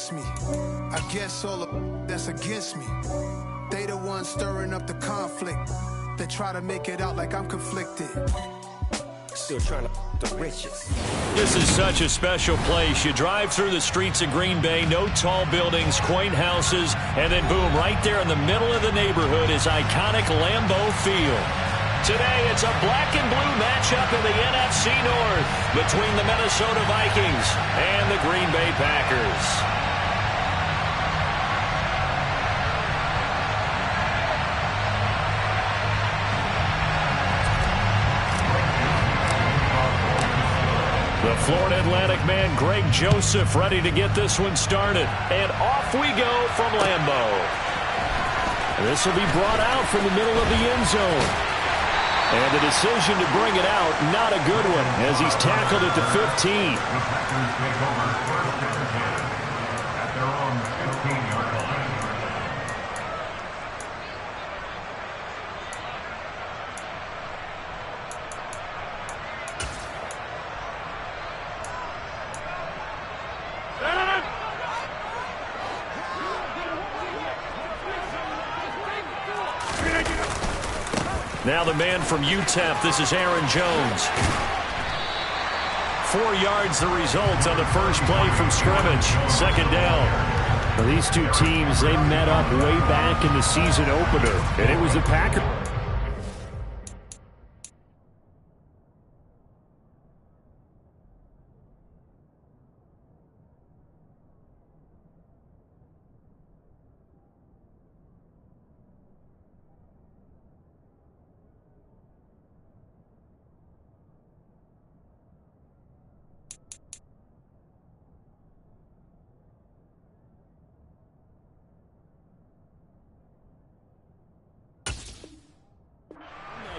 against me. I guess all the that's against me. They the ones stirring up the conflict. They try to make it out like I'm conflicted. Still trying to the riches. This is such a special place. You drive through the streets of Green Bay, no tall buildings, quaint houses, and then boom, right there in the middle of the neighborhood is iconic Lambeau Field. Today, it's a black and blue matchup in the NFC North between the Minnesota Vikings and the Green Bay Packers. The Florida Atlantic man, Greg Joseph, ready to get this one started. And off we go from Lambeau. This will be brought out from the middle of the end zone. And the decision to bring it out, not a good one, as he's tackled at the 15. Now the man from UTEP, this is Aaron Jones. 4 yards the result on the first play from scrimmage. Second down. Well, these two teams, they met up way back in the season opener, and it was the Packers.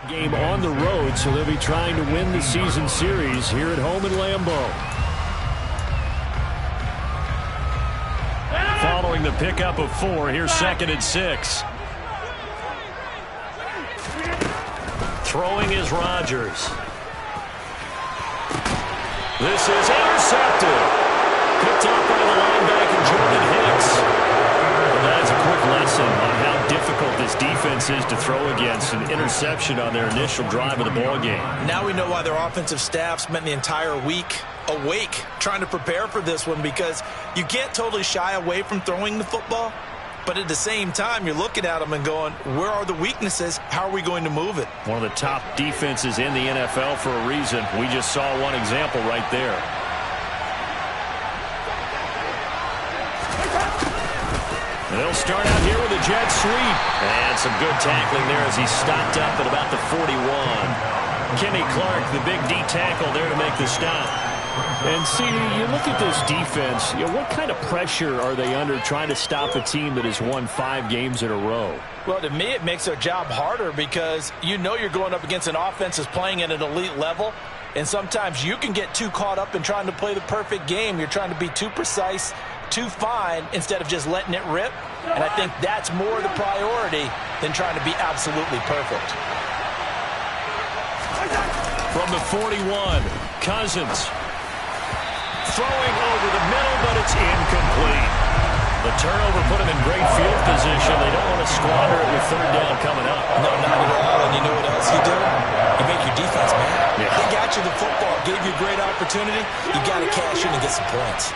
Game on the road, so they'll be trying to win the season series here at home in Lambeau. Following the pickup of 4, here's 2nd and 6. Throwing is Rodgers. This is intercepted. Picked up by the linebacker Jordan Hicks. That's a quick lesson on how difficult this defense is to throw against. An interception on their initial drive of the ball game. Now we know why their offensive staff spent the entire week awake trying to prepare for this one, because you can't totally shy away from throwing the football, but at the same time you're looking at them and going, where are the weaknesses? How are we going to move it? One of the top defenses in the NFL for a reason. We just saw one example right there. And they'll start out here with a jet sweep. And some good tackling there as he stopped up at about the 41. Kenny Clark, the big D tackle there to make the stop. And see, you look at this defense, what kind of pressure are they under trying to stop a team that has won 5 games in a row? Well, to me, it makes their job harder, because you know you're going up against an offense that's playing at an elite level. And sometimes you can get too caught up in trying to play the perfect game. You're trying to be too precise, too fine, instead of just letting it rip. And I think that's more the priority than trying to be absolutely perfect. From the 41, Cousins. Throwing over the middle, but it's incomplete. The turnover put him in great field position. They don't want to squander it with 3rd down coming up. No, not at all. And you know what else you do? You make your defense mad. Yeah. They got you the football, gave you a great opportunity. You got to cash in and get some points.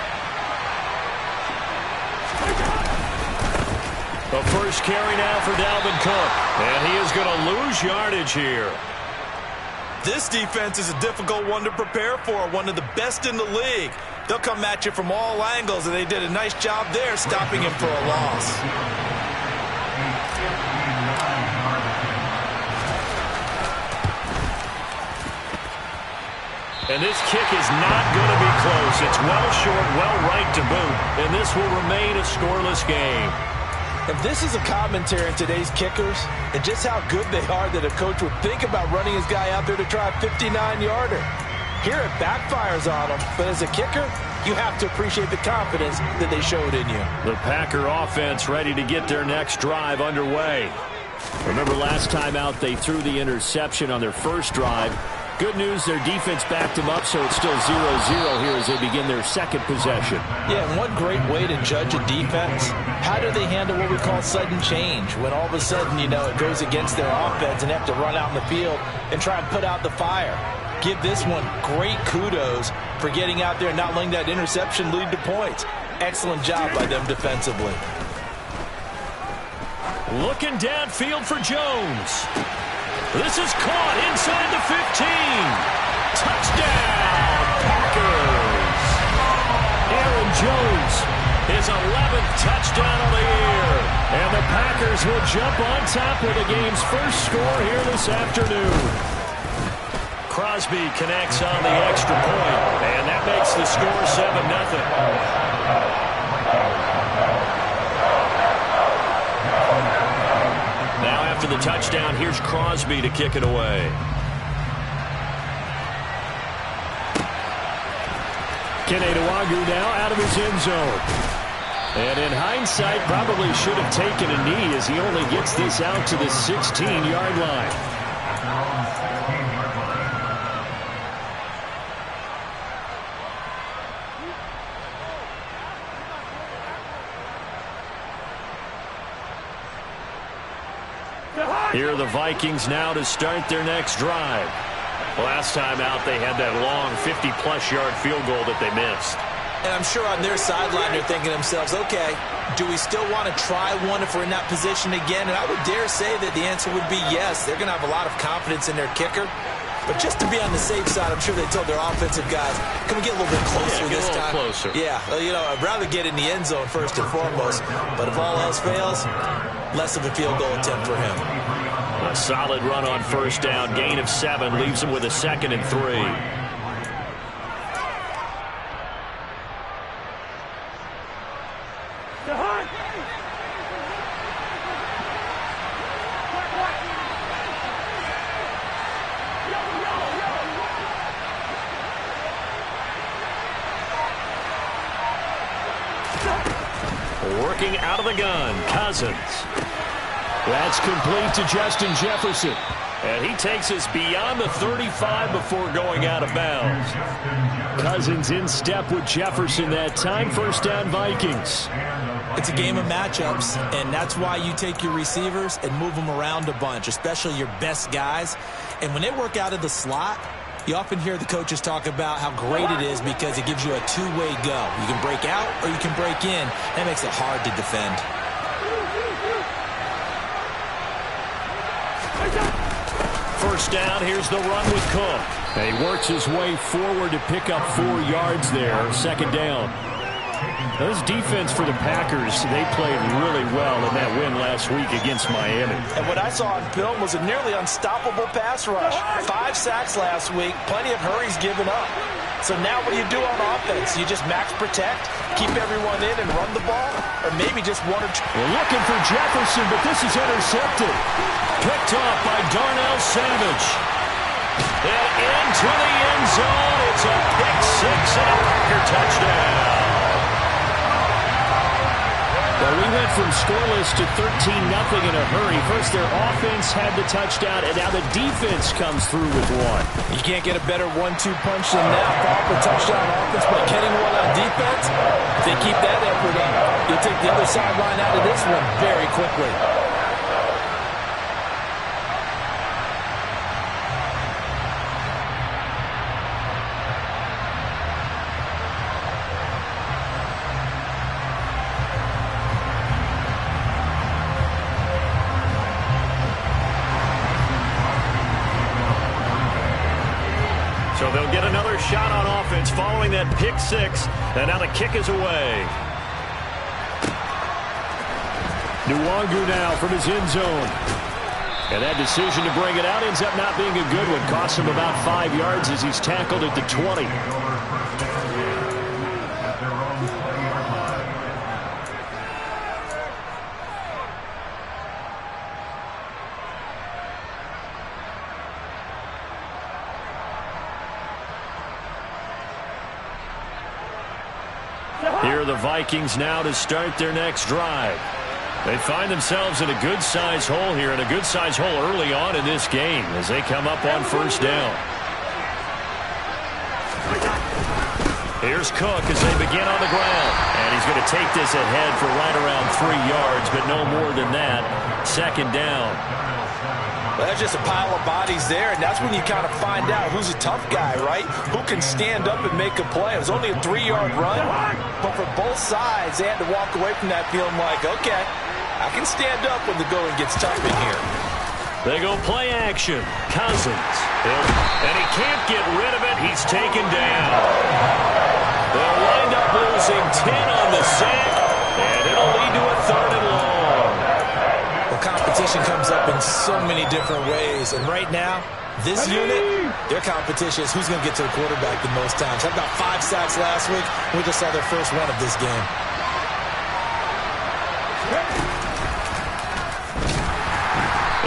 The first carry now for Dalvin Cook. And he is going to lose yardage here. This defense is a difficult one to prepare for, one of the best in the league. They'll come at you from all angles, and they did a nice job there stopping him for a loss. And this kick is not going to be close. It's well short, well right to boot, and this will remain a scoreless game. If this is a commentary on today's kickers and just how good they are, that a coach would think about running his guy out there to try a 59-yarder. Here it backfires on him, but as a kicker, you have to appreciate the confidence that they showed in you. The Packer offense ready to get their next drive underway. Remember last time out, they threw the interception on their first drive. Good news, their defense backed them up, so it's still 0-0 here as they begin their second possession. Yeah, and one great way to judge a defense, how do they handle what we call sudden change? When all of a sudden, you know, it goes against their offense and they have to run out in the field and try and put out the fire. Give this one great kudos for getting out there and not letting that interception lead to points. Excellent job by them defensively. Looking downfield for Jones. This is caught inside the 15. Touchdown, Packers. Aaron Jones, his 11th touchdown of the year. And the Packers will jump on top with the game's first score here this afternoon. Crosby connects on the extra point, and that makes the score 7-0. After the touchdown, here's Crosby to kick it away. Kene Nwangwu now out of his end zone. And in hindsight, probably should have taken a knee as he only gets this out to the 16-yard line. Here are the Vikings now to start their next drive. Last time out, they had that long 50-plus yard field goal that they missed. And I'm sure on their sideline they're thinking to themselves, okay, do we still want to try one if we're in that position again? And I would dare say that the answer would be yes. They're going to have a lot of confidence in their kicker. But just to be on the safe side, I'm sure they told their offensive guys, can we get a little bit closer this time? Closer. Yeah, you know, I'd rather get in the end zone first and foremost. But if all else fails, less of a field goal attempt for him. A solid run on first down. Gain of 7 leaves him with a 2nd and 3. Working out of the gun, Cousins. That's complete to Justin Jefferson. And he takes us beyond the 35 before going out of bounds. Cousins in step with Jefferson that time. First down, Vikings. It's a game of matchups, and that's why you take your receivers and move them around a bunch, especially your best guys. And when they work out of the slot, you often hear the coaches talk about how great it is because it gives you a two-way go. You can break out or you can break in. That makes it hard to defend. First down, here's the run with Cook. He works his way forward to pick up 4 yards there. 2nd down. Those defense for the Packers, they played really well in that win last week against Miami. And what I saw on film was a nearly unstoppable pass rush. 5 sacks last week, plenty of hurries given up. So now what do you do on offense? You just max protect, keep everyone in and run the ball? Or maybe just 1 or 2? We're looking for Jefferson, but this is intercepted. Picked off by Darnell Savage. And into the end zone. It's a pick 6 and a Packer touchdown. Well, we went from scoreless to 13-0 in a hurry. First, their offense had the touchdown, and now the defense comes through with 1. You can't get a better 1-2 punch than that. Follow the touchdown offense by getting 1 on defense. If they keep that effort up, you'll take the other sideline out of this one very quickly. So they'll get another shot on offense following that pick 6. And now the kick is away. Nwangwu now from his end zone. And that decision to bring it out ends up not being a good one. Costs him about 5 yards as he's tackled at the 20. Here are the Vikings now to start their next drive. They find themselves in a good-sized hole here, and a good-sized hole early on in this game as they come up on first down. Here's Cook as they begin on the ground. And he's going to take this ahead for right around 3 yards, but no more than that. Second down. Well, that's just a pile of bodies there, and that's when you kind of find out who's a tough guy, right? Who can stand up and make a play. It was only a 3-yard run, but for both sides, they had to walk away from that feeling like, okay, I can stand up when the going gets tough in here. They go play action. Cousins. And he can't get rid of it. He's taken down. They'll wind up losing 10 on the sack, and it'll lead to a 3rd and long. Well, competition comes up in so many different ways, and right now, this unit, their competition is who's going to get to the quarterback the most times. Had about 5 sacks last week. We just saw their first one of this game.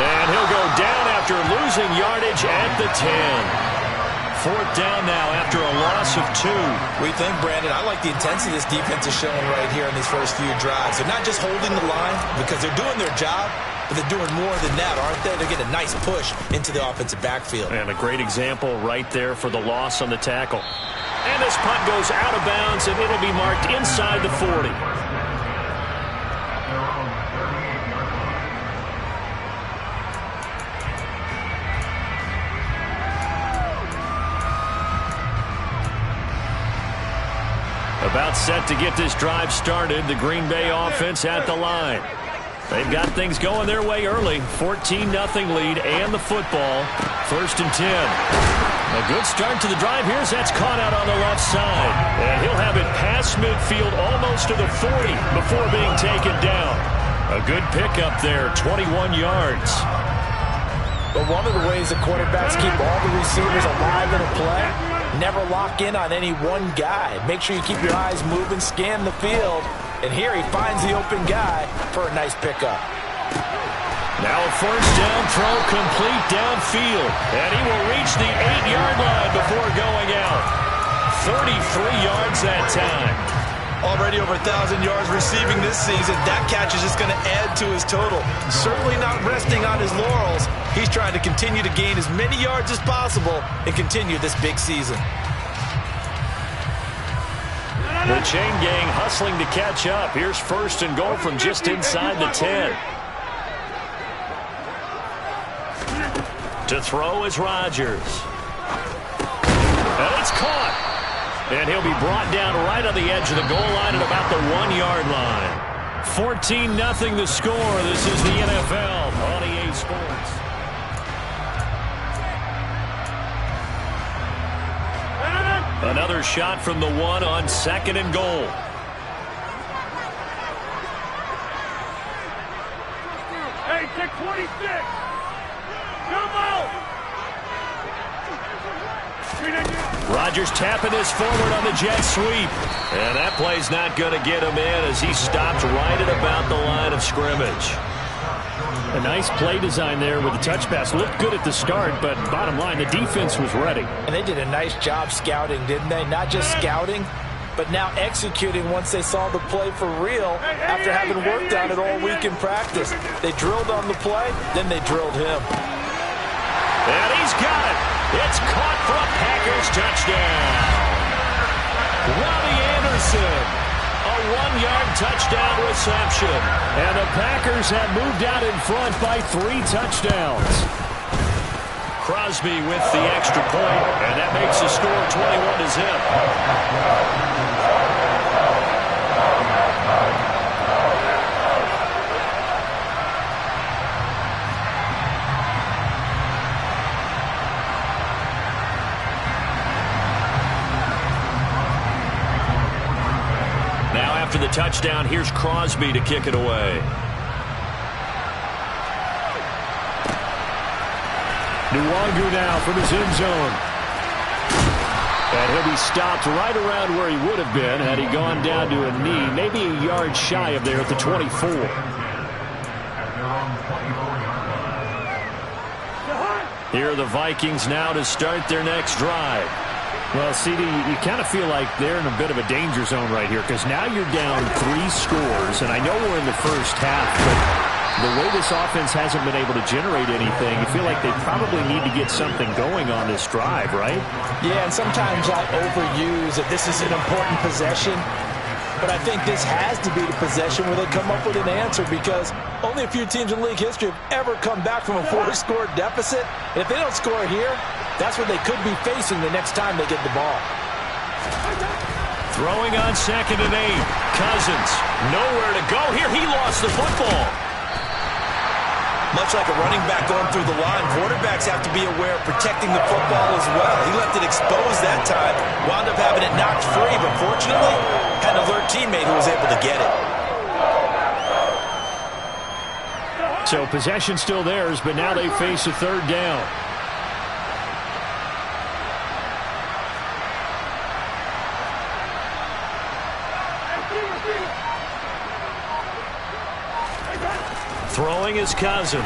And he'll go down after losing yardage at the 10. 4th down now after a loss of 2. We think, Brandon, I like the intensity this defense is showing right here in these first few drives. They're not just holding the line because they're doing their job, but they're doing more than that, aren't they? They're getting a nice push into the offensive backfield. And a great example right there for the loss on the tackle. And this punt goes out of bounds, and it'll be marked inside the 40. About set to get this drive started. The Green Bay offense at the line. They've got things going their way early. 14-0 lead and the football. 1st and 10. A good start to the drive here as that's caught out on the left side. And he'll have it past midfield almost to the 40 before being taken down. A good pickup there, 21 yards. But one of the ways the quarterbacks keep all the receivers alive in a play, never lock in on any one guy. Make sure you keep your eyes moving, scan the field. And here he finds the open guy for a nice pickup. Now a 1st down throw complete downfield. And he will reach the 8-yard line before going out. 33 yards that time. Already over 1,000 yards receiving this season. That catch is just going to add to his total. Certainly not resting on his laurels. He's trying to continue to gain as many yards as possible and continue this big season. The chain gang hustling to catch up. Here's 1st and goal from just inside the 10. To throw is Rodgers. And it's caught. And he'll be brought down right on the edge of the goal line at about the 1-yard line. 14-0 the score. This is the NFL on EA Sports. Another shot from the 1 on 2nd and goal. Hey, 626. Come out. Rodgers tapping this forward on the jet sweep. And that play's not going to get him in as he stopped right at about the line of scrimmage. A nice play design there with the touch pass. Looked good at the start, but bottom line, the defense was ready. And they did a nice job scouting, didn't they? Not just scouting, but now executing once they saw the play for real after having worked on it all week in practice. They drilled on the play, then they drilled him. And he's got it. It's caught for a Packers touchdown. Robbie Anderson. A 1-yard touchdown reception. And the Packers have moved out in front by 3 touchdowns. Crosby with the extra point, and that makes the score 21-0. After the touchdown, here's Crosby to kick it away. Nwangu now from his end zone. And he'll be stopped right around where he would have been had he gone down to a knee, maybe a yard shy of there at the 24. Here are the Vikings now to start their next drive. Well, CD, you kind of feel like they're in a bit of a danger zone right here because now you're down 3 scores, and I know we're in the first half, but The way this offense hasn't been able to generate anything, you feel like they probably need to get something going on this drive, right? Yeah, and sometimes I overuse that this is an important possession. But I think this has to be the possession where they come up with an answer, because only a few teams in league history have ever come back from a 4-score deficit. And if they don't score here, that's what they could be facing the next time they get the ball. Throwing on 2nd and 8. Cousins, nowhere to go here. He lost the football. Much like a running back going through the line, quarterbacks have to be aware of protecting the football as well. He left it exposed that time, wound up having it knocked free, but fortunately, had an alert teammate who was able to get it. So possession still theirs, but now they face a 3rd down. Throwing is Cousins.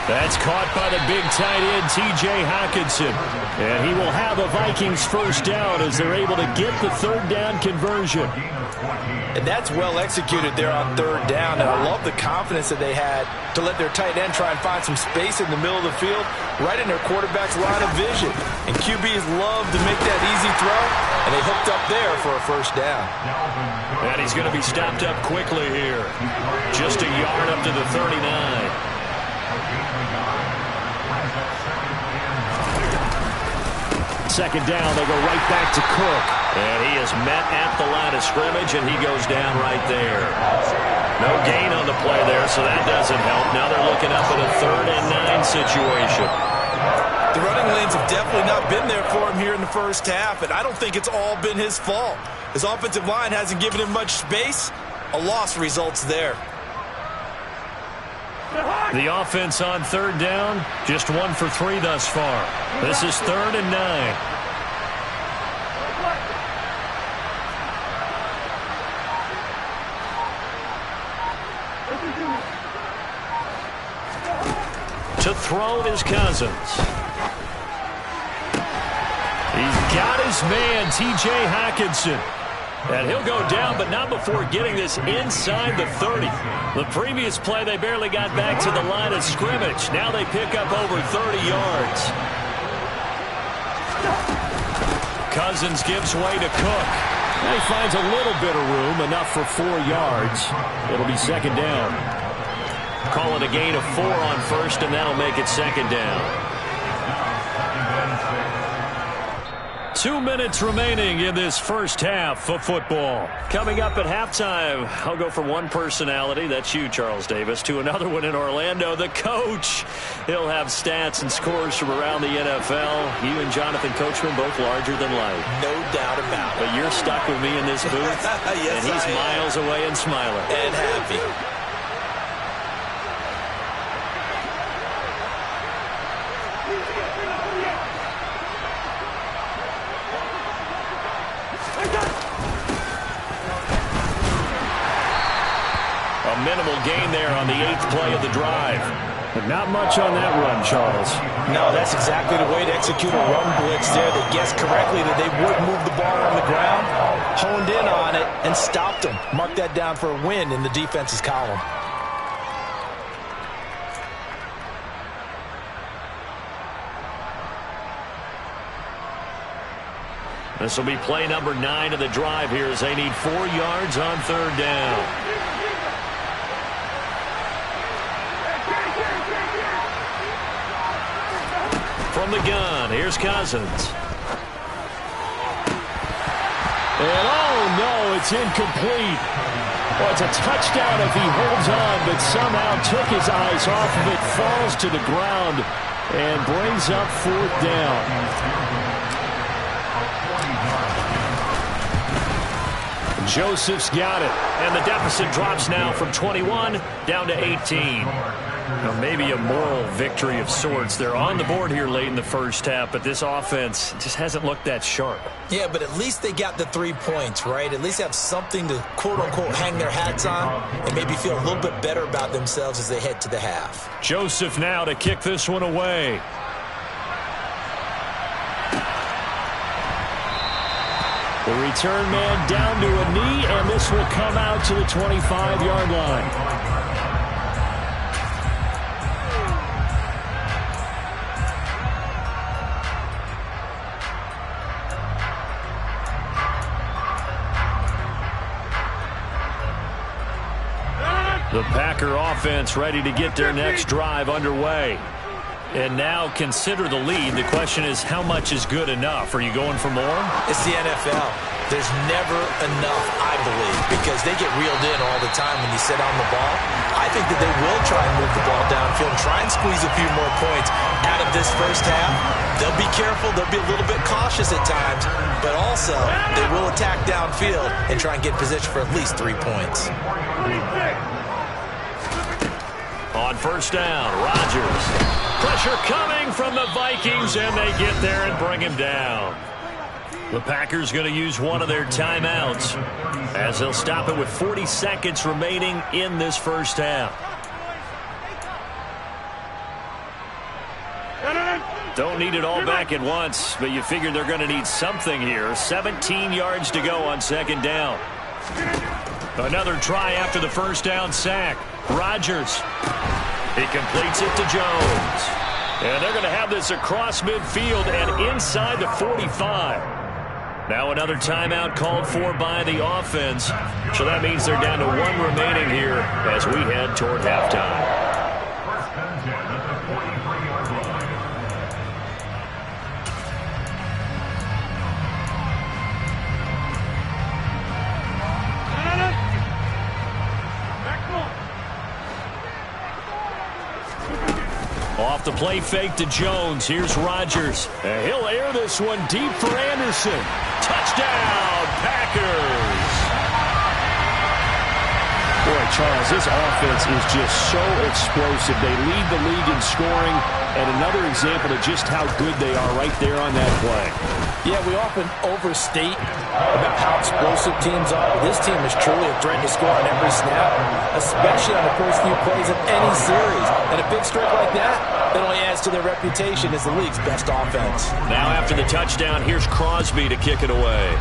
That's caught by the big tight end, T.J. Hockenson. And he will have a Vikings 1st down as they're able to get the 3rd down conversion. And that's well executed there on 3rd down. And I love the confidence that they had to let their tight end try and find some space in the middle of the field, right in their quarterback's line of vision. And QBs love to make that easy throw, and they hooked up there for a 1st down. And he's going to be stopped up quickly here. Just a yard up to the 39. Second down, they go right back to Cook. And he is met at the line of scrimmage, and he goes down right there. No gain on the play there, so that doesn't help. Now they're looking up at a 3rd and 9 situation. The running lanes have definitely not been there for him here in the first half, and I don't think it's all been his fault. His offensive line hasn't given him much space. A loss results there. The offense on 3rd down, just 1 for 3 thus far. This is 3rd and 9. To throw is Cousins. He's got his man, T.J. Hockenson. And he'll go down, but not before getting this inside the 30. The previous play, they barely got back to the line of scrimmage. Now they pick up over 30 yards. Cousins gives way to Cook. Now he finds a little bit of room, enough for 4 yards. It'll be 2nd down. Call it a gain of 4 on 1st, and that'll make it 2nd down. 2 minutes remaining in this first half of football. Coming up at halftime, I'll go from one personality, that's you, Charles Davis, to another one in Orlando, the coach. He'll have stats and scores from around the NFL. You and Jonathan Coachman both larger than life. No doubt about it. But you're stuck with me in this booth, yes, and he's miles away and smiling. And happy. Minimal gain there on the 8th play of the drive. But not much on that run, Charles. No, that's exactly the way to execute a run blitz there. They guessed correctly that they would move the ball on the ground, honed in on it, and stopped them. Mark that down for a win in the defense's column. This will be play number 9 of the drive here as they need 4 yards on 3rd down. From the gun, here's Cousins. And oh no, it's incomplete. Well, it's a touchdown if he holds on, but somehow took his eyes off of it, falls to the ground, and brings up 4th down. Joseph's got it, and the deficit drops now from 21 down to 18. Now, maybe a moral victory of sorts. They're on the board here late in the first half, but this offense just hasn't looked that sharp. Yeah, but at least they got the 3 points, right? At least have something to, quote-unquote, hang their hats on and maybe feel a little bit better about themselves as they head to the half. Joseph now to kick this one away. The return man down to a knee, and this will come out to the 25-yard line. The Packer offense ready to get their next drive underway. And now consider the lead. The question is, how much is good enough? Are you going for more? It's the NFL. There's never enough, I believe, because they get reeled in all the time when you sit on the ball. I think that they will try and move the ball downfield and try and squeeze a few more points out of this first half. They'll be careful. They'll be a little bit cautious at times, but also they will attack downfield and try and get position for at least 3 points. On first down, Rodgers. Pressure coming from the Vikings, and they get there and bring him down. The Packers going to use one of their timeouts as they'll stop it with 40 seconds remaining in this first half. Don't need it all back at once, but you figure they're going to need something here. 17 yards to go on second down. Another try after the first down sack. Rodgers. He completes it to Jones. And they're going to have this across midfield and inside the 45. Now another timeout called for by the offense. So that means they're down to one remaining here as we head toward halftime. Off the play fake to Jones. Here's Rodgers. And he'll air this one deep for Anderson. Touchdown, Packers. Boy, Charles, this offense is just so explosive. They lead the league in scoring, and another example of just how good they are right there on that play. Yeah, we often overstate about how explosive teams are. This team is truly a threat to score on every snap, especially on the first few plays of any series. And a big streak like that only adds to their reputation as the league's best offense. Now after the touchdown, here's Crosby to kick it away.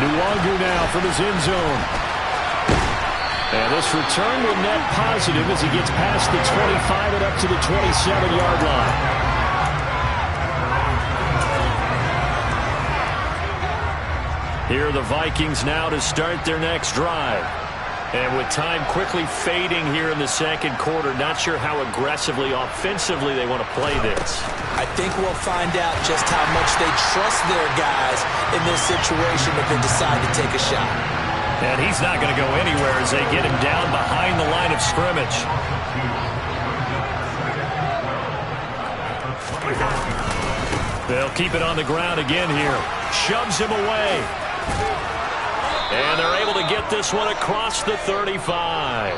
Nwangu now from his end zone. And this return will net positive as he gets past the 25 and up to the 27-yard line. Here are the Vikings now to start their next drive. And with time quickly fading here in the second quarter, not sure how aggressively, offensively they want to play this. I think we'll find out just how much they trust their guys in this situation if they decide to take a shot. And he's not going to go anywhere as they get him down behind the line of scrimmage. They'll keep it on the ground again here. Shoves him away. And they're able to get this one across the 35.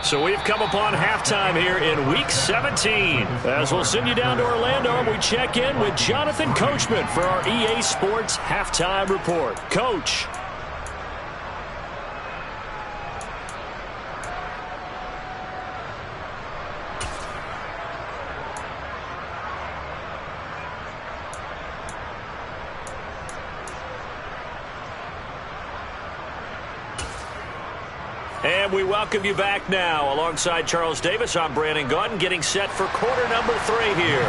So we've come upon halftime here in Week 17. As we'll send you down to Orlando and we check in with Jonathan Coachman for our EA Sports Halftime Report. Coach. And we welcome you back now. Alongside Charles Davis, I'm Brandon Gaudin, getting set for quarter number 3 here.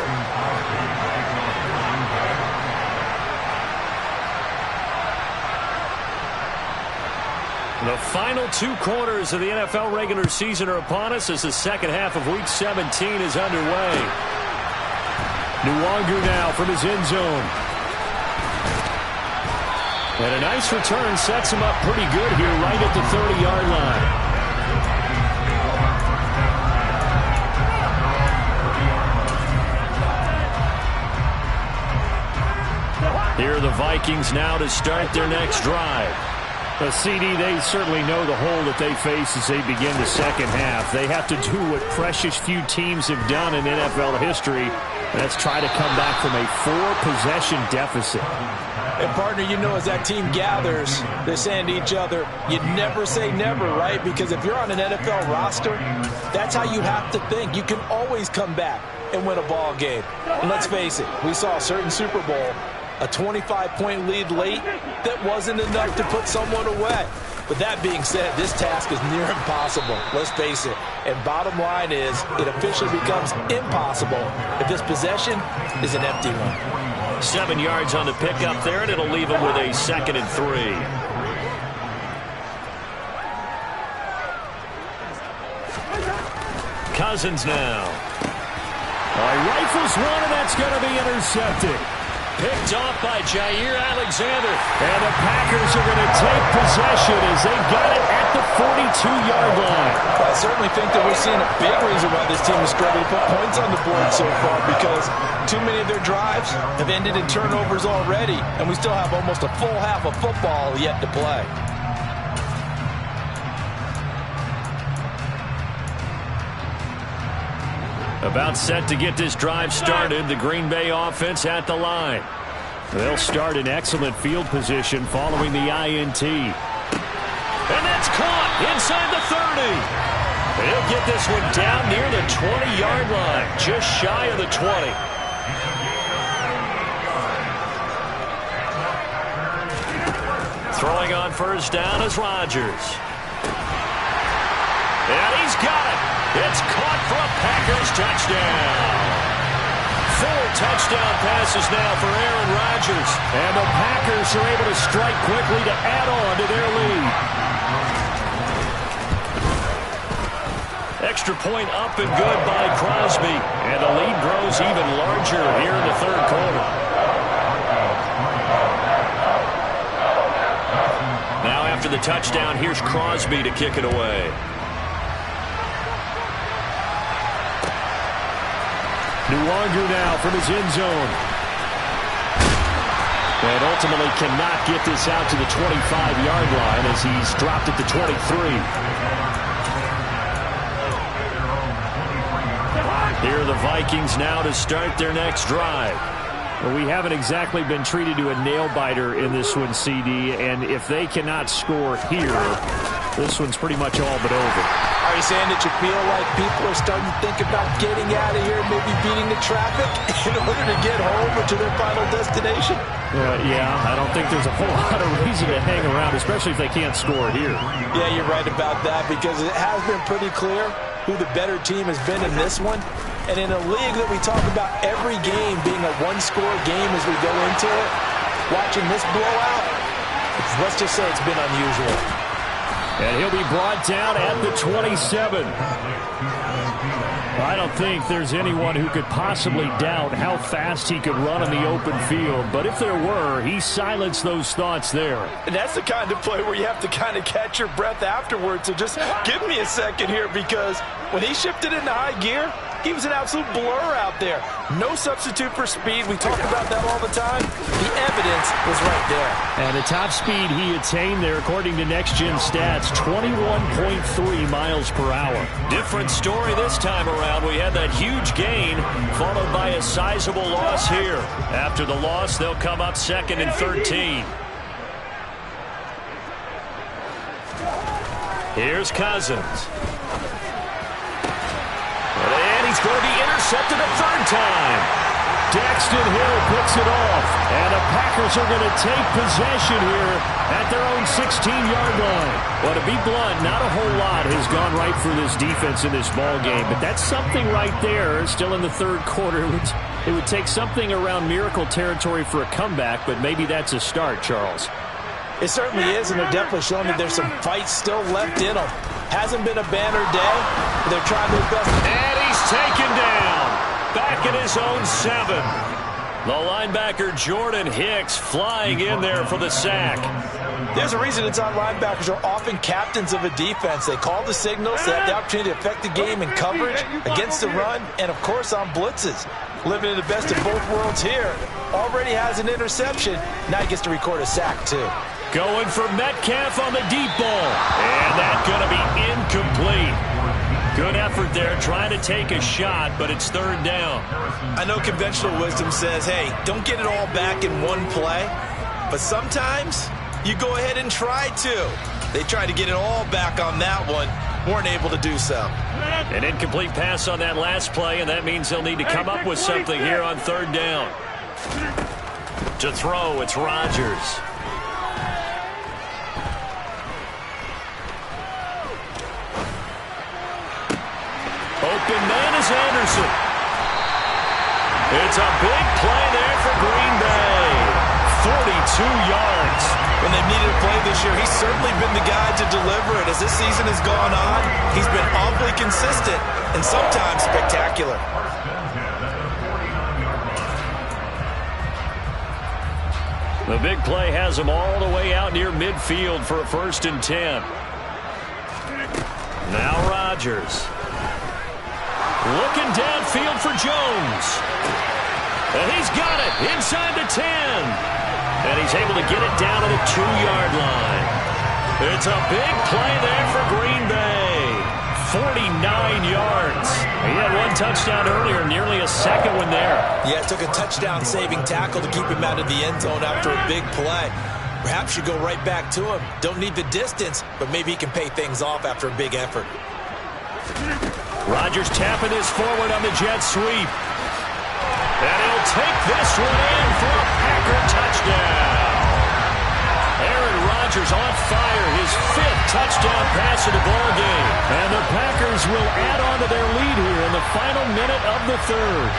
The final 2 quarters of the NFL regular season are upon us as the second half of Week 17 is underway. Nwangu now from his end zone. And a nice return sets him up pretty good here right at the 30-yard line. Here are the Vikings now to start their next drive. CD, they certainly know the hole that they face as they begin the second half. They have to do what precious few teams have done in NFL history. That's try to come back from a 4-possession deficit. And, partner, you know, as that team gathers, they're saying to each other, you never say never, right? Because if you're on an NFL roster, that's how you have to think. You can always come back and win a ball game. And let's face it, we saw a certain Super Bowl, a 25-point lead late that wasn't enough to put someone away. But that being said, this task is near impossible. Let's face it. And bottom line is, it officially becomes impossible if this possession is an empty one. 7 yards on the pickup there, and it'll leave him with a 2nd and 3. Cousins now. Rifles one, and that's going to be intercepted. Picked off by Jair Alexander. And the Packers are going to take possession as they got it at the 42-yard line. I certainly think that we're seeing a big reason why this team is struggling to put points on the board so far, because too many of their drives have ended in turnovers already, and we still have almost a full half of football yet to play. About set to get this drive started. The Green Bay offense at the line. They'll start in excellent field position following the INT. And that's caught inside the 30. They'll get this one down near the 20-yard line, just shy of the 20. Throwing on first down is Rodgers. And he's got it. It's caught for a Packers touchdown. 4 touchdown passes now for Aaron Rodgers. And the Packers are able to strike quickly to add on to their lead. Extra point up and good by Crosby. And the lead grows even larger here in the third quarter. Now after the touchdown, here's Crosby to kick it away. Nwangu now from his end zone. And ultimately cannot get this out to the 25-yard line as he's dropped at the 23. Here are the Vikings now to start their next drive. Well, we haven't exactly been treated to a nail-biter in this one, CD, and if they cannot score here, this one's pretty much all but over. Are you saying that you feel like people are starting to think about getting out of here, maybe beating the traffic in order to get home or to their final destination? Yeah, I don't think there's a whole lot of reason to hang around, especially if they can't score here. Yeah, you're right about that, because it has been pretty clear who the better team has been in this one. And in a league that we talk about every game being a one-score game as we go into it, watching this blowout, let's just say it's been unusual. And he'll be brought down at the 27. I don't think there's anyone who could possibly doubt how fast he could run on the open field. But if there were, he silenced those thoughts there. And that's the kind of play where you have to kind of catch your breath afterwards. So just give me a second here, because when he shifted into high gear, he was an absolute blur out there. No substitute for speed. We talk about that all the time. The evidence was right there. And the top speed he attained there, according to Next Gen Stats, 21.3 miles per hour. Different story this time around. We had that huge gain, followed by a sizable loss here. After the loss, they'll come up second and 13. Here's Cousins. And he's going to be intercepted a third time. Daxton Hill picks it off. And the Packers are going to take possession here at their own 16-yard line. Well, to be blunt, not a whole lot has gone right for this defense in this ball game. But that's something right there, still in the third quarter. It would take something around miracle territory for a comeback, but maybe that's a start, Charles. It certainly is, and they're definitely showing that there's some fight still left in them. Hasn't been a banner day, but they're trying their best. And he's taken down. Back at his own 7. The linebacker Jordan Hicks flying in there for the sack. There's a reason inside linebackers are often captains of a defense. They call the signals. They have the opportunity to affect the game in coverage, against the run, and, of course, on blitzes. Living in the best of both worlds here. Already has an interception. Now he gets to record a sack, too. Going for Metcalf on the deep ball. And that's going to be incomplete. Good effort there, trying to take a shot, but it's third down. I know conventional wisdom says, hey, don't get it all back in one play. But sometimes you go ahead and try to. They tried to get it all back on that one. Weren't able to do so. An incomplete pass on that last play, and that means they'll need to come up with something here on third down. To throw, it's Rodgers. Open man is Anderson. It's a big play there for Green Bay. 42 yards. When they've needed a play this year, he's certainly been the guy to deliver it. As this season has gone on, he's been awfully consistent and sometimes spectacular. The big play has him all the way out near midfield for a 1st and 10. Now Rodgers. Looking downfield for Jones. And he's got it inside the 10. And he's able to get it down to the 2-yard line. It's a big play there for Green Bay. 49 yards. He had one touchdown earlier, nearly a second one there. Yeah, it took a touchdown-saving tackle to keep him out of the end zone after a big play. Perhaps you go right back to him. Don't need the distance, but maybe he can pay things off after a big effort. Rodgers tapping this forward on the jet sweep. And he'll take this one in for a Packer touchdown. Aaron Rodgers on fire, his 5th touchdown pass of the ball game. And the Packers will add on to their lead here in the final minute of the 3rd.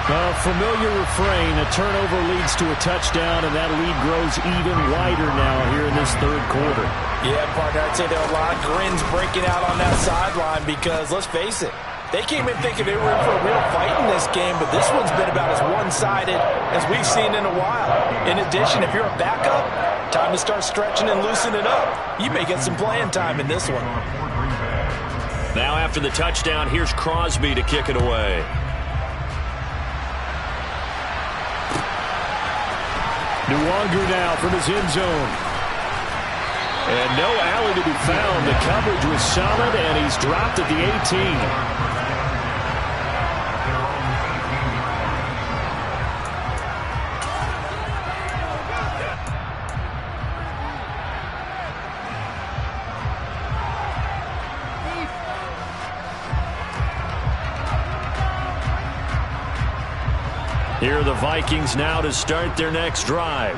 A familiar refrain, a turnover leads to a touchdown, and that lead grows even wider now here in this 3rd quarter. Yeah, partner, I'd say there are a lot of grins breaking out on that sideline because, let's face it, they came in thinking they were in for a real fight in this game, but this one's been about as one-sided as we've seen in a while. In addition, if you're a backup, time to start stretching and loosening up. You may get some playing time in this one. Now after the touchdown, here's Crosby to kick it away. Nwangu now from his end zone. And no alley to be found. The coverage was solid, and he's dropped at the 18. Here are the Vikings now to start their next drive.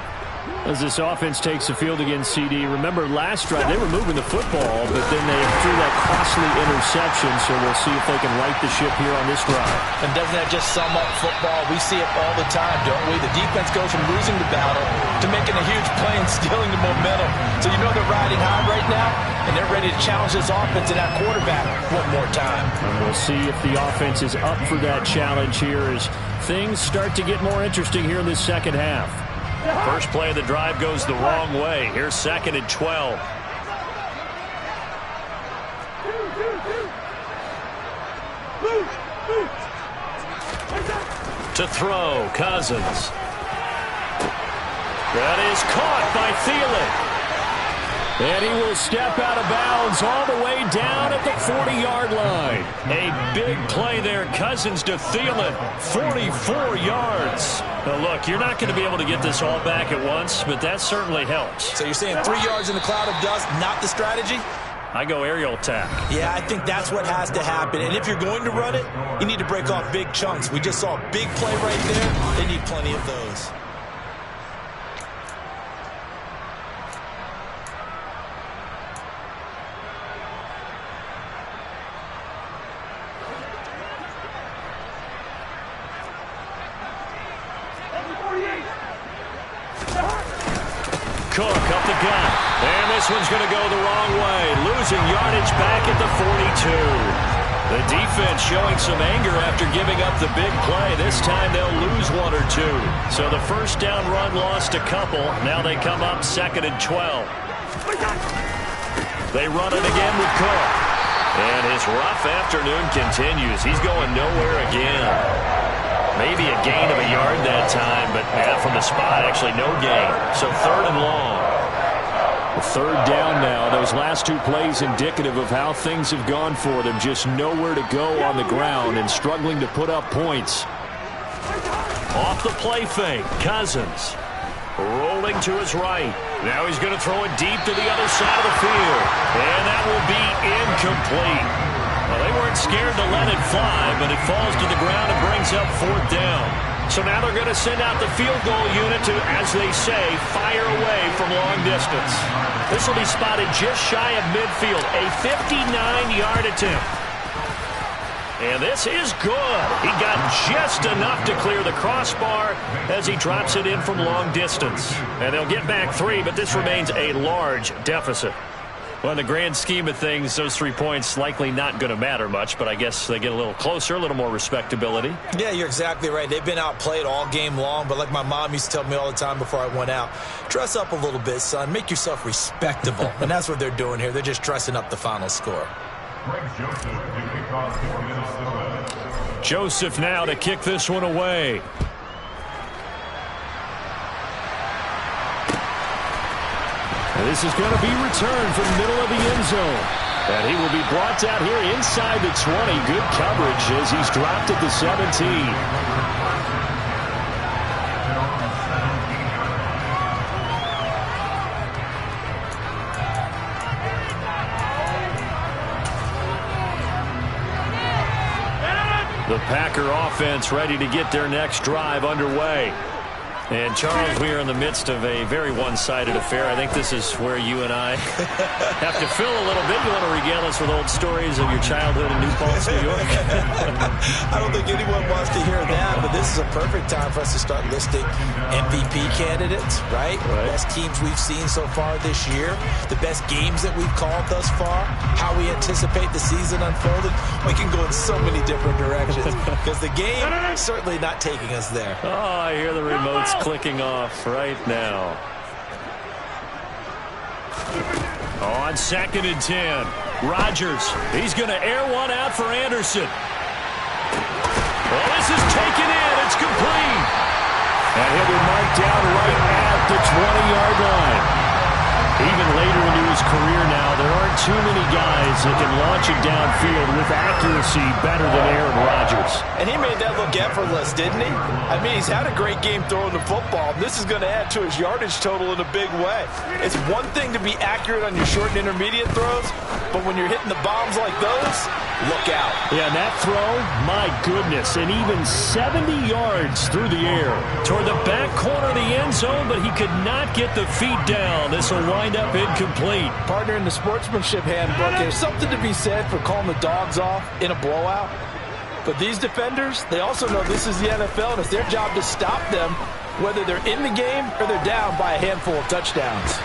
As this offense takes the field against CD, remember last drive they were moving the football, but then they threw that costly interception, so we'll see if they can right the ship here on this drive. And doesn't that just sum up football? We see it all the time, don't we? The defense goes from losing the battle to making a huge play and stealing the momentum. So you know they're riding high right now, and they're ready to challenge this offense and that quarterback one more time. And we'll see if the offense is up for that challenge here as things start to get more interesting here in this second half. First play of the drive goes the wrong way. Here's 2nd and 12. To throw, Cousins. That is caught by Thielen. And he will step out of bounds all the way down at the 40-yard line. A big play there. Cousins to Thielen. 44 yards. Now, look, you're not going to be able to get this all back at once, but that certainly helps. So you're saying 3 yards in a cloud of dust, not the strategy? I go aerial attack. Yeah, I think that's what has to happen. And if you're going to run it, you need to break off big chunks. We just saw a big play right there. They need plenty of those. Cook up the gut. And this one's going to go the wrong way. Losing yardage back at the 42. The defense showing some anger after giving up the big play. This time they'll lose 1 or 2. So the first down run lost a couple. Now they come up 2nd and 12. They run it again with Cook. And his rough afternoon continues. He's going nowhere again. Maybe a gain of a yard that time, but from the spot, actually no gain. So 3rd and long. 3rd down now. Those last 2 plays indicative of how things have gone for them. Just nowhere to go on the ground and struggling to put up points. Off the play fake, Cousins. Rolling to his right. Now he's going to throw it deep to the other side of the field. And that will be incomplete. Well, they weren't scared to let it fly, but it falls to the ground and brings up 4th down. So now they're going to send out the field goal unit to, as they say, fire away from long distance. This will be spotted just shy of midfield, a 59-yard attempt. And this is good. He got just enough to clear the crossbar as he drops it in from long distance. And they'll get back 3, but this remains a large deficit. Well, in the grand scheme of things, those 3 points likely not going to matter much, but I guess they get a little closer, a little more respectability. Yeah, you're exactly right. They've been outplayed all game long, but like my mom used to tell me all the time before I went out, dress up a little bit, son. Make yourself respectable. And that's what they're doing here. They're just dressing up the final score. Joseph now to kick this one away. And this is going to be returned from the middle of the end zone. And he will be brought down here inside the 20. Good coverage as he's dropped at the 17. The Packer offense ready to get their next drive underway. And, Charles, we are in the midst of a very one-sided affair. I think this is where you and I have to fill a little bit. You want to regale us with old stories of your childhood in New Paltz, New York? I don't think anyone wants to hear that, but this is a perfect time for us to start listing MVP candidates, right? The best teams we've seen so far this year, the best games that we've called thus far, how we anticipate the season unfolding. We can go in so many different directions because the game is certainly not taking us there. Oh, I hear the remotes clicking off right now. On 2nd and 10, Rodgers. He's going to air one out for Anderson. Well, this is taken in. It's complete. And he'll be marked down right at the 20-yard line. Even later into his career now, there aren't too many guys that can launch it downfield with accuracy better than Aaron Rodgers. And he made that look effortless, didn't he? I mean, he's had a great game throwing the football. This is going to add to his yardage total in a big way. It's one thing to be accurate on your short and intermediate throws, but when you're hitting the bombs like those, look out. Yeah, and that throw, my goodness, and even 70 yards through the air toward the back corner of the end zone, but he could not get the feet down. This will wind up incomplete. Partner, in the sportsmanship handbook, there's something to be said for calling the dogs off in a blowout. But these defenders, they also know this is the NFL, and it's their job to stop them, whether they're in the game or they're down by a handful of touchdowns.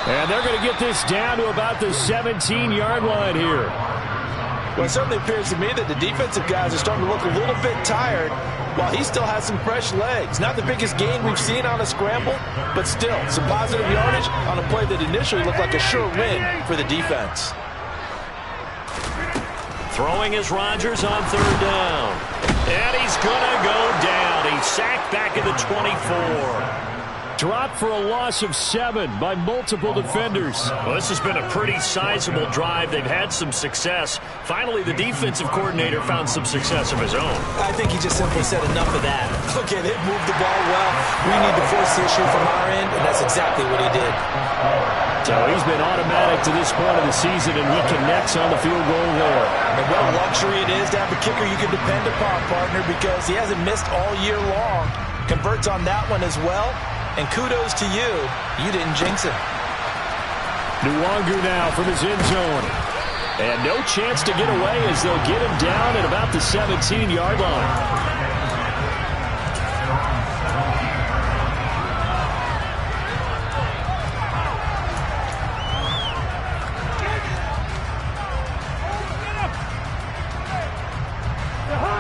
And they're going to get this down to about the 17-yard line here. Well, it certainly appears to me that the defensive guys are starting to look a little bit tired while he still has some fresh legs. Not the biggest gain we've seen on a scramble, but still some positive yardage on a play that initially looked like a sure win for the defense. Throwing is Rodgers on 3rd down. And he's going to go down. He's sacked back at the 24. Dropped for a loss of 7 by multiple defenders. Well, this has been a pretty sizable drive. They've had some success. Finally, the defensive coordinator found some success of his own. I think he just simply said enough of that. Okay, they've moved the ball well. We need to force the issue from our end, and that's exactly what he did. So he's been automatic to this point of the season, and he connects on the field goal there. And what a luxury it is to have a kicker you can depend upon, partner, because he hasn't missed all year long. Converts on that one as well. And kudos to you. You didn't jinx it. Nwangu now from his end zone. And no chance to get away as they'll get him down at about the 17-yard line.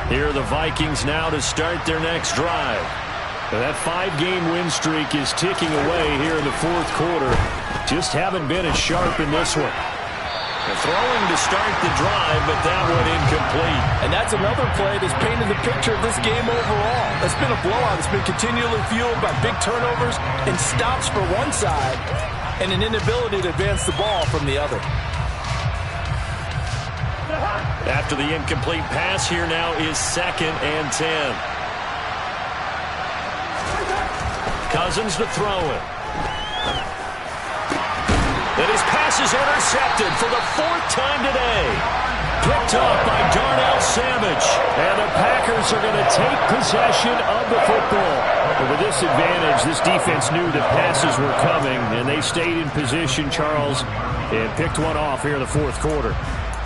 Here are the Vikings now to start their next drive. That 5-game win streak is ticking away here in the 4th quarter. Just haven't been as sharp in this one. They're throwing to start the drive, but that one incomplete. And that's another play that's painted the picture of this game overall. It's been a blowout. It's been continually fueled by big turnovers and stops for one side and an inability to advance the ball from the other. After the incomplete pass, here now is 2nd and 10. Cousins to throw it. And his pass is intercepted for the 4th time today. Picked up by Darnell Savage. And the Packers are going to take possession of the football. But with this advantage, this defense knew that passes were coming, and they stayed in position, Charles, and picked one off here in the 4th quarter.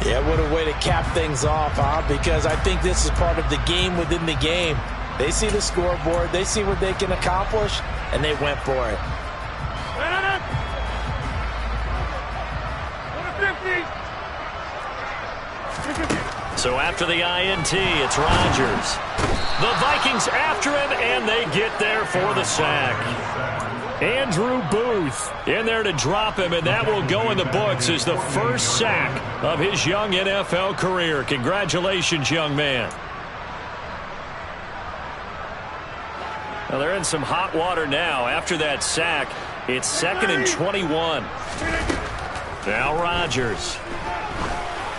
Yeah, what a way to cap things off, huh? Because I think this is part of the game within the game. They see the scoreboard, they see what they can accomplish, and they went for it. So after the INT, it's Rodgers. The Vikings after him, and they get there for the sack. Andrew Booth in there to drop him, and that will go in the books as the first sack of his young NFL career. Congratulations, young man. Well, they're in some hot water now. After that sack, it's 2nd and 21. Now Rodgers.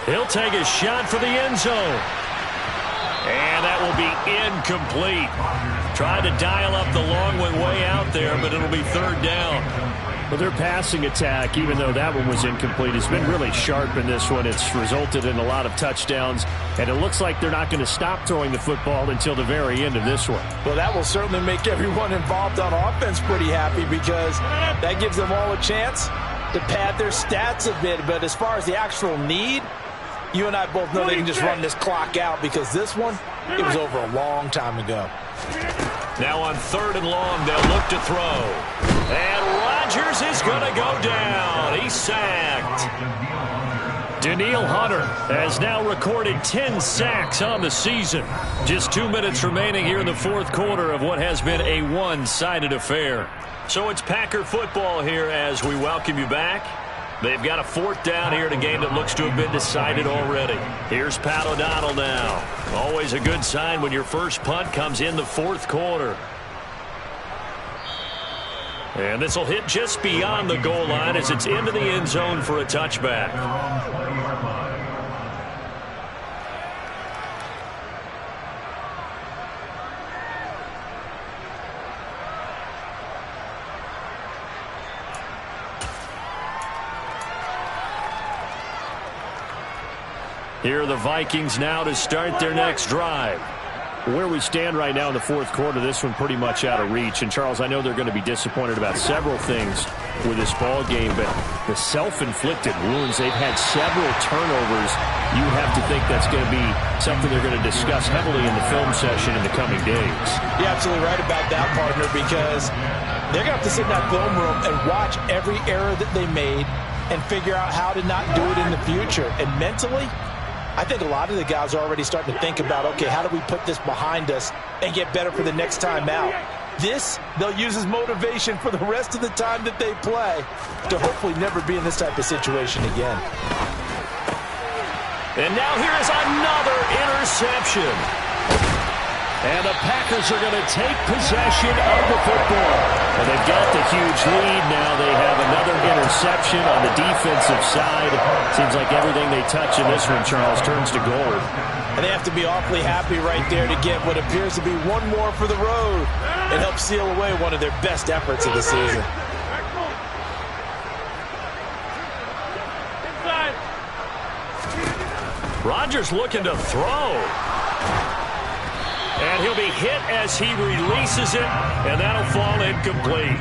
He'll take a shot for the end zone. And that will be incomplete. Tried to dial up the long one way out there, but it'll be 3rd down. But their passing attack, even though that one was incomplete, has been really sharp in this one. It's resulted in a lot of touchdowns, and it looks like they're not going to stop throwing the football until the very end of this one. Well, that will certainly make everyone involved on offense pretty happy because that gives them all a chance to pad their stats a bit. But as far as the actual need, you and I both know they can just run this clock out because this one, it was over a long time ago. Now on 3rd and long, they'll look to throw. And Rodgers is going to go down. He's sacked. Danielle Hunter has now recorded 10 sacks on the season. Just 2 minutes remaining here in the 4th quarter of what has been a one-sided affair. So it's Packer football here as we welcome you back. They've got a 4th down here in a game that looks to have been decided already. Here's Pat O'Donnell now. Always a good sign when your first punt comes in the 4th quarter. And this will hit just beyond the goal line as it's into the end zone for a touchback. Here are the Vikings now to start their next drive. Where we stand right now in the 4th quarter, this one pretty much out of reach. And, Charles, I know they're going to be disappointed about several things with this ball game, but the self-inflicted wounds, they've had several turnovers. You have to think that's going to be something they're going to discuss heavily in the film session in the coming days. You're absolutely right about that, partner, because they're going to have to sit in that film room and watch every error that they made and figure out how to not do it in the future. And mentally, I think a lot of the guys are already starting to think about, okay, how do we put this behind us and get better for the next time out? This, they'll use as motivation for the rest of the time that they play to hopefully never be in this type of situation again. And now here is another interception. And the Packers are going to take possession of the football. And they've got the huge lead. Now they have another interception on the defensive side. Seems like everything they touch in this one, Charles, turns to gold. And they have to be awfully happy right there to get what appears to be one more for the road. It helps seal away one of their best efforts of the season. Rodgers looking to throw. And he'll be hit as he releases it, and that'll fall incomplete.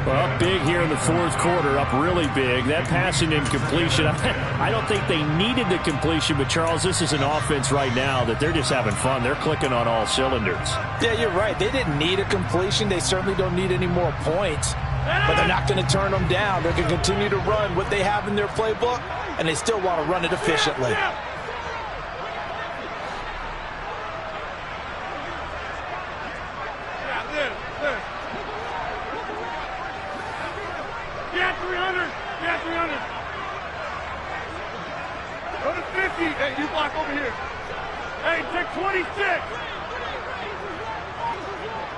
Well, up big here in the 4th quarter, up really big. That passing incompletion, I don't think they needed the completion, but, Charles, this is an offense right now that they're just having fun. They're clicking on all cylinders. Yeah, you're right. They didn't need a completion. They certainly don't need any more points, but they're not going to turn them down. They're going to continue to run what they have in their playbook, and they still want to run it efficiently. Go to 50. Hey, you block over here. Hey, take 26.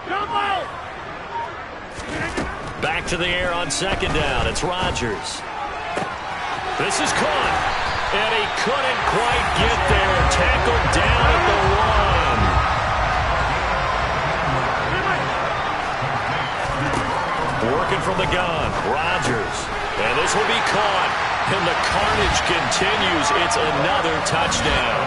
Jump out. Back to the air on 2nd down. It's Rodgers. This is caught. And he couldn't quite get there. Tackled down at the 1. Working from the gun. Rodgers. And this will be caught. And the carnage continues. It's another touchdown.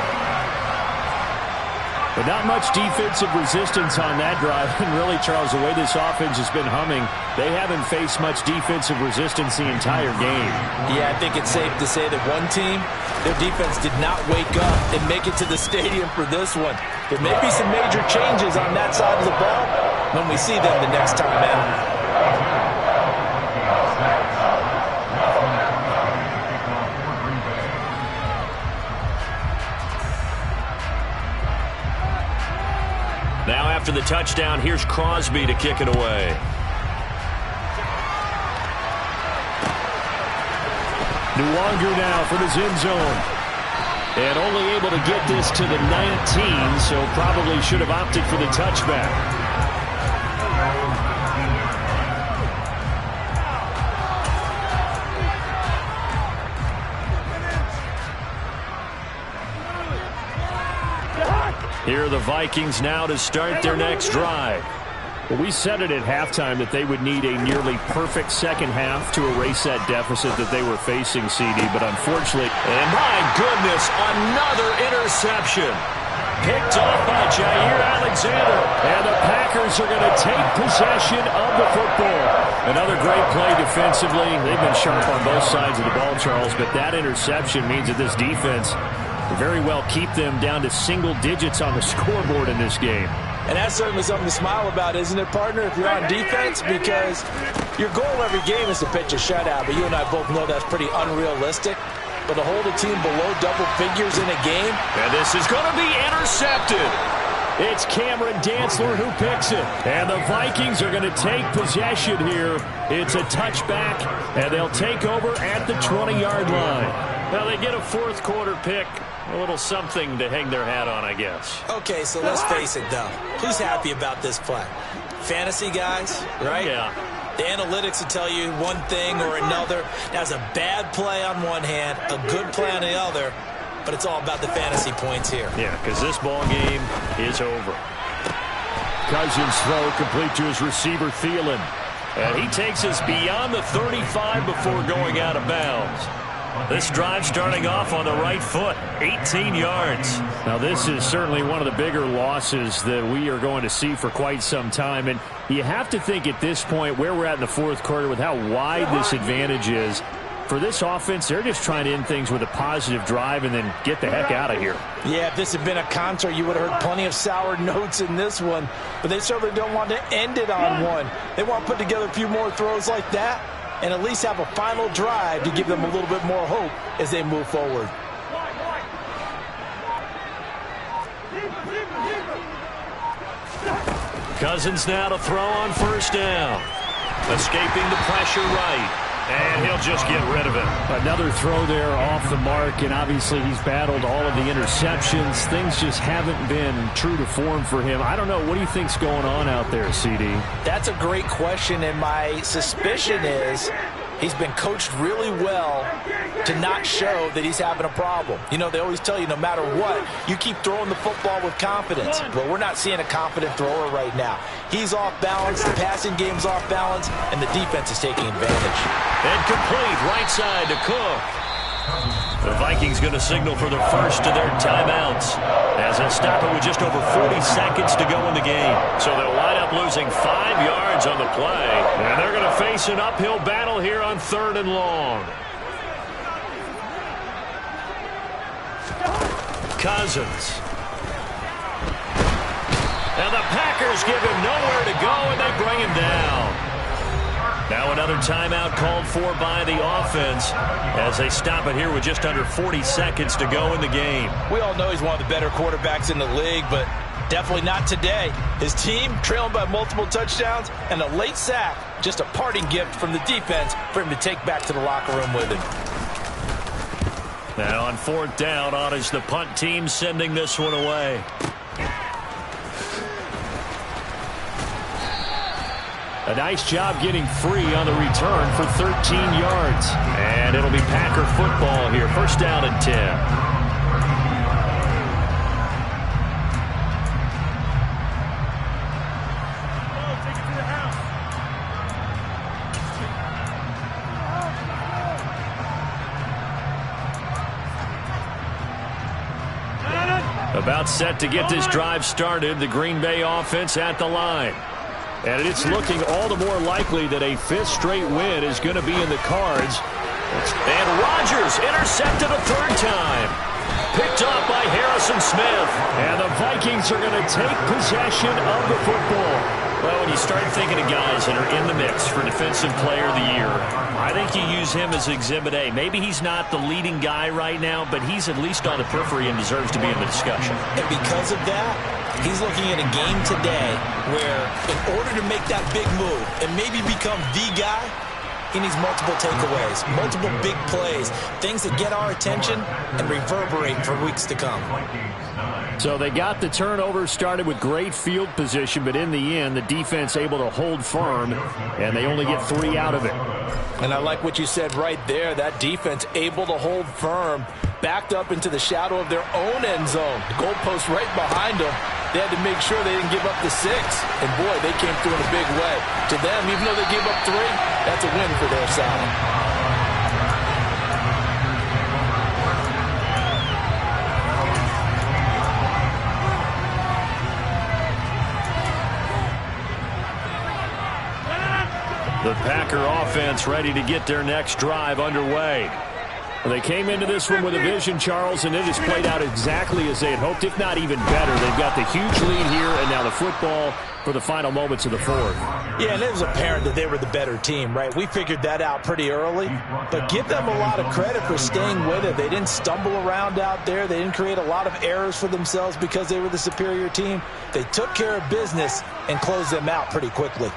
But not much defensive resistance on that drive. And really, Charles, the way this offense has been humming, they haven't faced much defensive resistance the entire game. Yeah, I think it's safe to say that one team, their defense did not wake up and make it to the stadium for this one. There may be some major changes on that side of the ball when we see them the next time out. Now after the touchdown, here's Crosby to kick it away. Nuwanger now from his end zone. And only able to get this to the 19, so probably should have opted for the touchback. Here are the Vikings now to start their next drive. Well, we said it at halftime that they would need a nearly perfect second half to erase that deficit that they were facing, CD, but unfortunately... And my goodness, another interception. Picked off by Jair Alexander. And the Packers are going to take possession of the football. Another great play defensively. They've been sharp on both sides of the ball, Charles, but that interception means that this defense very well keep them down to single digits on the scoreboard in this game. And that's certainly something to smile about, isn't it, partner, if you're on defense? Because your goal every game is to pitch a shutout, but you and I both know that's pretty unrealistic. But to hold a team below double figures in a game. And this is going to be intercepted. It's Cameron Dantzler who picks it. And the Vikings are going to take possession here. It's a touchback, and they'll take over at the 20-yard line. Well, they get a fourth quarter pick. A little something to hang their hat on, I guess. Okay, so let's face it, though. Who's happy about this play? Fantasy guys, right? Yeah. The analytics will tell you one thing or another. That's a bad play on one hand, a good play on the other, but it's all about the fantasy points here. Yeah, because this ball game is over. Cousins throw complete to his receiver, Thielen. And he takes us beyond the 35 before going out of bounds. This drive starting off on the right foot, 18 yards. Now, this is certainly one of the bigger losses that we are going to see for quite some time. And you have to think at this point where we're at in the fourth quarter with how wide this advantage is. For this offense, they're just trying to end things with a positive drive and then get the heck out of here. Yeah, if this had been a concert, you would have heard plenty of sour notes in this one. But they certainly don't want to end it on one. They want to put together a few more throws like that and at least have a final drive to give them a little bit more hope as they move forward. Cousins now to throw on first down. Escaping the pressure right. And he'll just get rid of it. Another throw there off the mark, and obviously he's battled all of the interceptions. Things just haven't been true to form for him. I don't know. What do you think's going on out there, CD? That's a great question, and my suspicion is he's been coached really well to not show that he's having a problem. You know, they always tell you no matter what, you keep throwing the football with confidence. But we're not seeing a confident thrower right now. He's off balance, the passing game's off balance, and the defense is taking advantage. And complete right side to Cook. The Vikings going to signal for the first of their timeouts as they stop it with just over 40 seconds to go in the game. So they'll wind up losing 5 yards on the play. And they're going to face an uphill battle here on 3rd and long. Cousins. And the Packers give him nowhere to go, and they bring him down. Now another timeout called for by the offense as they stop it here with just under 40 seconds to go in the game. We all know he's one of the better quarterbacks in the league, but definitely not today. His team trailing by multiple touchdowns and a late sack, just a parting gift from the defense for him to take back to the locker room with him. Now on 4th down, on is the punt team sending this one away. A nice job getting free on the return for 13 yards. And it'll be Packer football here. 1st down and 10. A About set to get this drive started. The Green Bay offense at the line. And it's looking all the more likely that a fifth straight win is going to be in the cards. And Rodgers intercepted a third time. Picked off by Harrison Smith. And the Vikings are going to take possession of the football. Well, when you start thinking of guys that are in the mix for Defensive Player of the Year, I think you use him as Exhibit A. Maybe he's not the leading guy right now, but he's at least on the periphery and deserves to be in the discussion. And because of that, he's looking at a game today where in order to make that big move and maybe become the guy, he needs multiple takeaways, multiple big plays, things that get our attention and reverberate for weeks to come. So they got the turnover started with great field position, but in the end, the defense able to hold firm, and they only get 3 out of it. And I like what you said right there. That defense able to hold firm, backed up into the shadow of their own end zone. The goalpost right behind them. They had to make sure they didn't give up the 6. And, boy, they came through in a big way. To them, even though they gave up 3, that's a win for their side. The Packer offense ready to get their next drive underway. They came into this one with a vision, Charles, and it has played out exactly as they had hoped, if not even better. They've got the huge lead here, and now the football for the final moments of the fourth. Yeah, and it was apparent that they were the better team, right? We figured that out pretty early, but give them a lot of credit for staying with it. They didn't stumble around out there. They didn't create a lot of errors for themselves because they were the superior team. They took care of business and closed them out pretty quickly.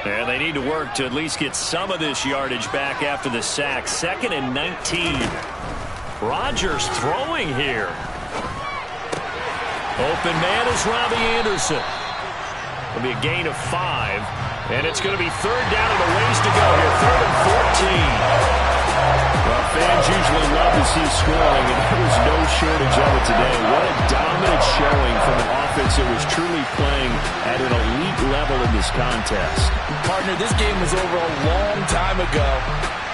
And they need to work to at least get some of this yardage back after the sack. 2nd and 19. Rodgers throwing here. Open man is Robbie Anderson. It'll be a gain of 5. And it's going to be 3rd down and a ways to go here. 3rd and 14. Well, fans usually love to see scoring, and there was no shortage of it today. What a dominant showing from an offense that was truly playing at an elite level in this contest. Partner, this game was over a long time ago,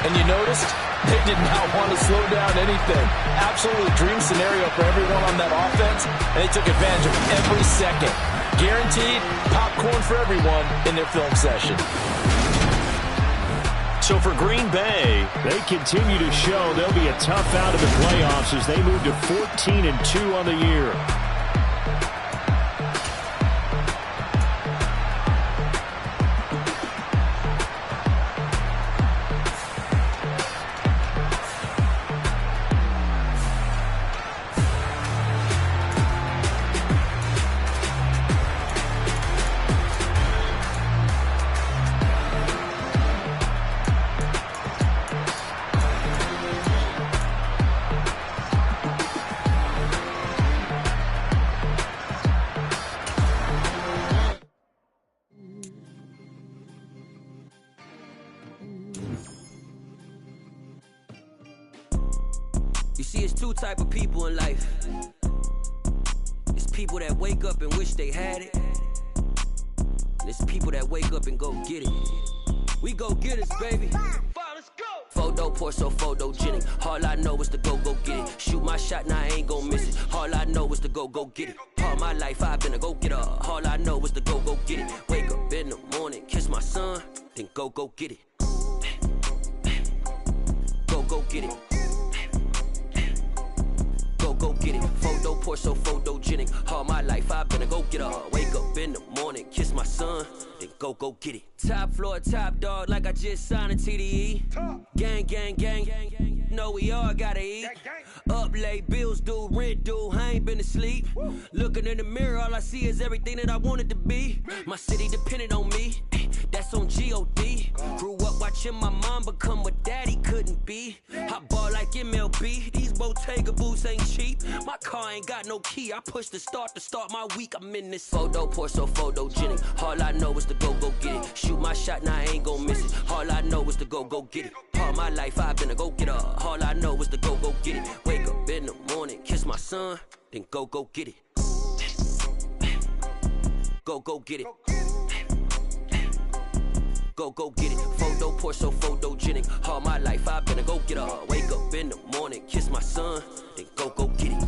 and you noticed they did not want to slow down anything. Absolutely dream scenario for everyone on that offense, and they took advantage of every second. Guaranteed popcorn for everyone in their film session. So for Green Bay, they continue to show they'll be a tough out of the playoffs as they move to 14-2 on the year. You see, it's 2 type of people in life. It's people that wake up and wish they had it. And it's people that wake up and go get it. We go get it, baby. Let's go. Photo pour so photogenic. All I know is to go get it. Shoot my shot, now I ain't gon' miss it. All I know is to go get it. All my life I've been a go-getter. All I know is to go get it. Wake up in the morning, kiss my son, then go get it. Go get it. Go get it. Photo pour so photogenic. All my life I've been a go-getter. Wake up in the morning, kiss my son, then go get it. Top floor, top dog, like I just signed a TDE. Gang, gang, gang, gang, gang. Know we all gotta eat. Up late, bills due, rent due, I ain't been asleep. Looking in the mirror, all I see is everything that I wanted to be. My city depended on me, that's on G.O.D. Grew up watching my mom become what daddy couldn't be. I ball like MLB, these Bottega boots ain't cheap. My car ain't got no key, I push the start to start my week. I'm in this photo pour so photogenic. All I know is to go get it. Shoot my shot, now I ain't gon' miss it. All I know is to go get it. All my life I've been a go-getter. All I know is to go get it. Wake up in the morning, kiss my son, then go get it. Go get it. Go get it. Photo poor, so photogenic. All my life I've been a go-getter. Wake up in the morning, kiss my son, then go get it.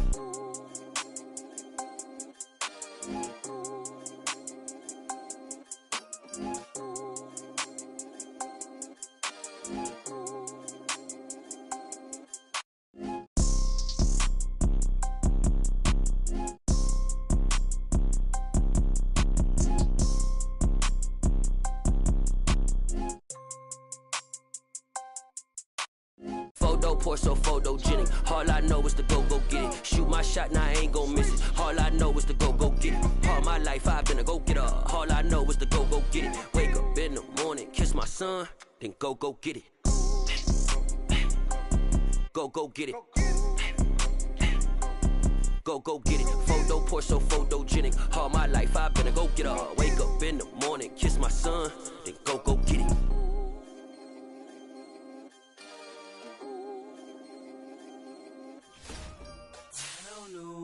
Photo poor, so photogenic. All I know is to go get it. Shoot my shot, now I ain't gon' miss it. All I know is to go get it. All my life I've been a go-getter. All I know is to go get it. Wake up in the morning, kiss my son, then go get it. Go get it. Go get it. Photo poor, so photogenic. All my life I've been a go-getter. Wake up in the morning, kiss my son, then go get it.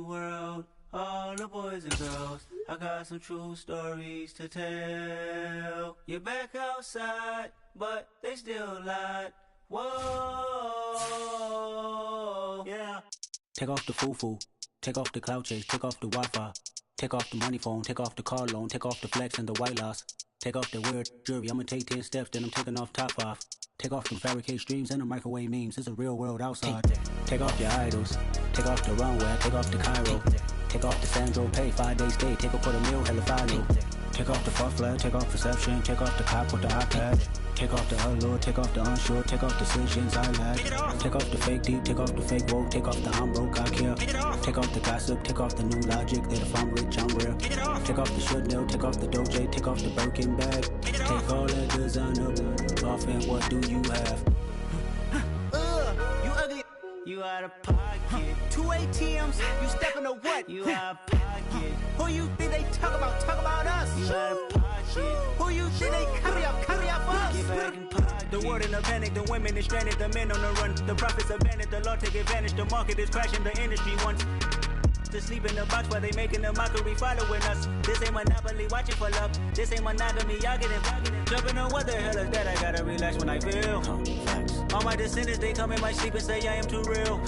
World, all the boys and girls, I got some true stories to tell. You're back outside, but they still lied. Whoa, yeah. Take off the foo-foo, take off the cloud chase, take off the Wi-Fi, take off the money phone, take off the car loan, take off the flex and the white loss, take off the weird jewelry. I'ma take 10 steps, then I'm taking off top 5. Take off them fabricated streams and the microwave memes. It's a real world outside. Take off your idols. Take off the runway. Take off the Cairo. Take off the Sandro Pay. 5-day stay. Take a $250,000. Hella follow. Take off the far flag. Take off perception. Take off the cop with the iPad. Take off the allure. Take off the unsure. Take off decisions I lack. Take off the fake deep. Take off the fake woke. Take off the I'm broke, I care. Take off the gossip. Take off the new logic that if I'm rich, I'm rare. Take off the should know. Take off the Doja. Take off the Birkin bag. Take all that designer off and what do you have? You ugly. You out of pocket. 2 ATMs. You stepping to what? You out of pocket. Who you think they talk about? Talk about us. You out of pocket. Who you think they carry up us? Get back in pocket. The world in a panic. The women is stranded. The men on the run. The profits abandoned. The law take advantage. The market is crashing. The industry wants to sleep in the box while they making a mockery following us. This ain't Monopoly, watching for love. This ain't monogamy, y'all getting jumping on what the hell is that? I gotta relax when I feel. All my descendants, they come in my sleep and say I am too real.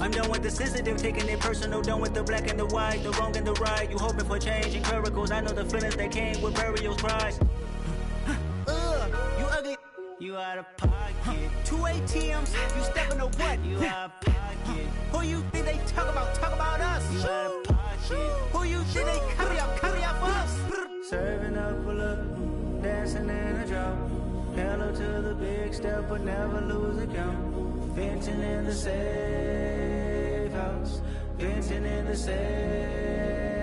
I'm done with the sensitive, taking it personal. Done with the black and the white, the wrong and the right. You hoping for change and miracles. I know the feelings that came with burials, cries. You ugly. You out of pocket. 2 ATMs. You stepping to what? You out of pocket. Who you think they talk about? Talk about us. You out of pocket. Who you think they carry up us? Serving up a look, dancing in a drop. Hello to the big step, but never lose a count. Venting in the safe house. Venting in the safe.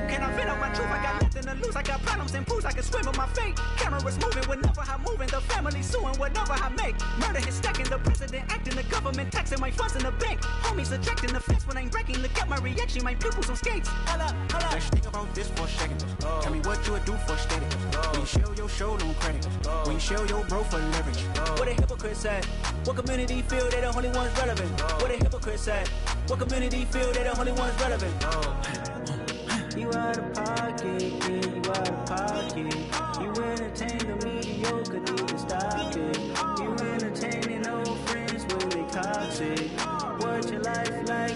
Can I vent out my truth? I got nothing to lose. I got problems and proofs. I can swim with my fate. Cameras moving whenever I'm moving. The family suing whatever I make. Murder is stacking. The president acting. The government taxing my funds in the bank. Homies attracting the fence when I'm breaking. Look at my reaction. My pupils on skates. Hold up. Let's think about this for a second. Tell me what you would do for steady. When you show your show, no credit. When you show your bro for leverage. What a hypocrite said. What community feel they the only ones relevant? What a hypocrite said. What community feel they the only ones relevant? You out of pocket, yeah, you out of pocket. You entertain the mediocre, need to stop it. You entertaining old friends when they toxic. What your life like?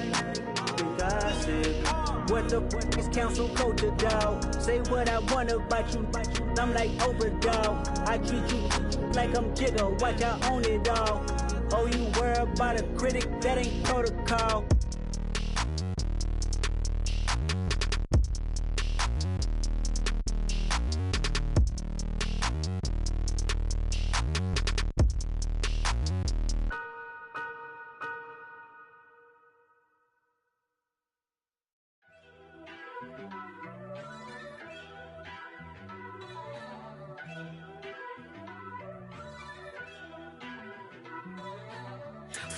The gossip. What the fuck is council culture, dog? Say what I want about you. I'm like Oprah, dog. I treat you like I'm Jigga. Watch I own it, dog. Oh, you worry about a critic? That ain't protocol.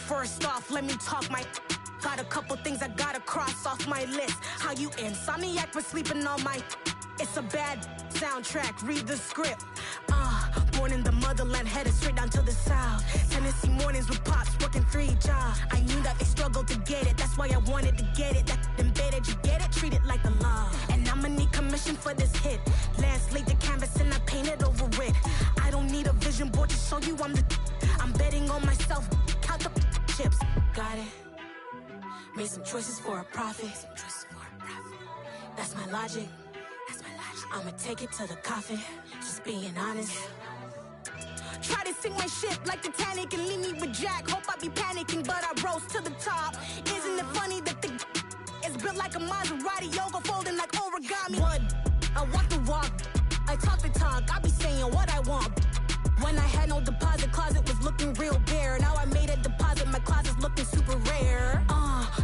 First off, let me talk my. Got a couple things I gotta cross off my list. How you insomniac for sleeping on my. It's a bad soundtrack, read the script. Born in the motherland, headed straight down to the south. Tennessee mornings with pops, working 3 jobs. I knew that they struggled to get it, that's why I wanted to get it. That embedded, you get it, treat it like a law. And I'ma need commission for this hit. Last laid the canvas and I painted over it. I don't need a vision board to show you I'm the on myself, count the chips. Got it. Made some choices for a profit. That's my logic. I'ma take it to the coffin. Just being honest. Try to sink my ship like Titanic and leave me with Jack. Hope I be panicking, but I rose to the top. Isn't it funny that the is built like a Maserati, yoga folding like origami? What? I walk the walk, I talk the talk. I be saying what I want. When I had no deposit, closet was looking real bare. Now I made a deposit, my closet's looking super rare.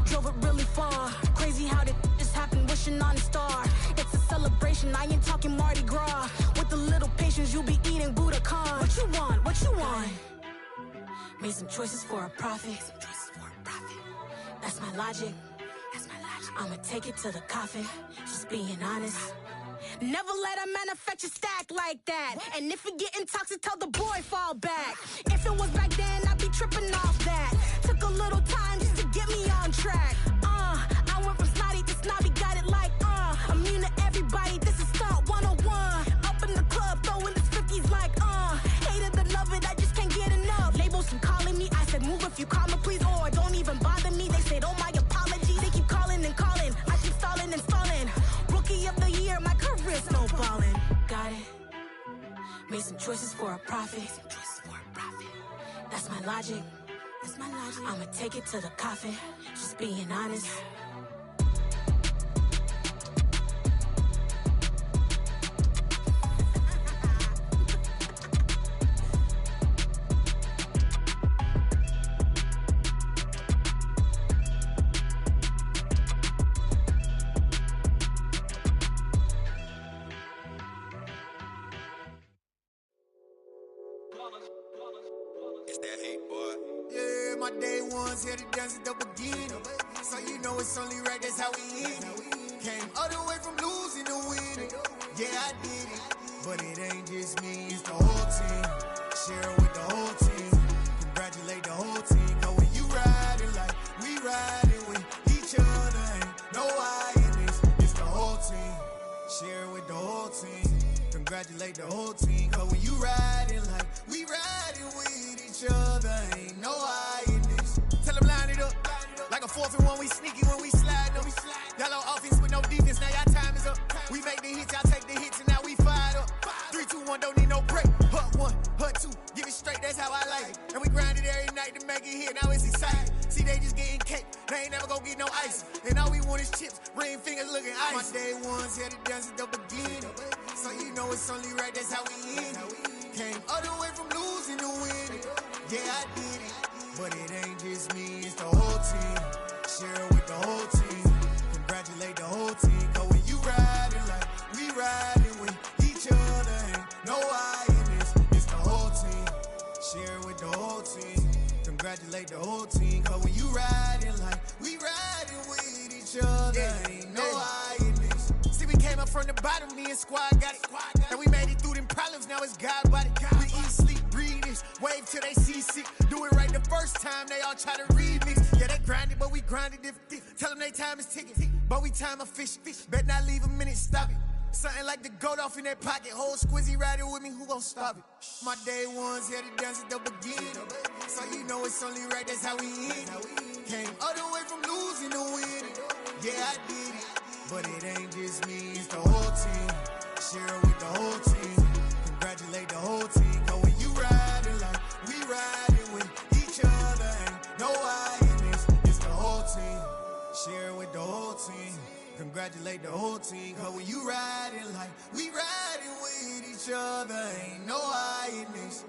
Drove it really far. Crazy how did this happen, wishing on a star. It's a celebration, I ain't talking Mardi Gras. With a little patience, you'll be eating Budokan. What you want? What you want? Made some choices for a profit. That's my logic. I'ma take it to the coffin. Just being honest. Never let a manufacture stack like that. And if it getting toxic, tell the boy fall back. If it was back then, I'd be tripping off that. Took a little time just to get me on track. I went from snotty to snobby, got it like immune to everybody, this is stunt 101. Up in the club, throwing the 50s like hate it or love it, I just can't get enough. Labels from calling me, I said move if you call me please, or don't even bother me. They said oh my apologies, they keep calling and calling, I keep stalling and stalling. Rookie of the year, my career's snowballing. Got it. Made some choices for a profit. That's my logic. I'ma take it to the coffin. Just being honest. My day ones here to dance at the beginning. So you know it's only right, that's how we end it. Came all the way from losing to winning. Yeah, I did it. But it ain't just me, it's the whole team. Share it with the whole team. Congratulate the whole team. Cause when you riding like we riding with each other, ain't no I in this. It's the whole team. Share it with the whole team. Congratulate the whole team. Cause when you riding like we riding with each other, ain't no I in this. Tell them line it up. Like a 4th and 1, we sneaky when we slide them. Y'all on offense with no defense, now y'all time is up. We make the hits, y'all take the hits, and now we fired up. 3, 2, 1, don't need no break. Hut 1, hut 2, give it straight, that's how I like it. And we grind it every night to make it hit, now it's exciting. See, they just getting cake, they ain't never gonna get no ice. And all we want is chips, ring fingers looking ice. My day ones here to dance at the beginning. So you know it's only right, that's how we end it. Came all the way from losing to winning. Yeah, I did it. But it ain't just me, it's the whole team. Share it with the whole team. Congratulate the whole team. Cause when you riding like we riding with each other, ain't no I in this. It's the whole team. Share it with the whole team. Congratulate the whole team. Cause when you riding like we riding with each other, ain't no I in this. See, we came up from the bottom, me and squad got it. And we made it through them problems, now it's God body. We eat, sleep, breathe this. Wave till they see sick. Do it right the first time, they all try to remix. Yeah, they grinded, but we grinded different. Tell them they time is ticking, but we time a fish. Bet not leave a minute, stop it. Something like the goat off in their pocket. Whole squizzy riding with me, who gon' stop it? My day ones here to dance at the beginning. So you know it's only right, that's how we end it. Came all the way from losing to winning. Yeah, I did it. But it ain't just me, it's the whole team. Share it with the whole team. Congratulate the whole team. Cause when you riding like we riding with each other, ain't no I in this. It's the whole team. Share it with the whole team. Congratulate the whole team. Cause when you riding like we riding with each other, ain't no I in this.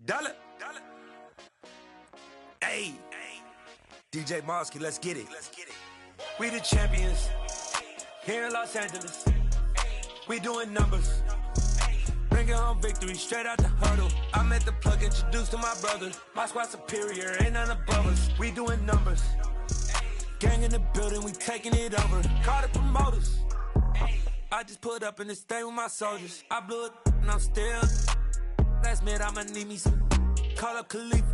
Dollar. Hey. DJ Mosky, let's get it. We the champions here in Los Angeles. We doing numbers. Bringing home victory straight out the huddle. I'm at the plug, introduced to my brothers. My squad superior, ain't none above us. We doing numbers. Gang in the building, we taking it over. Call the promoters. I just put up in this thing with my soldiers. I blew it and I'm still. Last minute I'ma need me some. Call up Khalifa.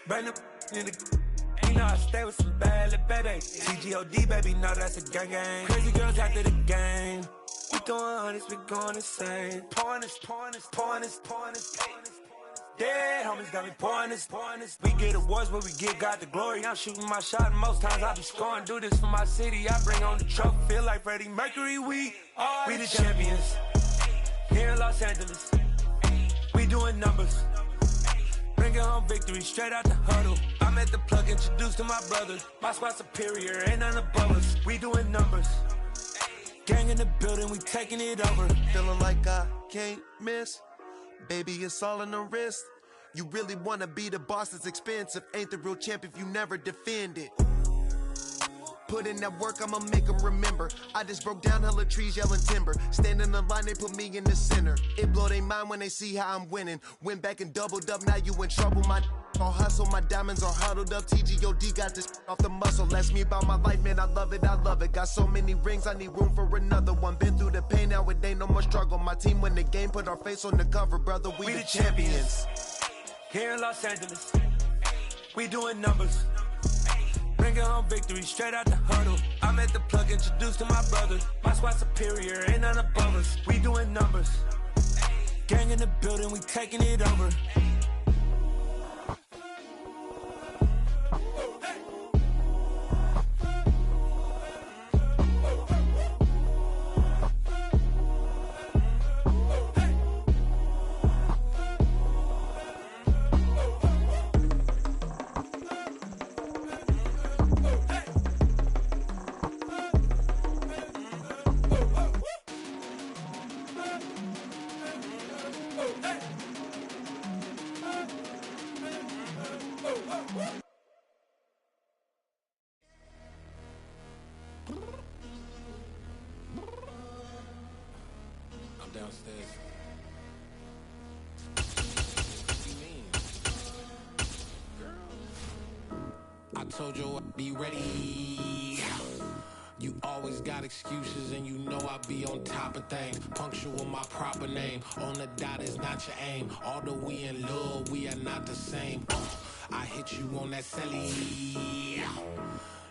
Bring the in the. You know I stay with some bad little baby. TGOD baby, know that's a gang gang. Crazy girls after the game. We going honest, we going insane. Pouring this. Dead homies got me pouring this. We get awards, but we give God the glory. I'm shooting my shot, and most times I be scoring. Do this for my city, I bring on the trophy. Feel like Freddie Mercury, we the champions. Here in Los Angeles, we doing numbers. Bringing home victory straight out the huddle. I'm at the plug, introduced to my brother. My squad superior, ain't none above us. We doing numbers. Gang in the building, we taking it over. Feeling like I can't miss. Baby, it's all in the wrist. You really wanna be the boss, it's expensive. Ain't the real champ if you never defend it. Put in that work, I'ma make them remember. I just broke down hella trees, yelling timber. Stand in the line, they put me in the center. It blow their mind when they see how I'm winning. Went back and doubled up, now you in trouble. My all hustle, my diamonds are huddled up. TGOD got this off the muscle. Ask me about my life, man, I love it. Got so many rings, I need room for another one. Been through the pain, now it ain't no more struggle. My team win the game, put our face on the cover, brother. We the champions. Here in Los Angeles, we doing numbers. Bringing home victory straight out the huddle. I'm at the plug, introduced to my brother. My squad superior, ain't none above us. We doing numbers. Gang in the building, we taking it over. Downstairs. I told you I'd be ready. You always got excuses and you know I be on top of things. Punctual my proper name. On the dot is not your aim. Although we in love, we are not the same. I hit you on that celly.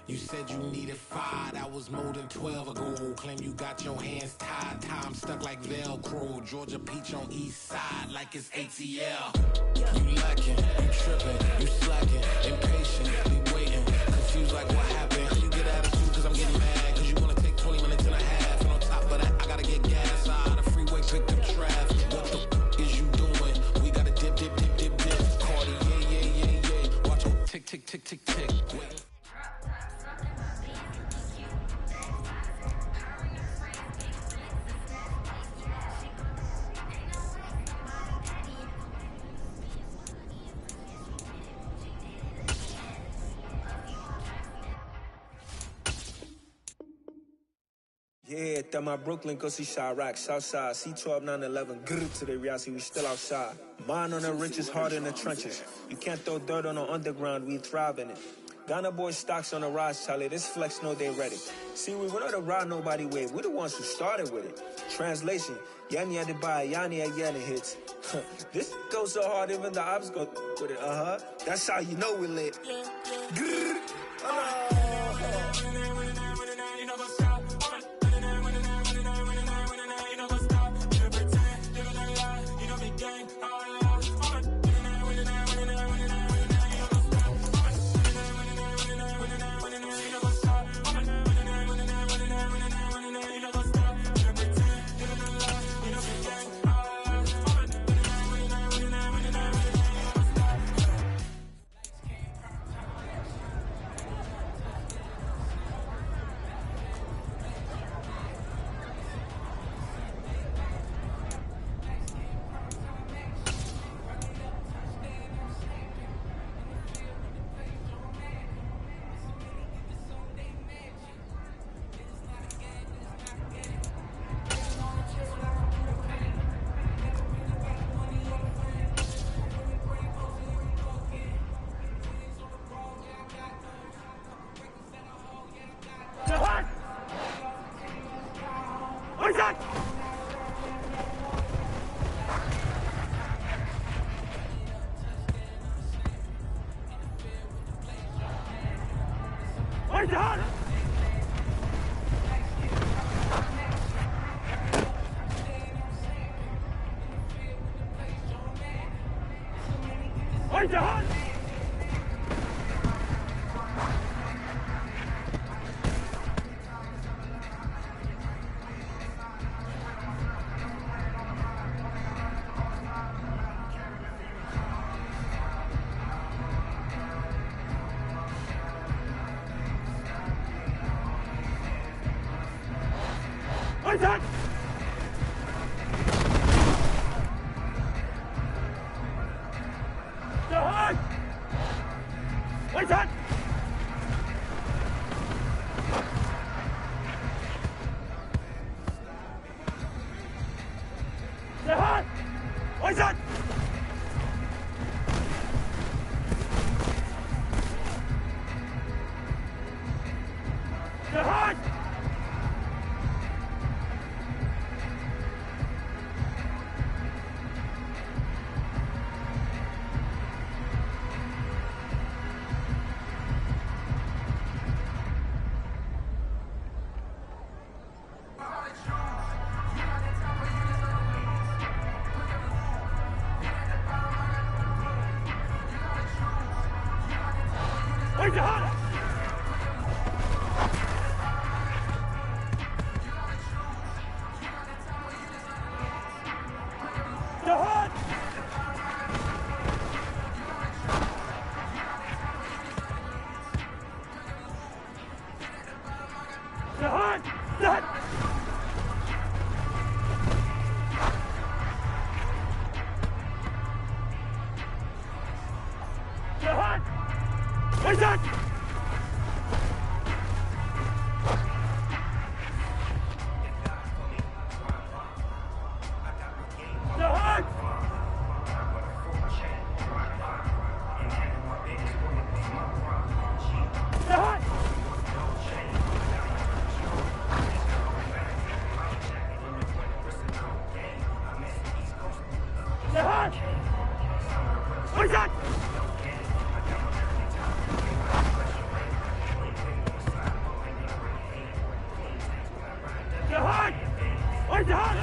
You said you needed 5, that was more than 12 ago. Claim you got your hands tied, time stuck like Velcro. Georgia Peach on east side like it's ATL. You lacking, you tripping, you slacking, impatient, be waiting, confused like what happened. You get attitude cause I'm getting mad, cause you wanna take 20 minutes and a half. And on top of that, I gotta get gas out of the freeway, picked up traffic. What the is you doing? We gotta dip. Cardi, yeah. Watch your tick. Wait. Yeah, that my Brooklyn, go see Chirac, Southside, C12, 911, grrr to the reality, we still outside. Mine on the riches, hard in the trenches. You can't throw dirt on the underground, we thrive in it. Ghana boys stocks on the rise, Charlie, this flex know they ready. See, we were not the ride nobody with, we're the ones who started with it. Translation, Yani had to buy, Yani again hits. This goes so hard, even the ops go with it, That's how you know we lit. Grrr. Wait, hot! Wait, hot! Wait, hot! Wait, hot! Stay hot! Wait, hot! Stay hot! Wait, hot! Stay hot! Stay hot! Stay hot! Stay hot! Wait, hot! Stay hot! Stay hot! Stay hot! Wait, hot! Stay hot! Wait, hot!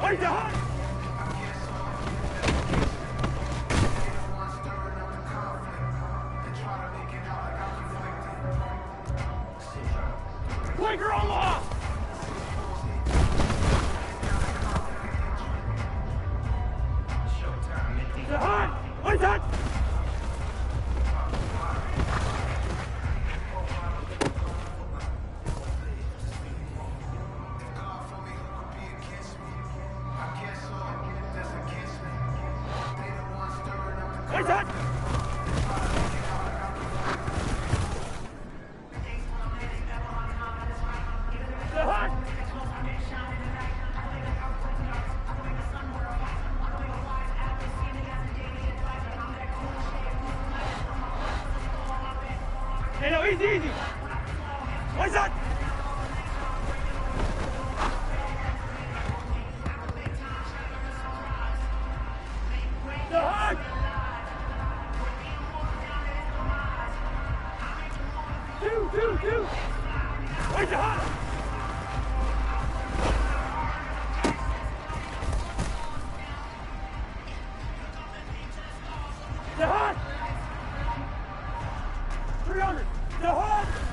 Wait, hot! Play girl off! Stay hot! Wait, hot! Wait, hot! Stay hot! Hey, no, easy, easy! What's that? Stay hot! Two! Wait, stay hot! Stay hot! 300! Stay hot!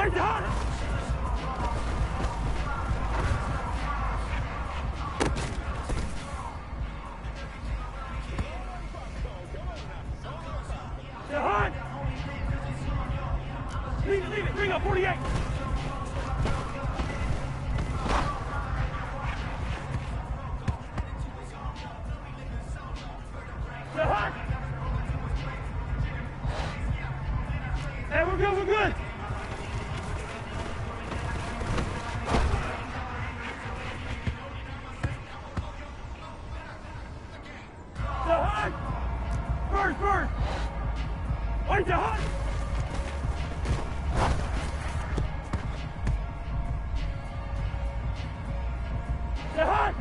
Where's the hunter? The hunt! Leave it, bring up 48! The hunt! Hey, we're good, we're good! The hunt! First! Wait, the hunt! The hunt!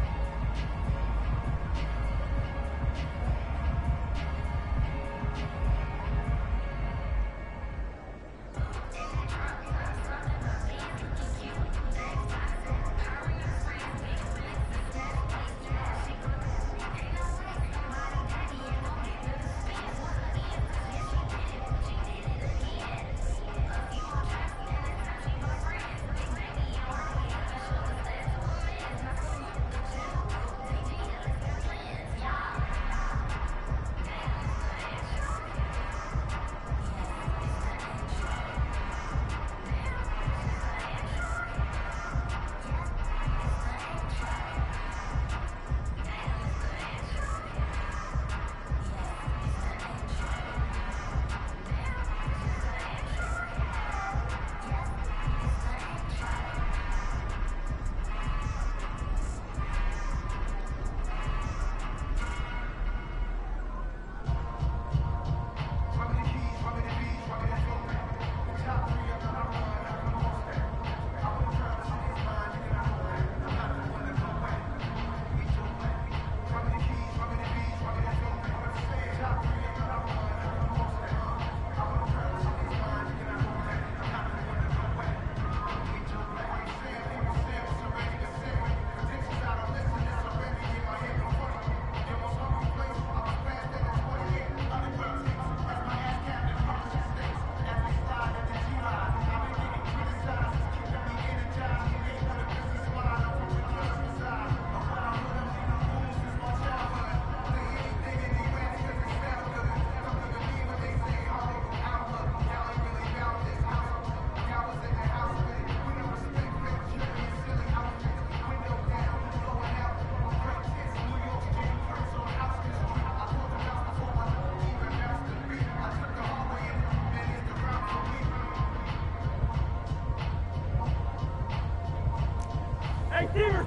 Hey, Steamer!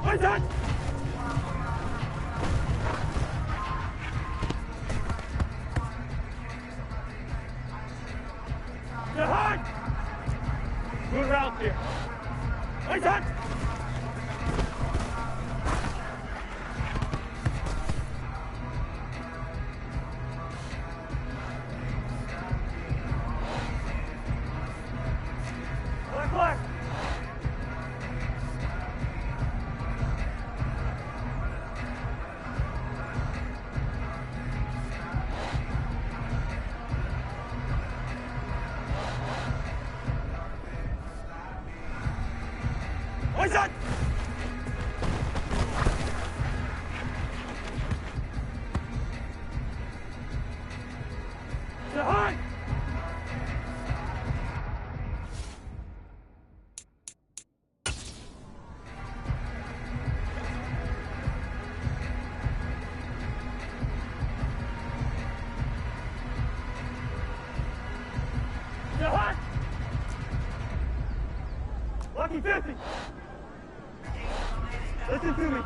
What's that? The hunt! Move out here. What's that? Black! What's that? The hunt! The hunt! Lucky 50! Listen to me.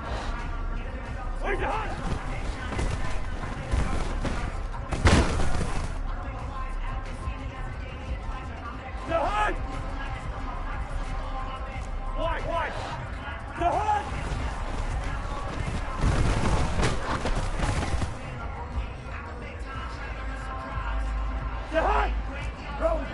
Where's the hunt? The hunt! Why? The hunt! The hunt! Rose!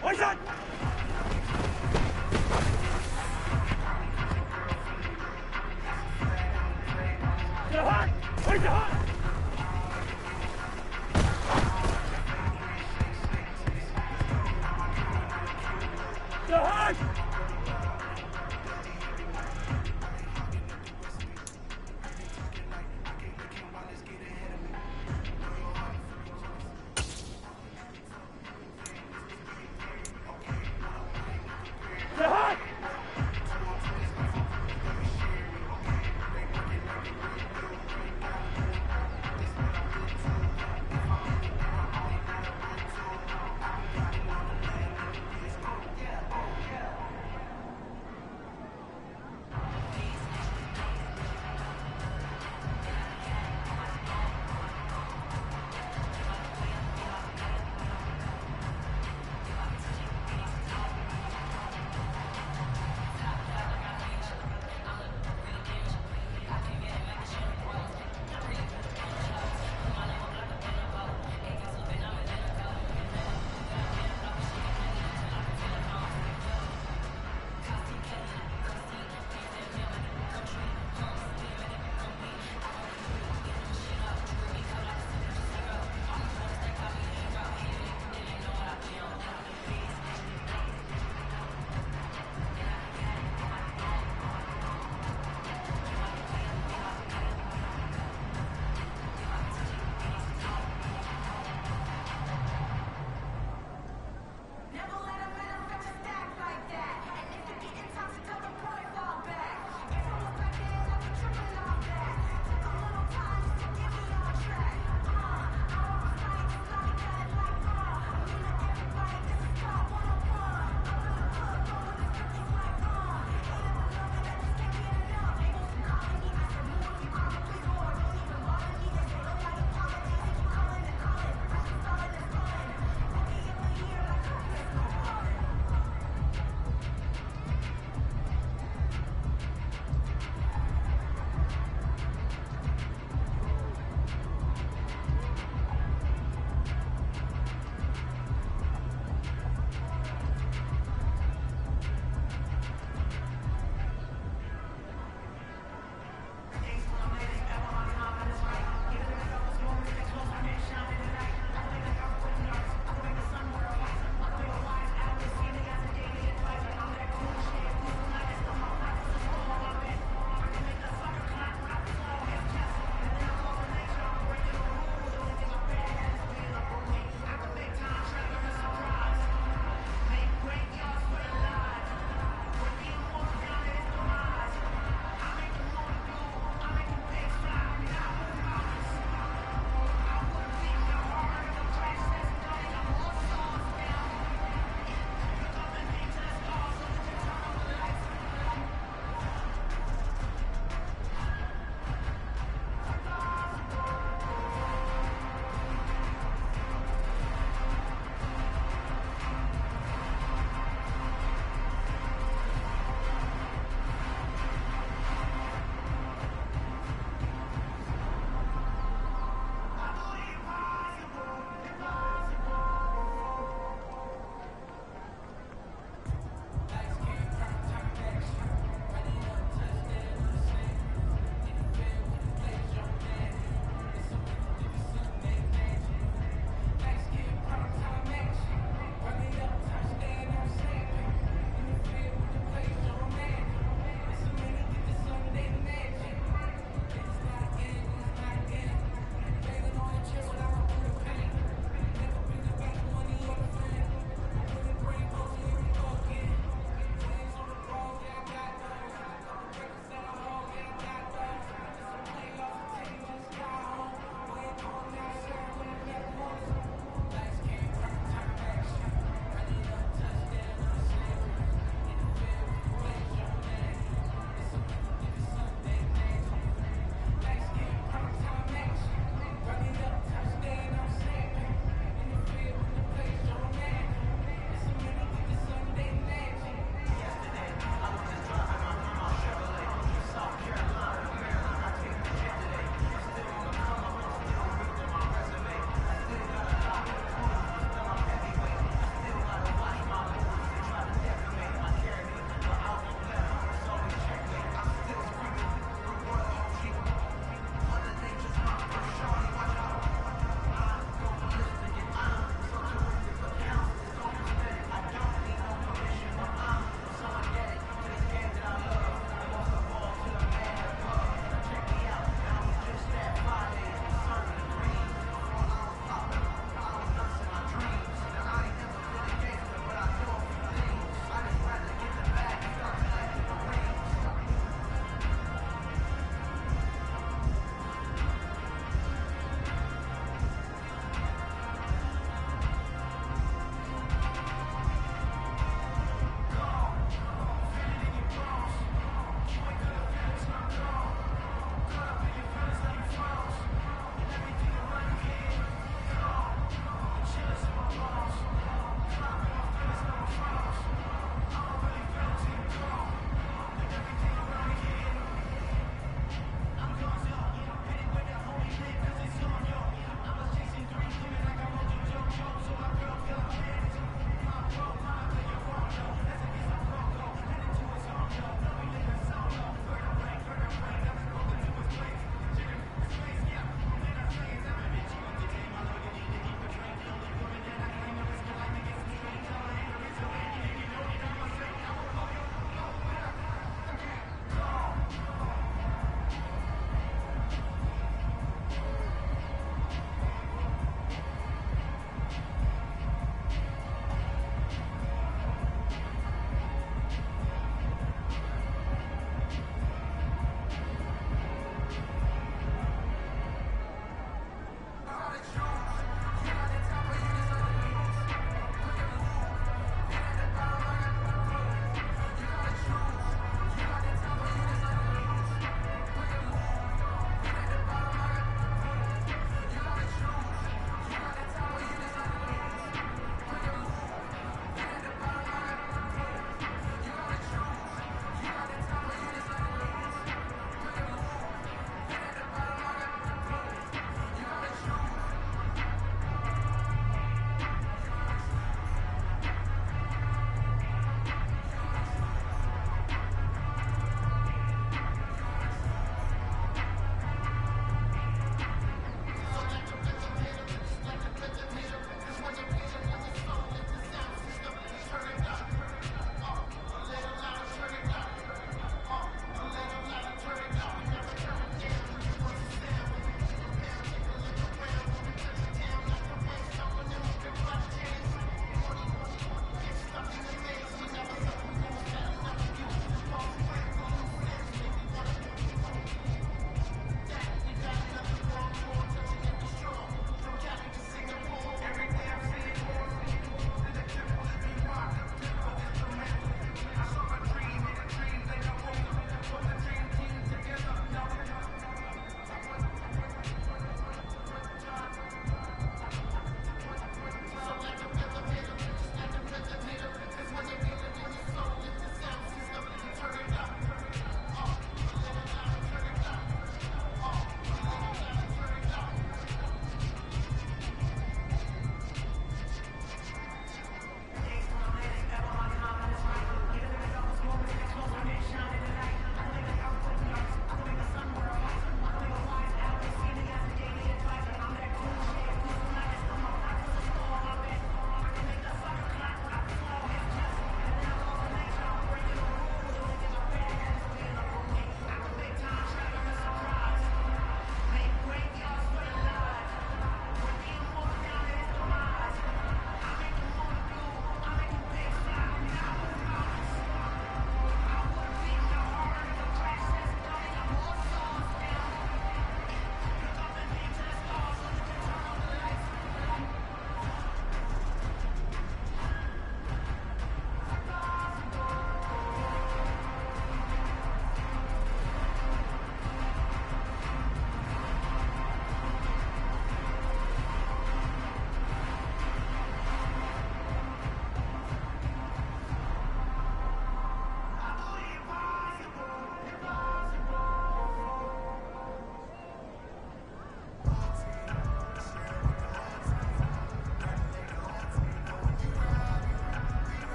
What's that? Jahan! Where's Jahan? Jahan! Jahan!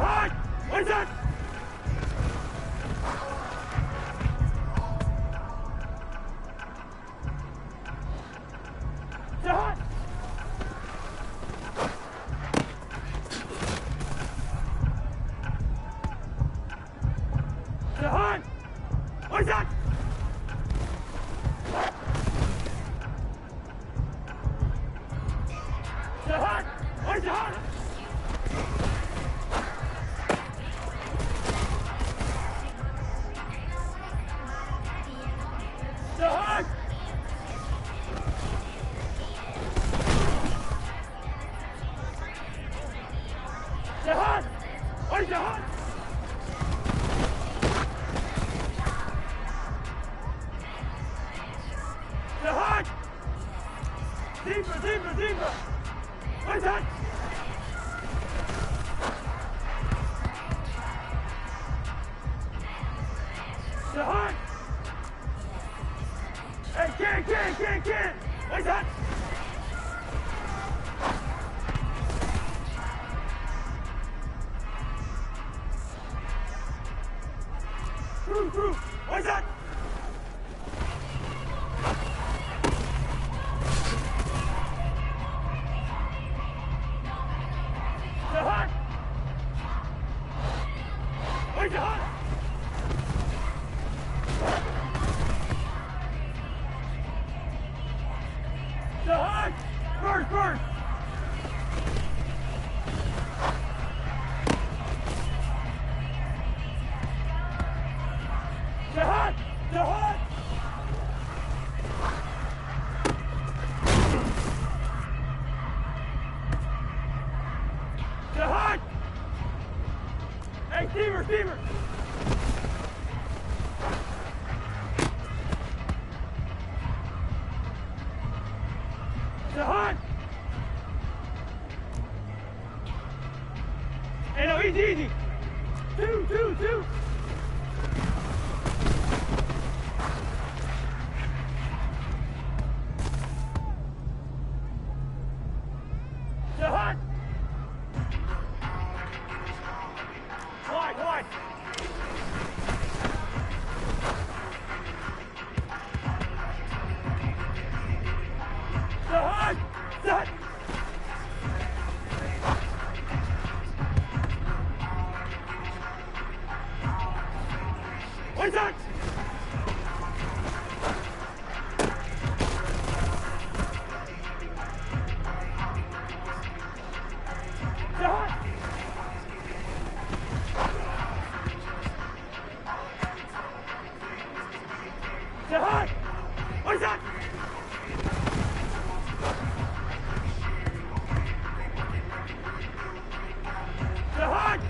Jihad! What is that? Jihad! Jihad! What is that? Jihad! What is Jihad? Jihad! Jihad! What is Jihad? Jihad! Deeper, deeper, deeper! What is that? Jihad! Hey, can't! What is that? Through! What is that? Jihad! What is Jihad? Jihad! First! Jihad! Jihad! Hey, Steamer! Jihad! Hey, no, easy! Two! Jihad! Wide! Jihad! What is that? Jihad! Jihad! What is that? Jihad!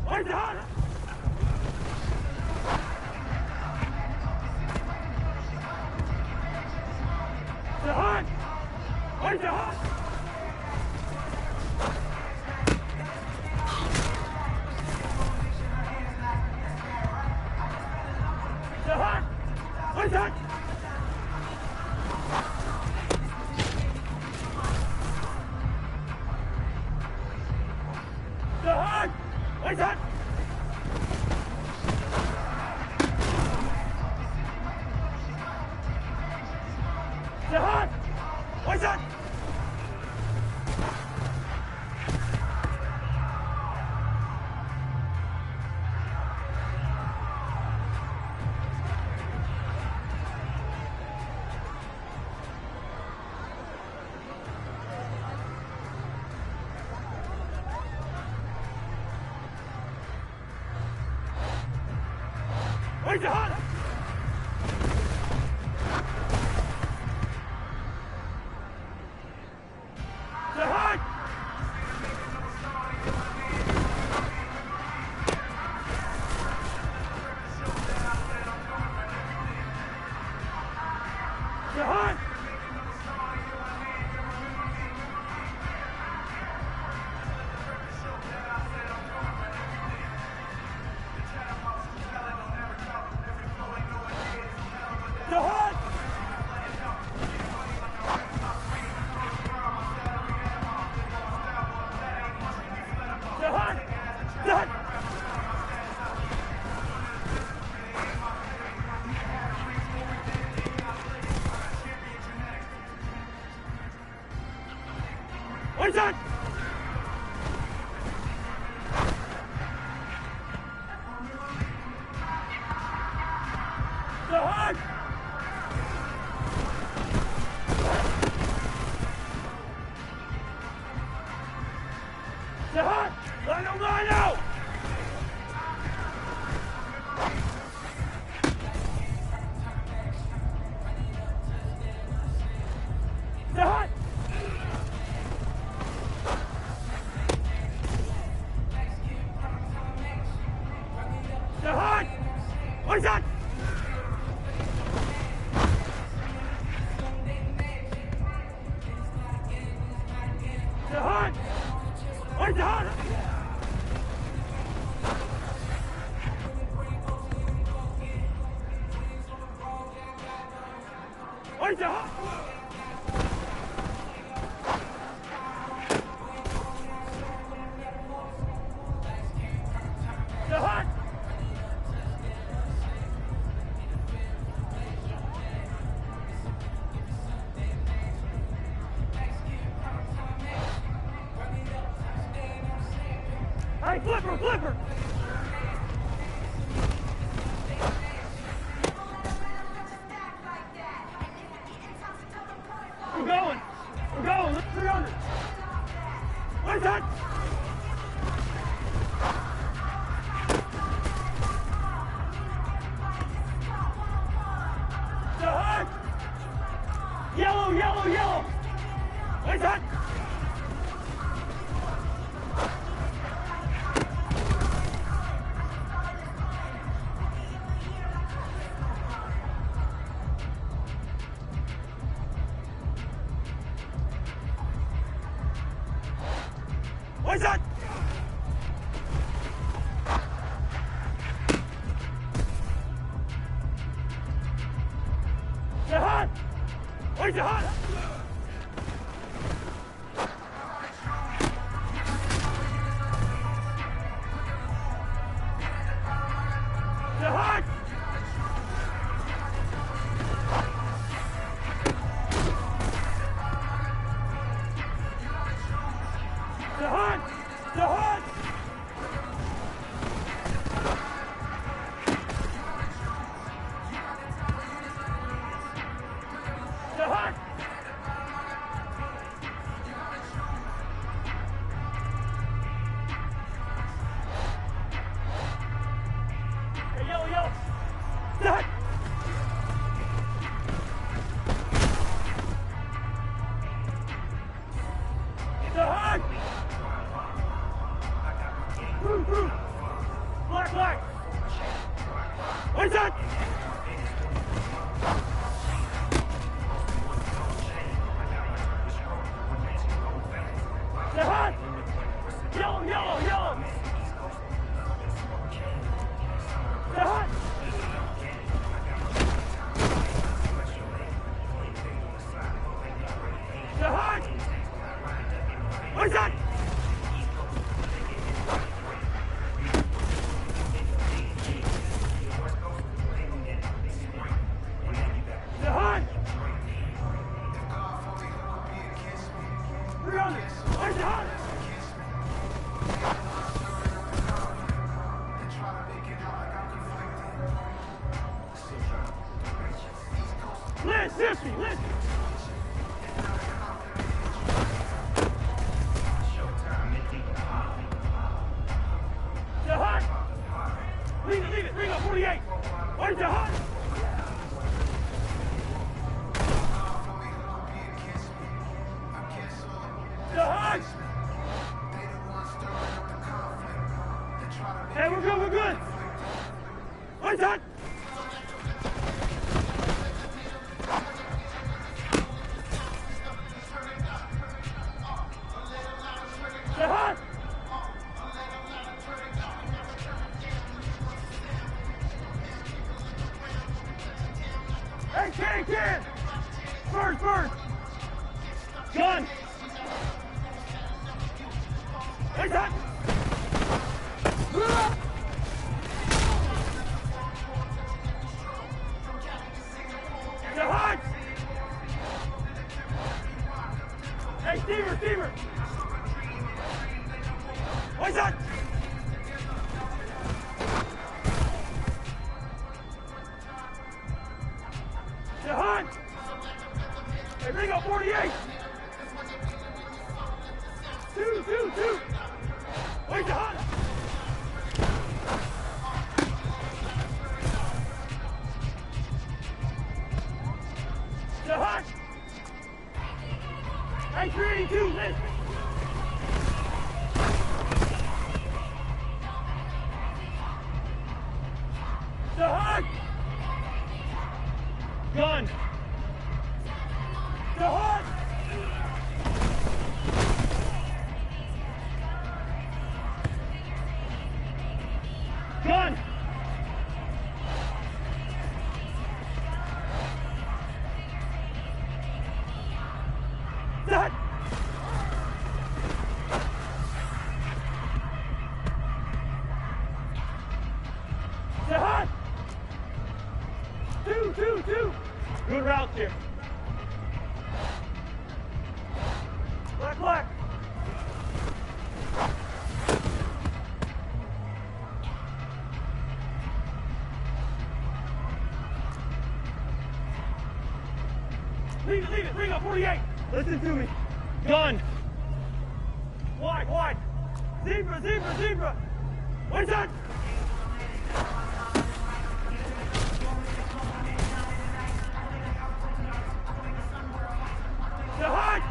Flipper! We're going! Let's 300! Where's that? Yellow! Where's that? Where's that? Jahan! Where's Jahan? Jahan! Jahan! Jahan! Jahan! Hey, yellow! Jahan! Jahan! Through! Black, black. What's that? They're hot. Yellow, yellow, yellow. They're hot. They're hot. What's that? They're hot. We're on this. Where's the hot? Liz, seriously, Liz. They're hot. Leave it. Bring up 48. Where's the hot? The hot. Hey, we're good. Where's that? They're hot. Hey, can. Bird. Gun. Where's that? They're hot. Hey, Steamer. What's that? They're hot. Hey, bring up 48. Two. Where's the hot? They're hot. Hey, 382, Liz. They're hot. Gun. They're hot. Gun. That. They're hot. Two. Good route here. Black. Leave it. Bring up 48. Listen to me. Gun. Wide. Zebra. Where's that? They're hot.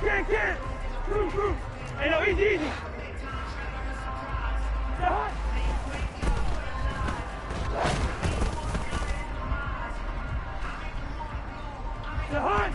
Hey, can. Through. Hey, no, easy. They're hot. They're hot.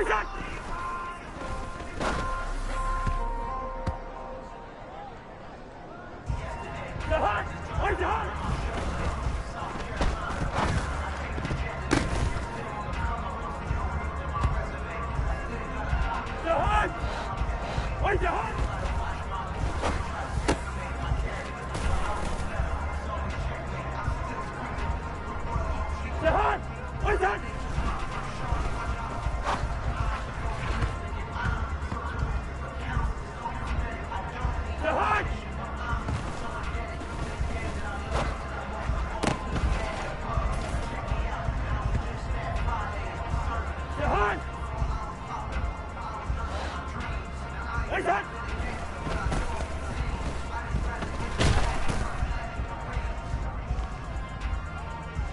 What's that? The hut! Where's the hut? The hut! Where's the hut? The hut! Where's that? The hut! The hut! Where's that?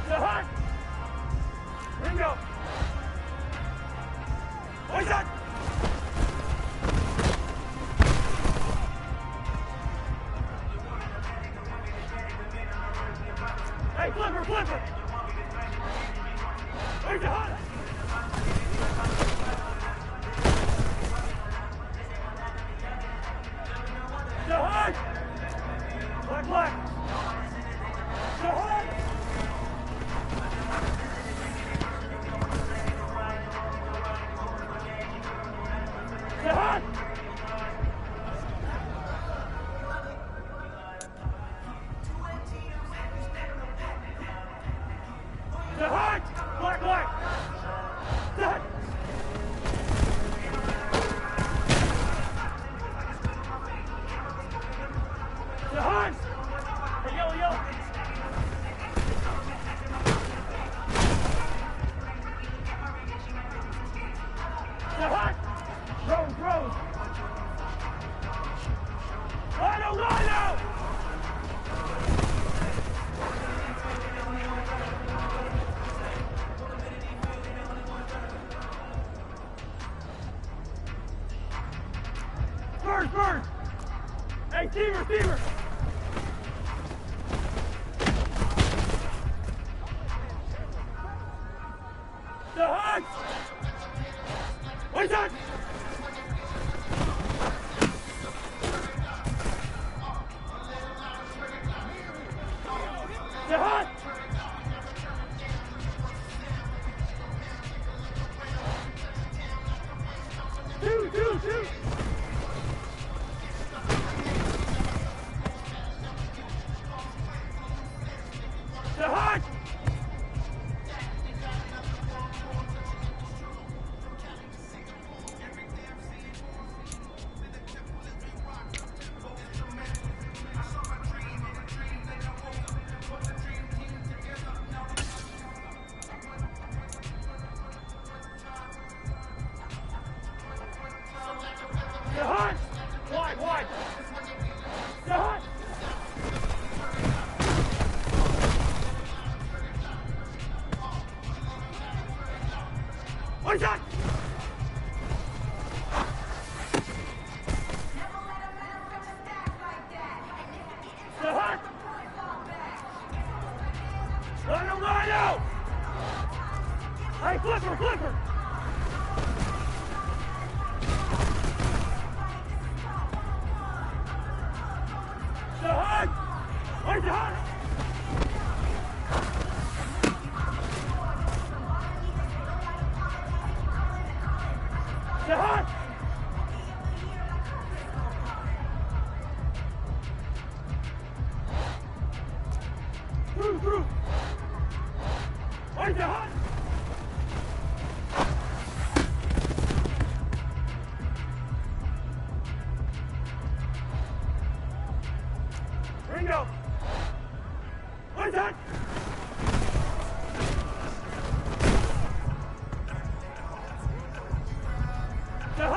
The hut! Ringo! Where's that? Hey, Flipper, Flipper! Where's the hut? The hut! Black, black! The hut! The hut! The hut! Black, black! The hut! The hut! Hey, yellow, yellow! The hut! Rose, Rose! Lino, Lino! Bird, bird! Hey, Steamer, Steamer! The hut! Where's that? The hut! Two! The hut! The hut! Wide, wide! The hut! What's that? The hut! Lino, Lino! Hey, Flipper, Flipper! The hut! Where's the hut? The hut! Through! Where's the hut? Ringo! Where's that? The hut!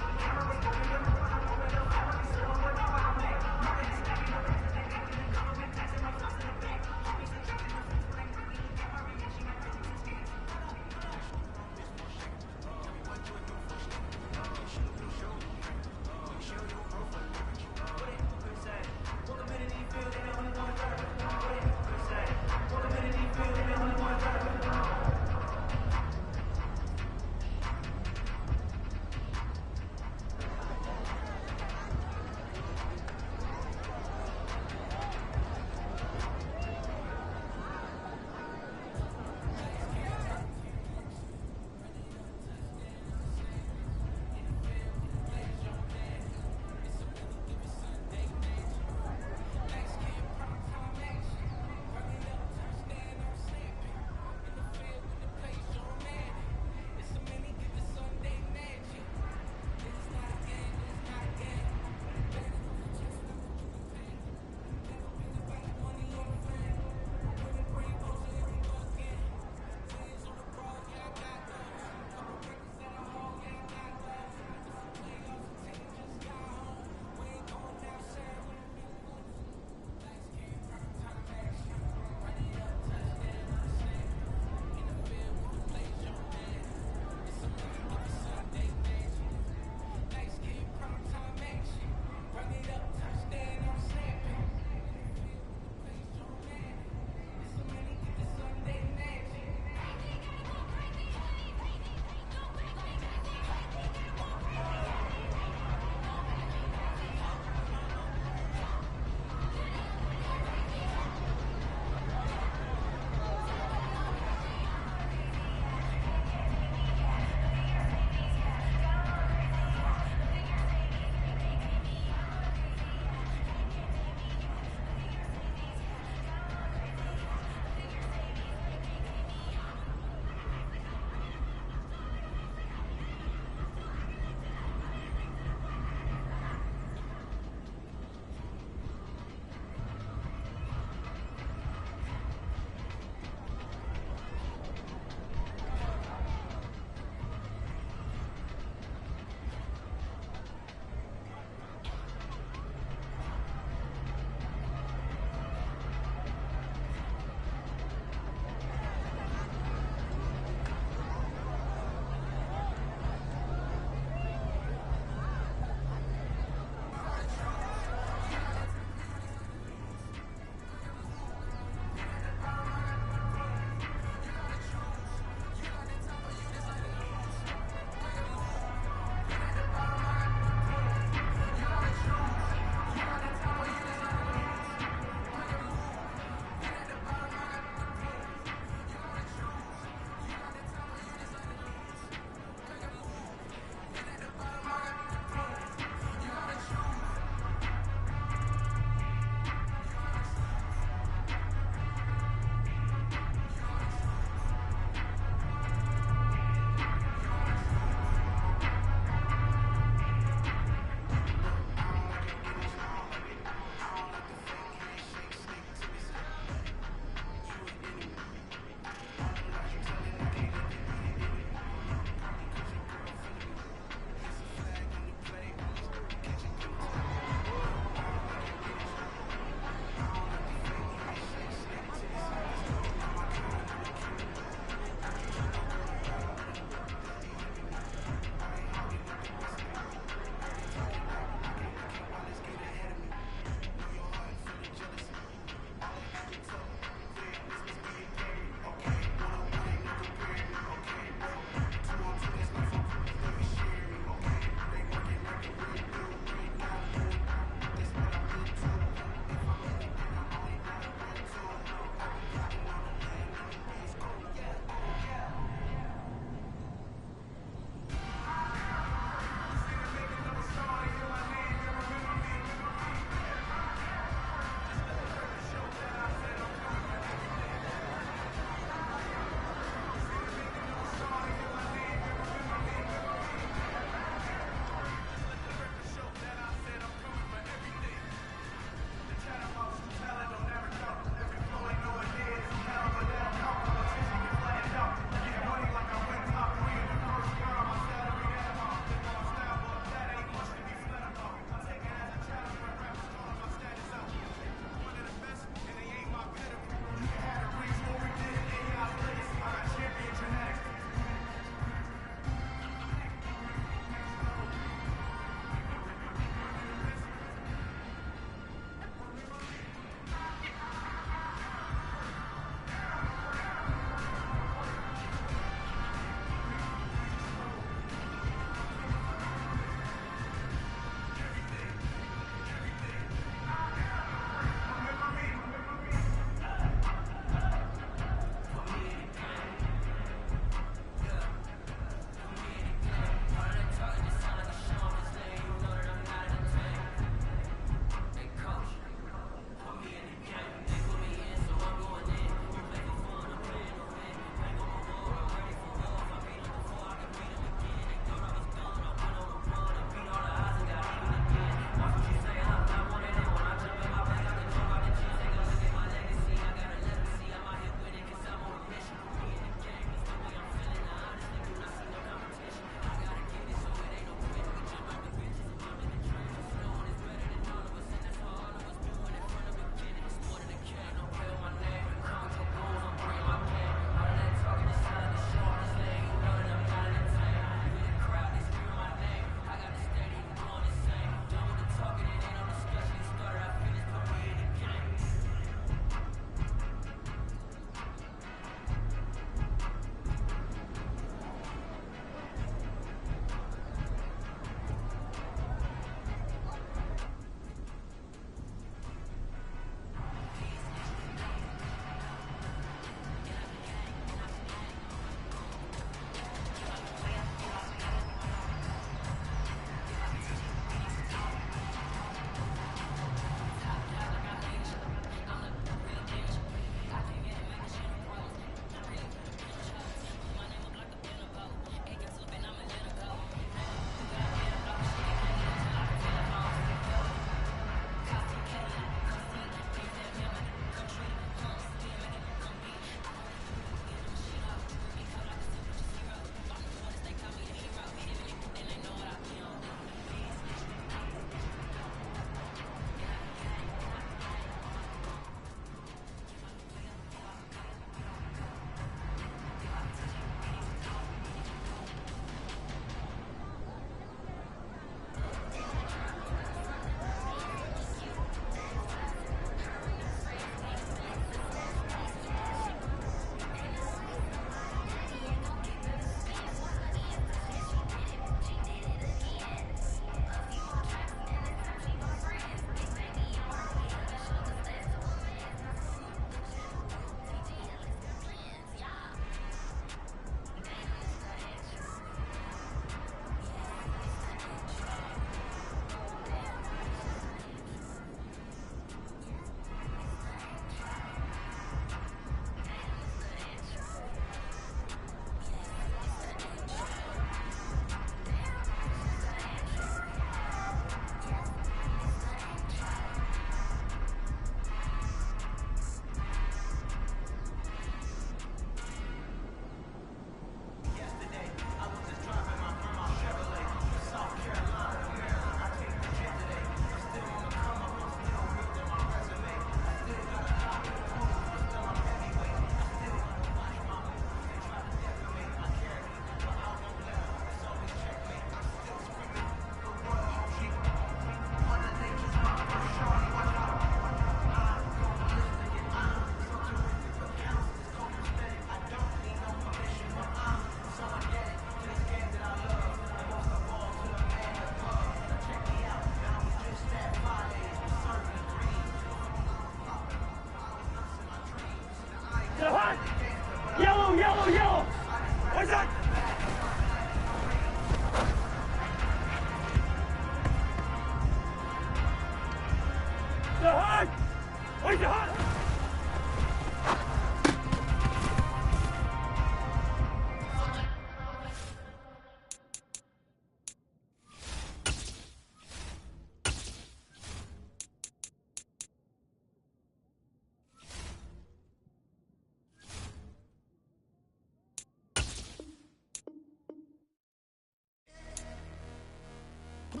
I'm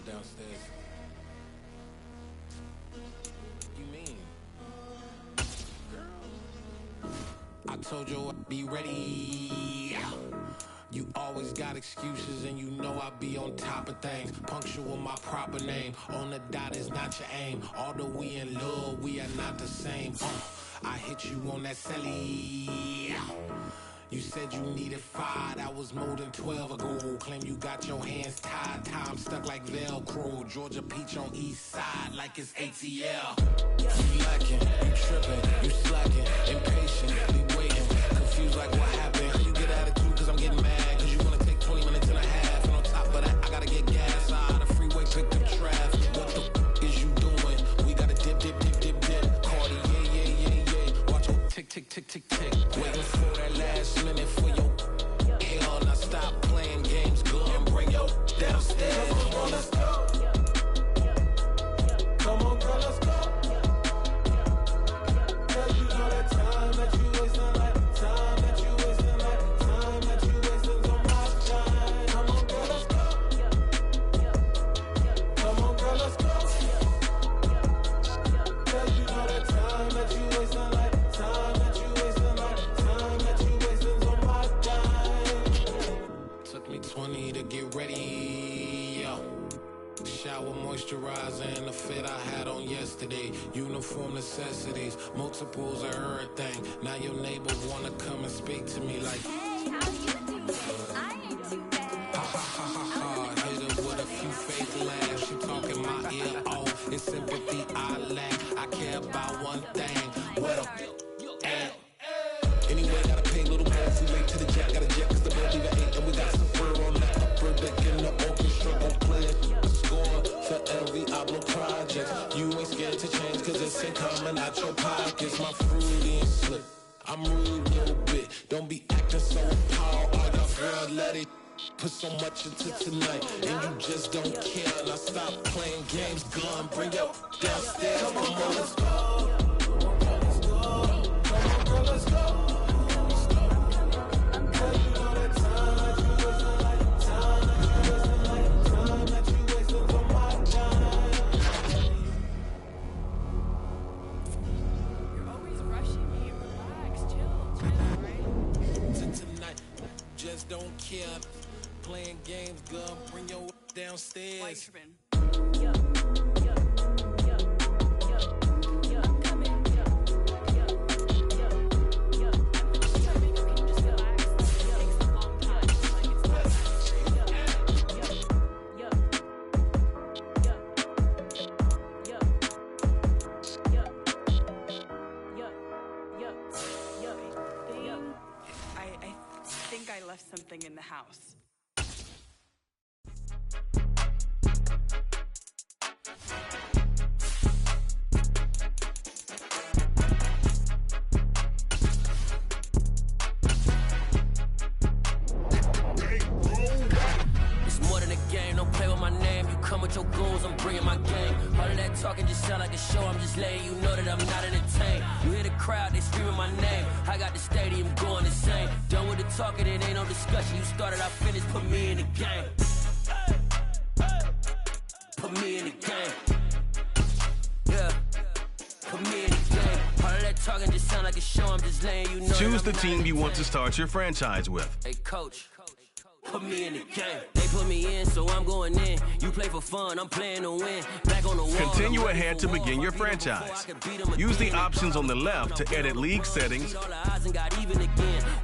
downstairs. You mean? Girl, I told you I'd be ready. You always got excuses and you know I be on top of things. Punctual my proper name. On the dot is not your aim. Although we in love, we are not the same. I hit you on that celly. You said you needed 5, that was more than 12 ago. Claim you got your hands tied, time stuck like Velcro. Georgia Peach on east side like it's ATL. You lacking, you tripping, you slacking, impatient, be waiting, confused like what happened. How you get attitude cause I'm getting mad, cause you wanna take 20 minutes and a half. And on top of that, I gotta get gas out the freeway, pick up traffic. What the is you doing? We gotta dip, Cardi, yeah. Watch your tick, waiting for that last minute for your hell. Now stop playing games, go and bring your downstairs. Come on, let's go. Come on, girl, let's go. Cause you know that time that you wasting, like time that you wasting, like time that you wasting on my time. Come on, girl, let's go. Come on, girl, let's go. Cause you know that time that you wasting, like time that you wasting, like time that you wasting on my time. Took me 20 to get ready, yo. Shower, moisturizer, and the fit I had on yesterday. Uniform necessities, multiples of everything. Now your neighbor wanna come and speak to me like, hey, how you doing? I ain't too bad. Ha. Hit her with a few fake laughs. She talking my ear off. It's sympathy I lack. I care about one thing. Well, and anyway, gotta pay a little more if we late to the jet. Got a jet cause the boat even 8. And we got some fur on that upper deck in the orchestra. Gon' play a score for every Ablo project. You ain't scared to change cause it's ain't coming out your pockets. My fruity and slip. I'm rude a little bit. Don't be acting so power. I got girl, let it put so much into tonight. And you just don't care. Now stop playing games. Gun, bring your downstairs. Come on, let's go. Let's go. You're always rushing me. Relax, chill, right? Tonight, just don't care. Playing games, girl, bring your downstairs. I think I left something in the house. It's more than a game, don't play with my name. You come with your goons, I'm bringing my game. All of that talking just sound like a show, I'm just letting you know that I'm not entertained. You hear the crowd, they screaming my name. I got the stadium going insane. Done with the talking, it ain't no discussion. You started, I finished, put me in the game. Put me in the game. Yeah. Put me in the game. All of that talking just sound like a show, I'm just letting you know. Choose the team you want to start your franchise with. Hey, coach. Put me in the game. They put me in, so I'm going in. You play for fun, I'm playing to win. Back on the wall. Continue ahead to begin your franchise. Use the options on the left to edit league settings.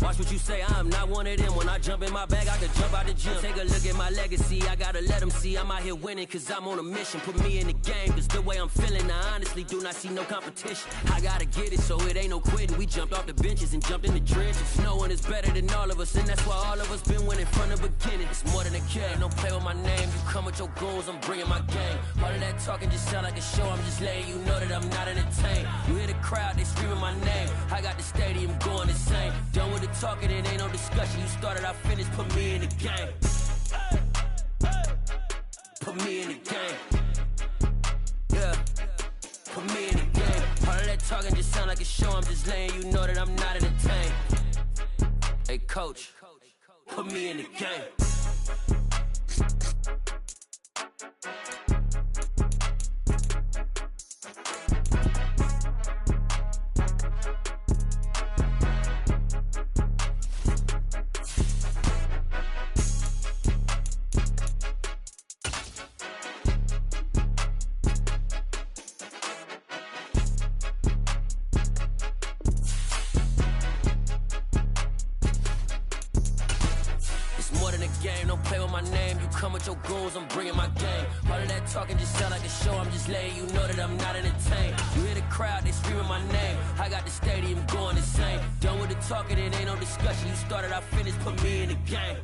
Watch what you say, I'm not one of them. When I jump in my bag, I can jump out the gym. Take a look at my legacy, I gotta let them see I'm out here winning, cause I'm on a mission. Put me in the game, cause the way I'm feeling, I honestly do not see no competition. I gotta get it, so it ain't no quitting. We jumped off the benches and jumped in the trenches. No one is better than all of us, and that's why all of us been winning from the beginning. It's more than a game, don't play with my name. You come with your goons, I'm bringing my game. All of that talking just sound like a show, I'm just letting you know that I'm not entertained. You hear the crowd, they screaming my name. I got the stadium going insane. Done with the talking, it ain't no discussion. You started, I finished, put me in the game. Put me in the game. Yeah. Put me in the game. All of that talking just sound like a show, I'm just letting you know that I'm not entertained. Hey, coach. put me in the game. Your goons, I'm bringing my game. All of that talking just sound like a show. I'm just letting you know that I'm not entertained. You hear the crowd, they screaming my name. I got the stadium going insane. Done with the talking, it ain't no discussion. You started, I finished, put me in the game.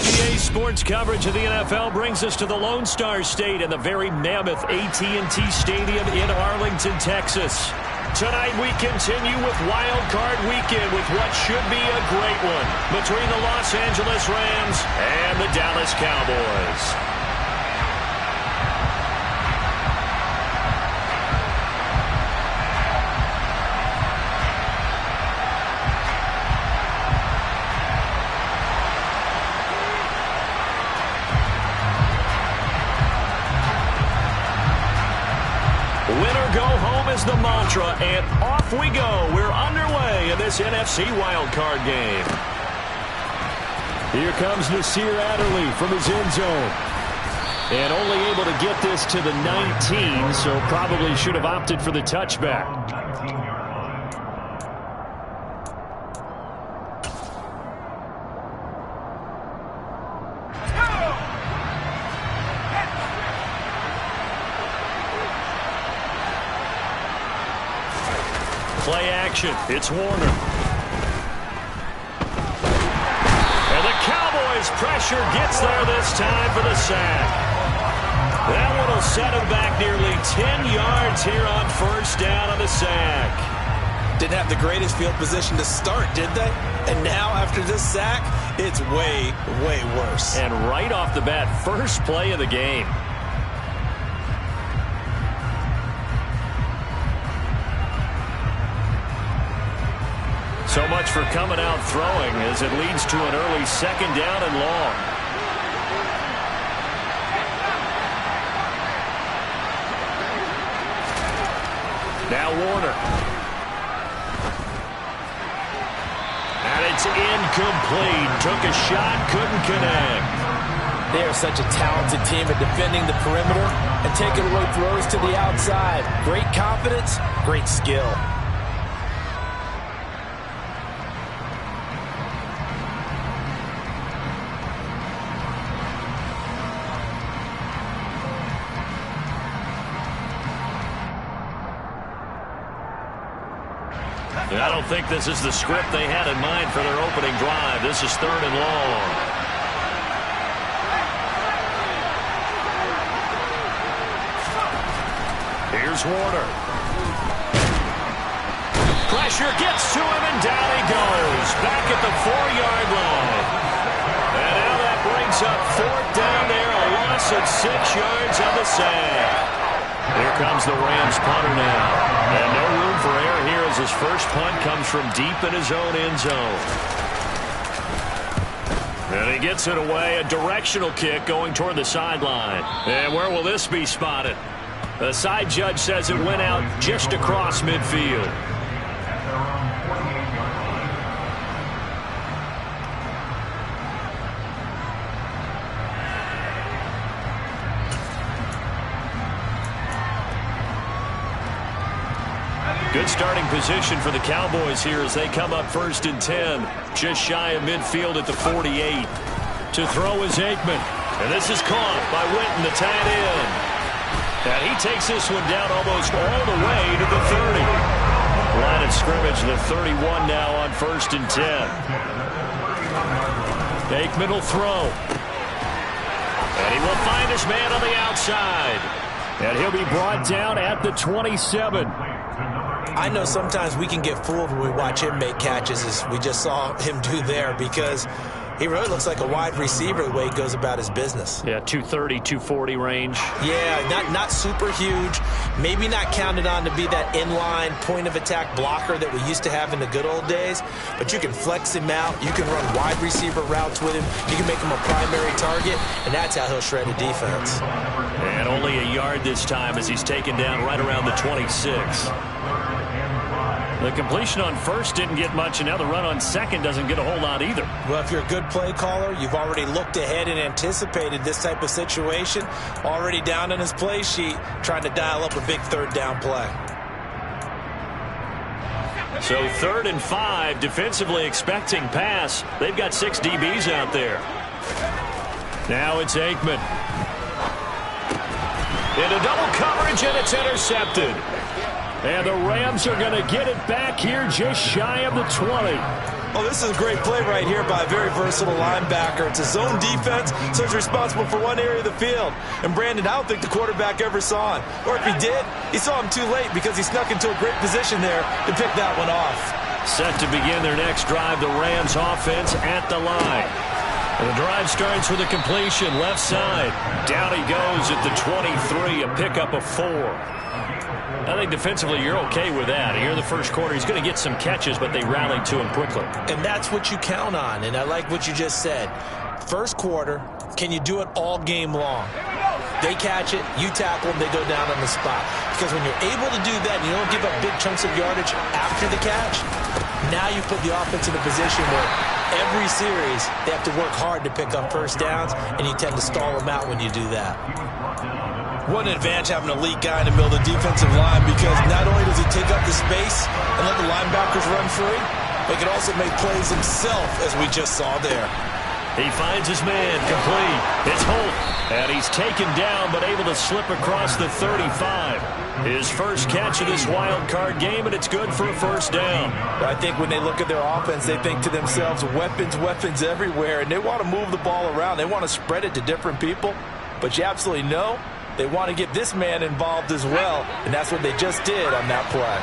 EA Sports coverage of the NFL brings us to the Lone Star State and the very mammoth AT&T Stadium in Arlington, Texas. Tonight we continue with Wild Card Weekend with what should be a great one between the Los Angeles Rams and the Dallas Cowboys. Winner go home is the mantra, and off we go. We're underway in this NFC wildcard game. Here comes Nasir Adderley from his end zone. And only able to get this to the 19, so probably should have opted for the touchback. Play action. It's Warner. And the Cowboys' pressure gets there this time for the sack. That one will set him back nearly 10 yards here on first down on the sack. Didn't have the greatest field position to start, did they? And now after this sack, it's way, way worse. And right off the bat, first play of the game. So much for coming out throwing as it leads to an early second down and long. Now Warner. And it's incomplete. Took a shot, couldn't connect. They are such a talented team at defending the perimeter and taking away throws to the outside. Great confidence, great skill. I don't think this is the script they had in mind for their opening drive. This is third and long. Here's Warner. Pressure gets to him, and down he goes. Back at the 4-yard line. And now that brings up fourth down there. A loss of 6 yards on the sack. Here comes the Rams punter now. And no room for error here as his first punt comes from deep in his own end zone. And he gets it away. A directional kick going toward the sideline. And where will this be spotted? The side judge says it went out just across midfield. Good starting position for the Cowboys here as they come up first and 10. Just shy of midfield at the 48. To throw is Aikman. And this is caught by Witten, the tight end. And he takes this one down almost all the way to the 30. Line of scrimmage, the 31 now on first and 10. Aikman will throw. And he will find his man on the outside. And he'll be brought down at the 27. I know sometimes we can get fooled when we watch him make catches, as we just saw him do there, because He really looks like a wide receiver the way he goes about his business. Yeah, 230, 240 range. Yeah, not super huge. Maybe not counted on to be that inline point-of-attack blocker that we used to have in the good old days. But you can flex him out. You can run wide receiver routes with him. You can make him a primary target, and that's how he'll shred a defense. And only a yard this time as he's taken down right around the 26. The completion on first didn't get much, and now the run on second doesn't get a whole lot either. Well, if you're a good play caller, you've already looked ahead and anticipated this type of situation. Already down on his play sheet, trying to dial up a big third down play. So 3rd and 5, defensively expecting pass. They've got 6 DBs out there. Now it's Aikman. Into double coverage, and it's intercepted. And the Rams are going to get it back here just shy of the 20. Oh, this is a great play right here by a very versatile linebacker. It's a zone defense, so he's responsible for one area of the field. And Brandon, I don't think the quarterback ever saw him. Or if he did, he saw him too late because he snuck into a great position there to pick that one off. Set to begin their next drive, the Rams offense at the line. And the drive starts with a completion, left side. Down he goes at the 23, a pickup of 4. I think defensively you're okay with that. Here in the first quarter, he's going to get some catches, but they rallied to him quickly. And that's what you count on, and I like what you just said. First quarter, can you do it all game long? They catch it, you tackle them, they go down on the spot. Because when you're able to do that and you don't give up big chunks of yardage after the catch, now you put the offense in a position where every series they have to work hard to pick up first downs, and you tend to stall them out when you do that. What an advantage having an elite guy in the middle of the defensive line, because not only does he take up the space and let the linebackers run free, but he can also make plays himself, as we just saw there. He finds his man, complete. It's Holt, and he's taken down but able to slip across the 35. His first catch of this wild card game, and it's good for a first down. I think when they look at their offense, they think to themselves, weapons everywhere, and they want to move the ball around. They want to spread it to different people, but you absolutely know they want to get this man involved as well, and that's what they just did on that play.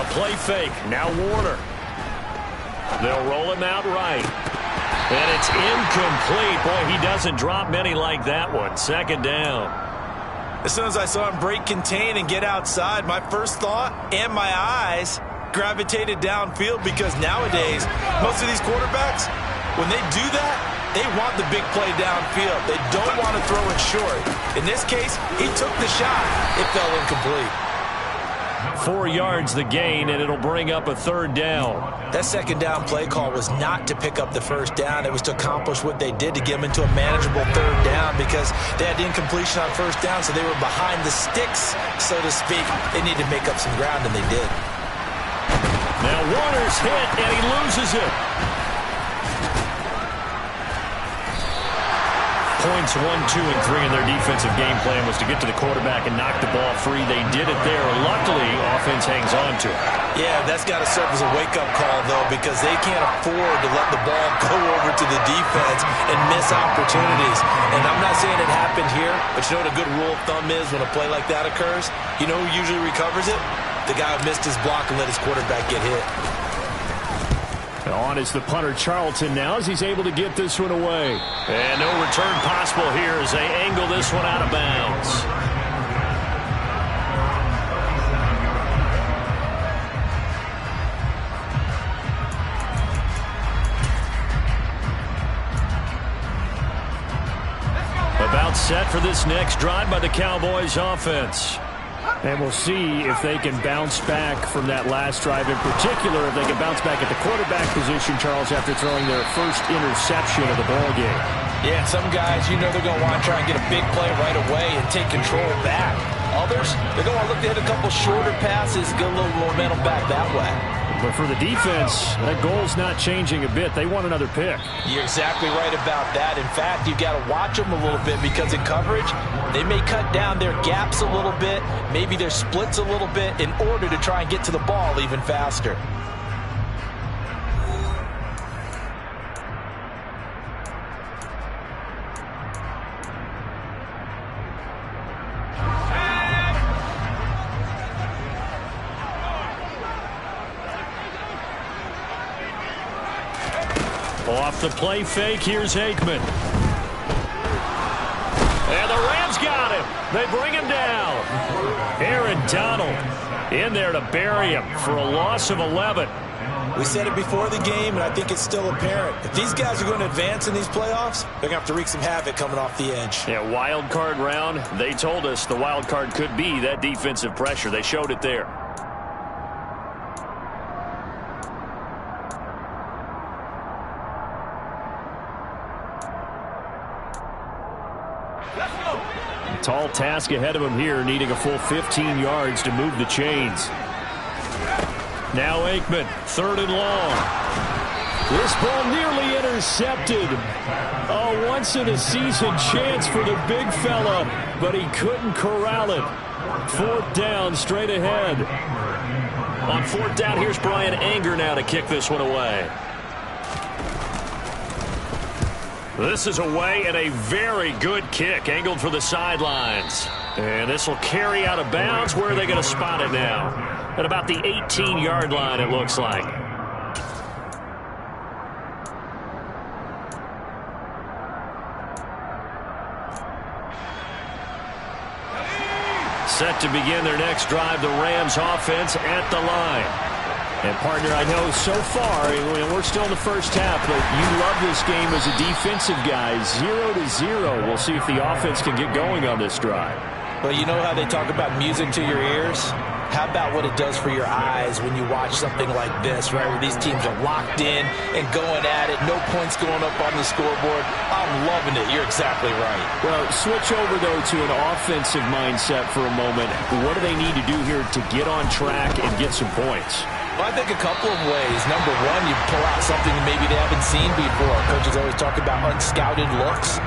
A play fake. Now Warner. They'll roll him out right. And it's incomplete. Boy, he doesn't drop many like that one. Second down. As soon as I saw him break contain and get outside, my first thought and my eyes gravitated downfield, because nowadays, most of these quarterbacks, when they do that, they want the big play downfield. They don't want to throw it short. In this case, he took the shot. It fell incomplete. 4 yards the gain, and it'll bring up a third down. That second down play call was not to pick up the first down. It was to accomplish what they did, to get them into a manageable third down, because they had the incompletion on first down, so they were behind the sticks, so to speak. They needed to make up some ground, and they did. Now Warner's hit, and he loses it. Points 1, 2, and 3 in their defensive game plan was to get to the quarterback and knock the ball free. They did it there. Luckily, offense hangs on to it. Yeah, that's got to serve as a wake-up call, though, because they can't afford to let the ball go over to the defense and miss opportunities. And I'm not saying it happened here, but you know what a good rule of thumb is when a play like that occurs? You know who usually recovers it? The guy who missed his block and let his quarterback get hit. On is the punter, Charlton, now as he's able to get this one away. And no return possible here as they angle this one out of bounds. About set for this next drive by the Cowboys offense. And we'll see if they can bounce back from that last drive, in particular, if they can bounce back at the quarterback position, Charles, after throwing their first interception of the ball game. Yeah, and some guys, you know they're going to want to try and get a big play right away and take control back. Others, they're going to look to hit a couple shorter passes, get a little momentum back that way. But for the defense, that goal's not changing a bit. They want another pick. You're exactly right about that. In fact, you've got to watch them a little bit, because in coverage, they may cut down their gaps a little bit, maybe their splits a little bit, in order to try and get to the ball even faster. Off the play fake, here's Aikman. And the Rams got him. They bring him down. Aaron Donald in there to bury him for a loss of 11. We said it before the game, and I think it's still apparent. If these guys are going to advance in these playoffs, they're going to have to wreak some havoc coming off the edge. Yeah, wild card round. They told us the wild card could be that defensive pressure. They showed it there. Tall task ahead of him here, needing a full 15 yards to move the chains. Now Aikman, 3rd and long. This ball nearly intercepted. A once-in-a-season chance for the big fella, but he couldn't corral it. 4th down, straight ahead. On 4th down, here's Brian Anger now to kick this one away. This is away and a very good kick, angled for the sidelines. And this will carry out of bounds. Where are they going to spot it now? At about the 18-yard line, it looks like. Set to begin their next drive, the Rams offense at the line. And, partner, I know so far, we're still in the first half, but you love this game as a defensive guy. 0-0. We'll see if the offense can get going on this drive. Well, you know how they talk about music to your ears? How about what it does for your eyes when you watch something like this, right, where these teams are locked in and going at it, no points going up on the scoreboard? I'm loving it. You're exactly right. Well, switch over, though, to an offensive mindset for a moment. What do they need to do here to get on track and get some points? Well, I think a couple of ways. Number one, you pull out something maybe they haven't seen before. Coaches always talk about unscouted looks.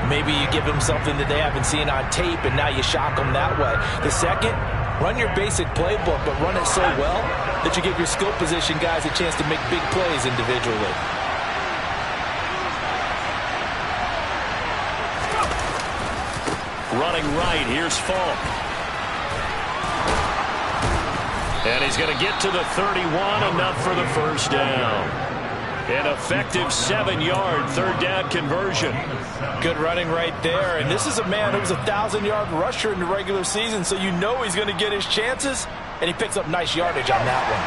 Maybe you give them something that they haven't seen on tape, and now you shock them that way. The second, run your basic playbook, but run it so well that you give your skill position guys a chance to make big plays individually. Running right, here's Falk. And he's going to get to the 31, enough for the first down. An effective 7-yard 3rd down conversion. Good running right there. And this is a man who was a 1,000-yard rusher in the regular season, so you know he's going to get his chances, and he picks up nice yardage on that one.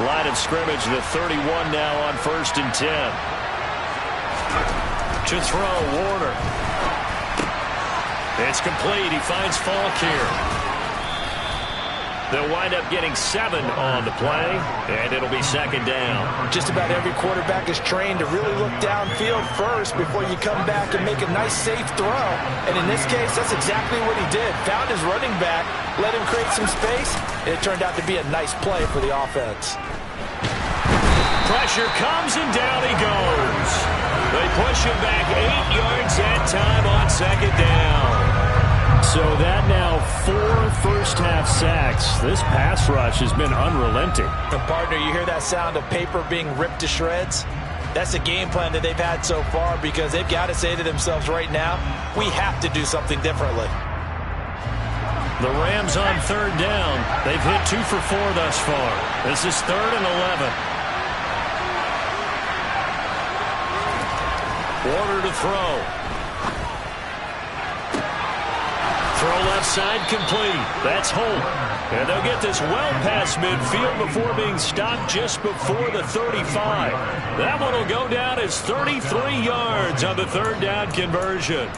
Line of scrimmage, the 31 now on 1st and 10. To throw, Warner. It's complete. He finds Falk here. They'll wind up getting 7 on the play, and it'll be 2nd down. Just about every quarterback is trained to really look downfield first before you come back and make a nice, safe throw. And in this case, that's exactly what he did. Found his running back, let him create some space, and it turned out to be a nice play for the offense. Pressure comes, and down he goes. They push him back 8 yards that time on 2nd down. So that now 4 first-half sacks. This pass rush has been unrelenting. And, partner, you hear that sound of paper being ripped to shreds? That's the game plan that they've had so far, because they've got to say to themselves right now, we have to do something differently. The Rams on 3rd down. They've hit 2 for 4 thus far. This is 3rd and 11. Warner to throw. Throw left side complete. That's Holt. And they'll get this well past midfield before being stopped just before the 35. That one will go down as 33 yards on the 3rd down conversion.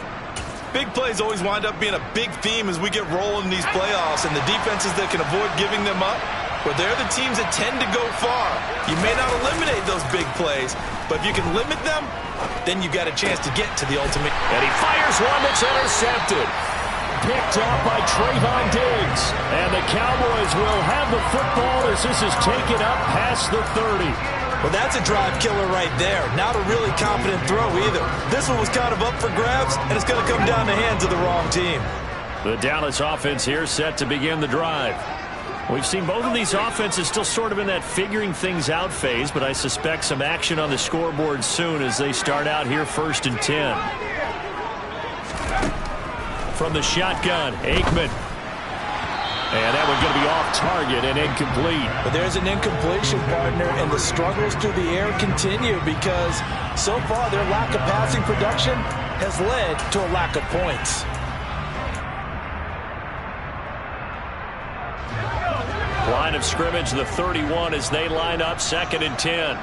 Big plays always wind up being a big theme as we get rolling in these playoffs, and the defenses that can avoid giving them up, well, they're the teams that tend to go far. You may not eliminate those big plays, but if you can limit them, then you've got a chance to get to the ultimate. And he fires one that's intercepted. Picked up by Trayvon Diggs. And the Cowboys will have the football as this is taken up past the 30. Well, that's a drive killer right there. Not a really confident throw either. This one was kind of up for grabs, and it's going to come down the hands of the wrong team. The Dallas offense here set to begin the drive. We've seen both of these offenses still sort of in that figuring things out phase, but I suspect some action on the scoreboard soon as they start out here 1st and 10. From the shotgun, Aikman. And that one's going to be off target and incomplete. But there's an incompletion, partner, and the struggles through the air continue because so far their lack of passing production has led to a lack of points. Line of scrimmage, the 31 as they line up 2nd and 10.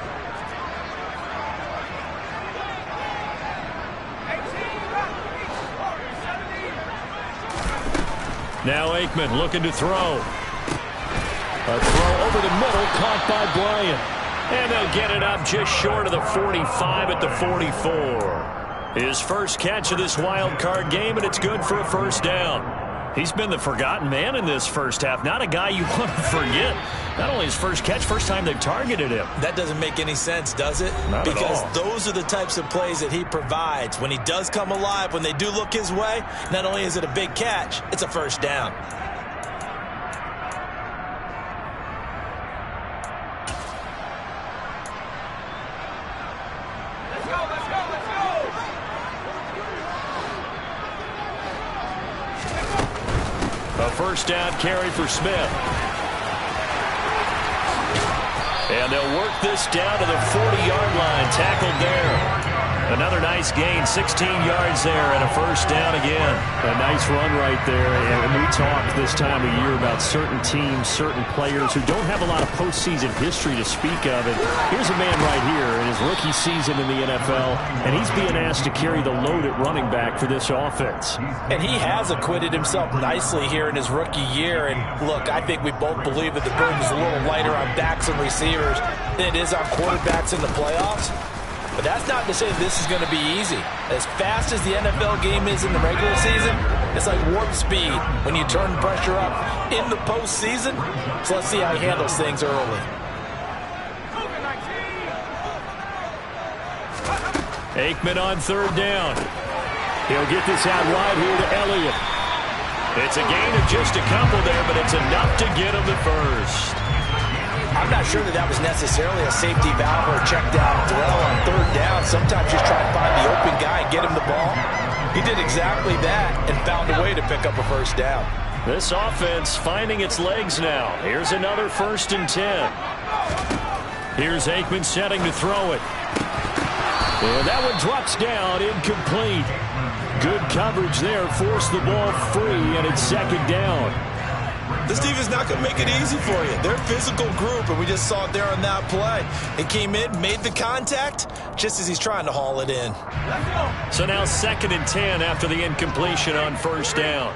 Now Aikman looking to throw. A throw over the middle, caught by Bryant. And they'll get it up just short of the 45 at the 44. His first catch of this wild card game, and it's good for a first down. He's been the forgotten man in this first half. Not a guy you want to forget. Not only his first catch, first time they've targeted him. That doesn't make any sense, does it? Not at all. Because those are the types of plays that he provides. When he does come alive, when they do look his way, not only is it a big catch, it's a first down. A first down carry for Smith. And they'll work this down to the 40-yard line. Tackled there. Another nice gain, 16 yards there, and a first down again. A nice run right there. And we talk this time of year about certain teams, certain players who don't have a lot of postseason history to speak of. And here's a man right here in his rookie season in the NFL, and he's being asked to carry the load at running back for this offense. And he has acquitted himself nicely here in his rookie year. And look, I think we both believe that the burden is a little lighter on backs and receivers than it is on quarterbacks in the playoffs. But that's not to say this is going to be easy. As fast as the NFL game is in the regular season, it's like warp speed when you turn pressure up in the postseason. So let's see how he handles things early. Aikman on 3rd down. He'll get this out wide here to Elliott. It's a gain of just a couple there, but it's enough to get him the first. I'm not sure that was necessarily a safety valve or a check down throw on 3rd down. Sometimes just try to find the open guy and get him the ball. He did exactly that and found a way to pick up a first down. This offense finding its legs now. Here's another 1st and 10. Here's Aikman setting to throw it. And that one drops down, incomplete. Good coverage there, forced the ball free, and it's 2nd down. This defense is not going to make it easy for you. They're a physical group, and we just saw it there on that play. It came in, made the contact, just as he's trying to haul it in. So now 2nd and 10 after the incompletion on 1st down.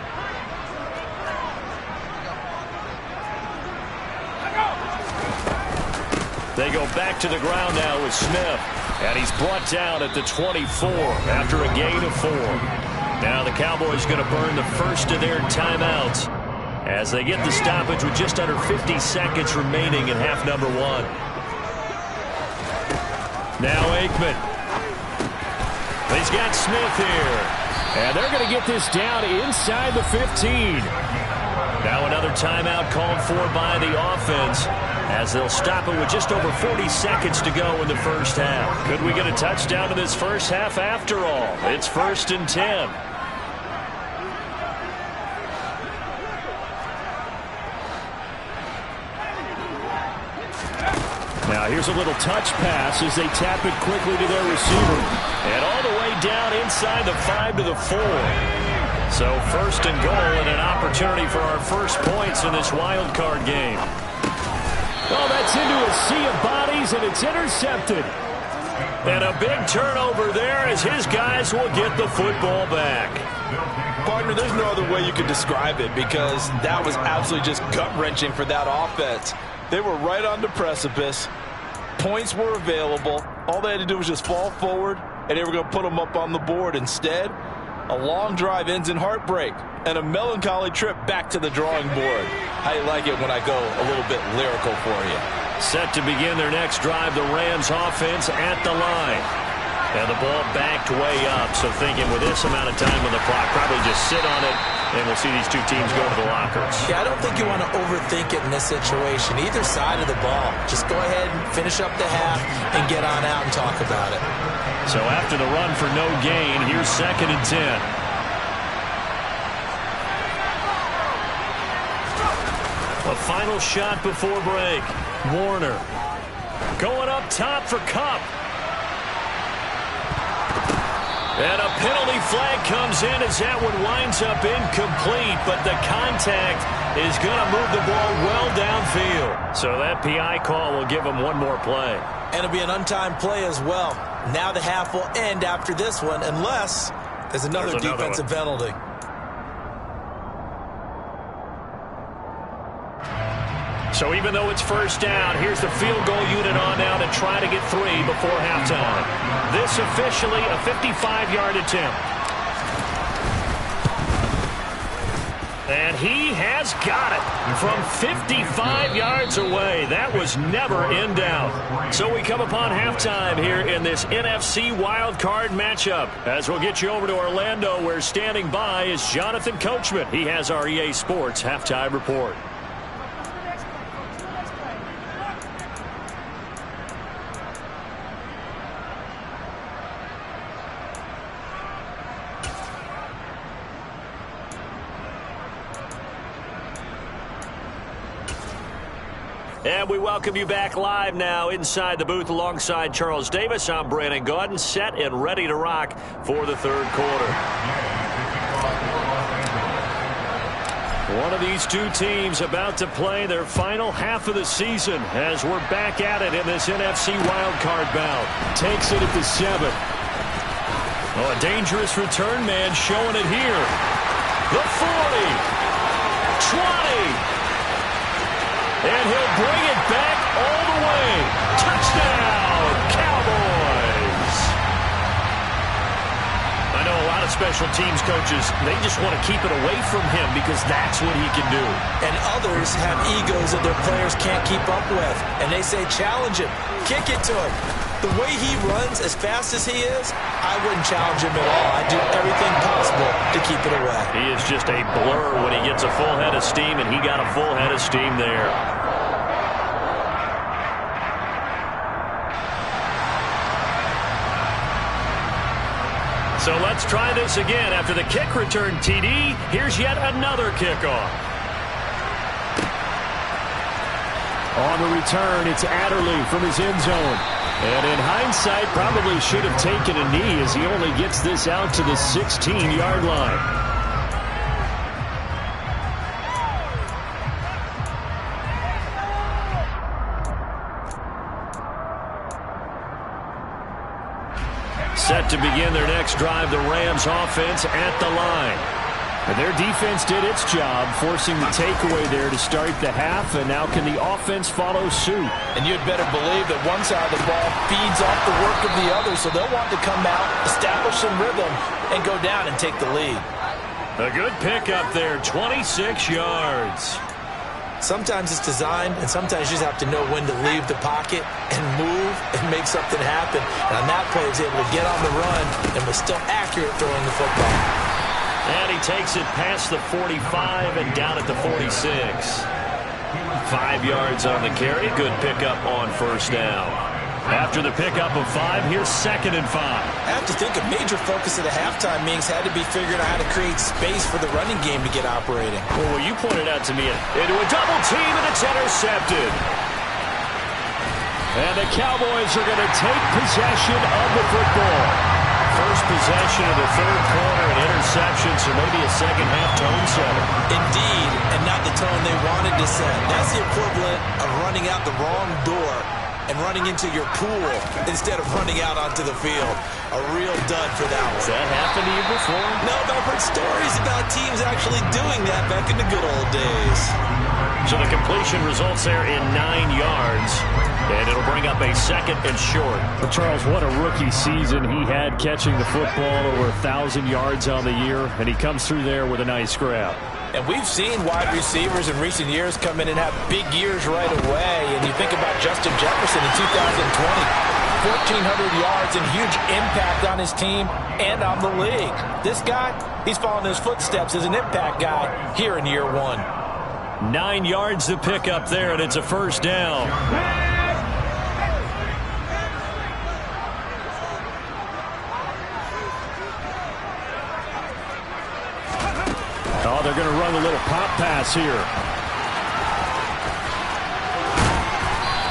They go back to the ground now with Smith. And he's brought down at the 24 after a gain of 4. Now the Cowboys going to burn the first of their timeouts as they get the stoppage with just under 50 seconds remaining in half number 1. Now Aikman. He's got Smith here. And they're going to get this down inside the 15. Now another timeout called for by the offense as they'll stop it with just over 40 seconds to go in the first half. Could we get a touchdown in this first half after all? It's 1st and 10. Now here's a little touch pass as they tap it quickly to their receiver. And all the way down inside the 5 to the 4. So 1st and goal and an opportunity for our first points in this wild card game. Oh, that's into a sea of bodies, and it's intercepted. And a big turnover there as his guys will get the football back. Partner, there's no other way you could describe it because that was absolutely just gut-wrenching for that offense. They were right on the precipice. Points were available. All they had to do was just fall forward, and they were going to put them up on the board. Instead, a long drive ends in heartbreak and a melancholy trip back to the drawing board. I like it when I go a little bit lyrical for you. Set to begin their next drive, the Rams offense at the line. And the ball backed way up, so thinking with this amount of time on the clock, probably just sit on it, and we'll see these two teams go to the lockers. Yeah, I don't think you want to overthink it in this situation. Either side of the ball. Just go ahead and finish up the half and get on out and talk about it. So after the run for no gain, here's 2nd and 10. A final shot before break. Warner going up top for Kupp. And a penalty flag comes in as that one winds up incomplete, but the contact is going to move the ball well downfield. So that PI call will give him one more play. And it'll be an untimed play as well. Now the half will end after this one, unless there's another defensive penalty. So even though it's first down, here's the field goal unit on now to try to get 3 before halftime. This officially a 55-yard attempt. And he has got it from 55 yards away. That was never in doubt. So we come upon halftime here in this NFC wildcard matchup. As we'll get you over to Orlando, where standing by is Jonathan Coachman. He has our EA Sports halftime report. And we welcome you back live now inside the booth alongside Charles Davis. I'm Brandon Gaudin, set and ready to rock for the third quarter. One of these two teams about to play their final half of the season as we're back at it in this NFC wildcard bout. Takes it at the 7. Oh, a dangerous return man showing it here. The 40. 20. And he'll bring it back all the way. Touchdown, Cowboys. I know a lot of special teams coaches, they just want to keep it away from him because that's what he can do. And others have egos that their players can't keep up with. And they say, challenge him, kick it to him. The way he runs as fast as he is, I wouldn't challenge him at all. I'd do everything possible to keep it away. He is just a blur when he gets a full head of steam, and he got a full head of steam there. So let's try this again. After the kick return TD, here's yet another kickoff. On the return, it's Adderley from his end zone. And in hindsight, probably should have taken a knee as he only gets this out to the 16-yard line. Set to begin their next drive, the Rams offense at the line. And their defense did its job, forcing the takeaway there to start the half, and now can the offense follow suit? And you'd better believe that one side of the ball feeds off the work of the other, so they'll want to come out, establish some rhythm, and go down and take the lead. A good pickup there, 26 yards. Sometimes it's designed, and sometimes you just have to know when to leave the pocket and move and make something happen. And on that play, he was able to get on the run and was still accurate throwing the football. And he takes it past the 45 and down at the 46. 5 yards on the carry. Good pickup on first down. After the pickup of 5, here's 2nd and 5. I have to think a major focus of the halftime meetings had to be figuring out how to create space for the running game to get operating. Well, you pointed out to me into a double team, and it's intercepted. And the Cowboys are going to take possession of the football. First possession of the third quarter, an interception, so maybe a second-half tone setter. Indeed, and not the tone they wanted to set. That's the equivalent of running out the wrong door and running into your pool instead of running out onto the field. A real dud for that one. Has that happened to you before? No, but I've heard stories about teams actually doing that back in the good old days. So the completion results there in 9 yards. And it'll bring up a 2nd and short. But Charles, what a rookie season he had, catching the football over 1,000 yards on the year, and he comes through there with a nice grab. And we've seen wide receivers in recent years come in and have big years right away. And you think about Justin Jefferson in 2020, 1,400 yards and huge impact on his team and on the league. This guy, he's following his footsteps as an impact guy here in year 1. 9 yards to pick up there, and it's a first down. Oh, they're going to run a little pop pass here.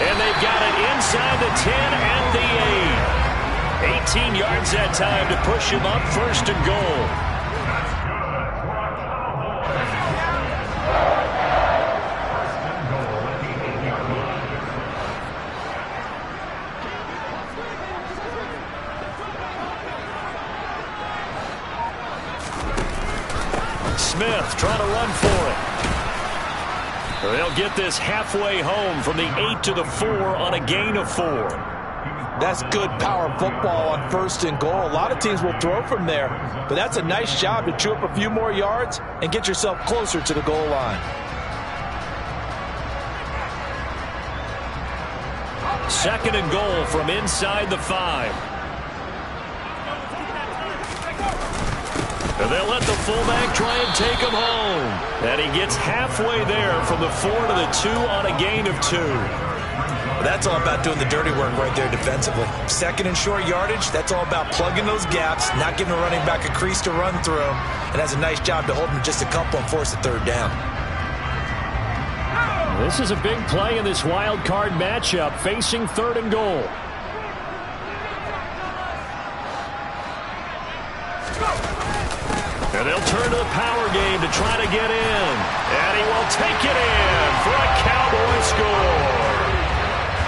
And they've got it inside the 10 and the 8. 18 yards that time to push him up 1st and goal. Smith trying to run for it. They'll get this halfway home from the 8 to the 4 on a gain of 4. That's good power football on 1st and goal. A lot of teams will throw from there, but that's a nice job to chew up a few more yards and get yourself closer to the goal line. 2nd and goal from inside the 5. And they'll let the fullback try and take him home. And he gets halfway there from the 4 to the 2 on a gain of 2. That's all about doing the dirty work right there defensively. 2nd and short yardage, that's all about plugging those gaps, not giving a running back a crease to run through, and has a nice job to hold him just a couple and force a 3rd down. This is a big play in this wild card matchup, facing 3rd and goal. And they'll turn to the power game to try to get in. And he will take it in for a Cowboy score.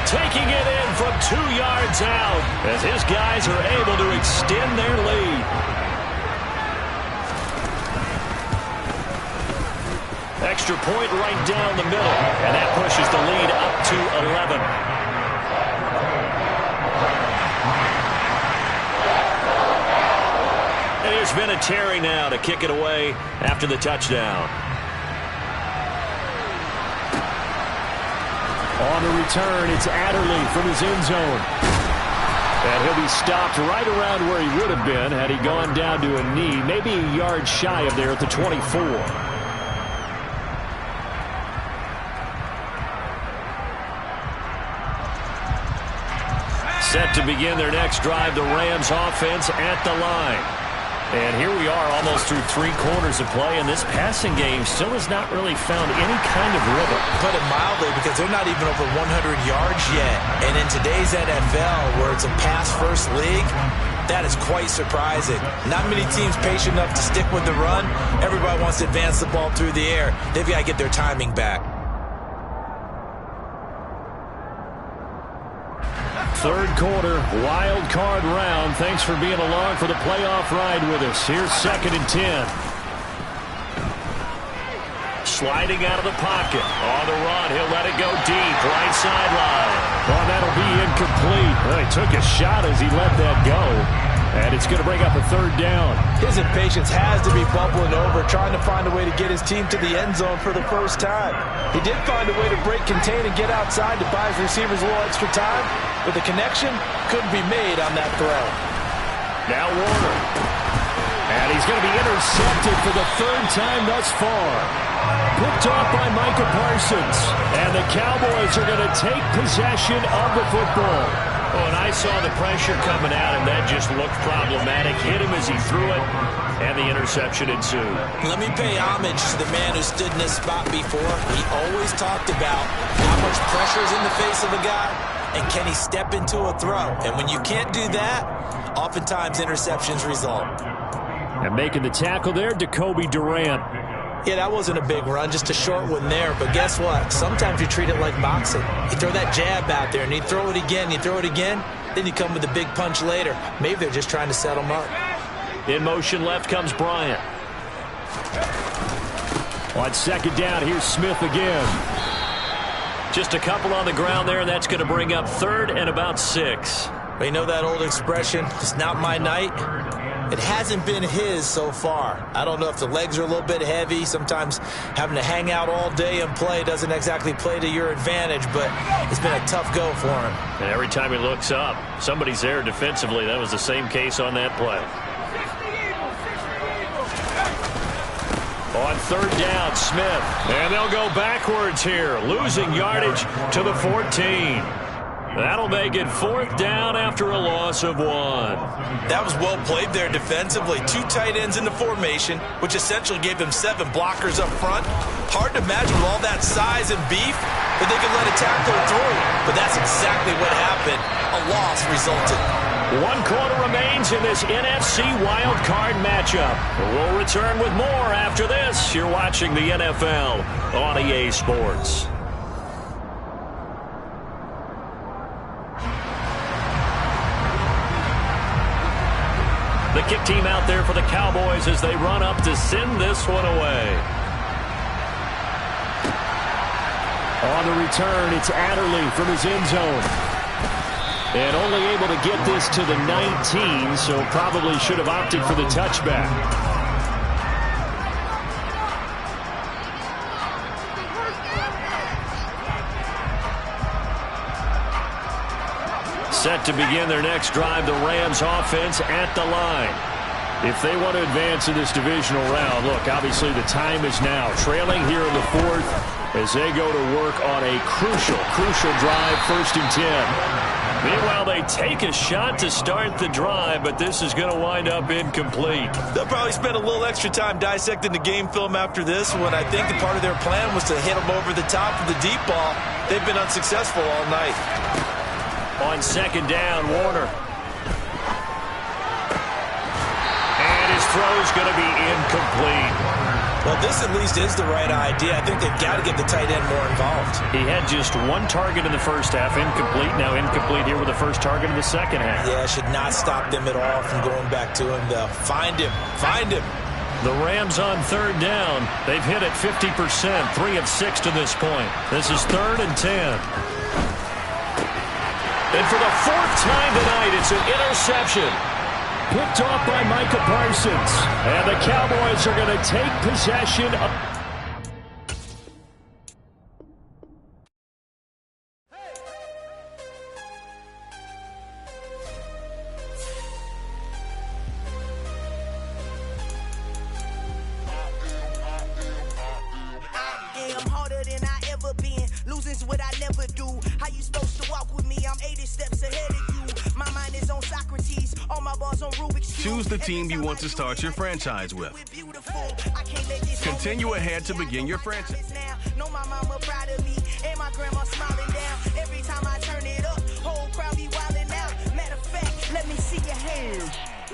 Taking it in from 2 yards out as his guys are able to extend their lead. Extra point right down the middle. And that pushes the lead up to 11. And here's Vinatieri now to kick it away after the touchdown. On the return, it's Adderley from his end zone. And he'll be stopped right around where he would have been had he gone down to a knee, maybe a yard shy of there at the 24. Set to begin their next drive, the Rams offense at the line. And here we are almost through 3 quarters of play, and this passing game still has not really found any kind of rhythm. Put it mildly, because they're not even over 100 yards yet. And in today's NFL, where it's a pass-first league, that is quite surprising. Not many teams patient enough to stick with the run. Everybody wants to advance the ball through the air. They've got to get their timing back. 3rd quarter, wild card round. Thanks for being along for the playoff ride with us. Here's 2nd and 10. Sliding out of the pocket. On the run, he'll let it go deep. Right sideline. Oh, that'll be incomplete. Well, he took a shot as he let that go. And it's going to bring up a 3rd down. His impatience has to be bubbling over, trying to find a way to get his team to the end zone for the first time. He did find a way to break contain and get outside to buy his receivers a little extra time, but the connection couldn't be made on that throw. Now Warner. And he's going to be intercepted for the 3rd time thus far. Picked off by Micah Parsons. And the Cowboys are going to take possession of the football. Oh, and I saw the pressure coming out, and that just looked problematic. Hit him as he threw it, and the interception ensued. Let me pay homage to the man who stood in this spot before. He always talked about how much pressure is in the face of a guy, and can he step into a throw? And when you can't do that, oftentimes interceptions result. And making the tackle there, Jacoby Durant. Yeah, that wasn't a big run, just a short one there. But guess what? Sometimes you treat it like boxing. You throw that jab out there, and you throw it again, you throw it again, then you come with a big punch later. Maybe they're just trying to set him up. In motion left comes Bryant. On 2nd down, here's Smith again. Just a couple on the ground there, and that's going to bring up 3rd and about 6. You know that old expression, it's not my night? It hasn't been his so far. I don't know if the legs are a little bit heavy. Sometimes having to hang out all day and play doesn't exactly play to your advantage, but it's been a tough go for him. And every time he looks up, somebody's there defensively. That was the same case on that play. On 3rd down, Smith. And they'll go backwards here, losing yardage to the 14. That'll make it 4th down after a loss of 1. That was well played there defensively. 2 tight ends in the formation, which essentially gave them 7 blockers up front. Hard to imagine with all that size and beef that they could let a tackler through. But that's loss resulted. 1 quarter remains in this NFC Wild Card matchup. We'll return with more after this. You're watching the NFL on EA Sports. The kick team out there for the Cowboys as they run up to send this one away. On the return, it's Adderley from his end zone. And only able to get this to the 19, so probably should have opted for the touchback. Set to begin their next drive, the Rams offense at the line. If they want to advance in this divisional round, look, obviously the time is now. Trailing here in the 4th as they go to work on a crucial drive, 1st and 10. Meanwhile, they take a shot to start the drive, but this is going to wind up incomplete. They'll probably spend a little extra time dissecting the game film after this one. I think the part of their plan was to hit them over the top of the deep ball. They've been unsuccessful all night. On 2nd down, Warner. And his throw's going to be incomplete. Well, this at least is the right idea. I think they've got to get the tight end more involved. He had just 1 target in the first half, incomplete. Now incomplete here with the first target in the second half. Yeah, should not stop them at all from going back to him. They'll find him. The Rams on 3rd down. They've hit it 50%, 3 of 6 to this point. This is 3rd and 10. And for the 4th time tonight, it's an interception. Picked off by Micah Parsons. And the Cowboys are going to take possession of... I am harder than I ever been. Losing's what I never do. How you supposed to walk with me? I'm 80 steps ahead of you. My mind is on Socrates. All my balls on Rubik's Cube. Choose the team you want to start your franchise with. Continue ahead to begin your franchise. Know my mama proud of me, and my grandma smiling down. Every time I turn it up, whole crowd be wilding out. Matter of fact, let me see your hands.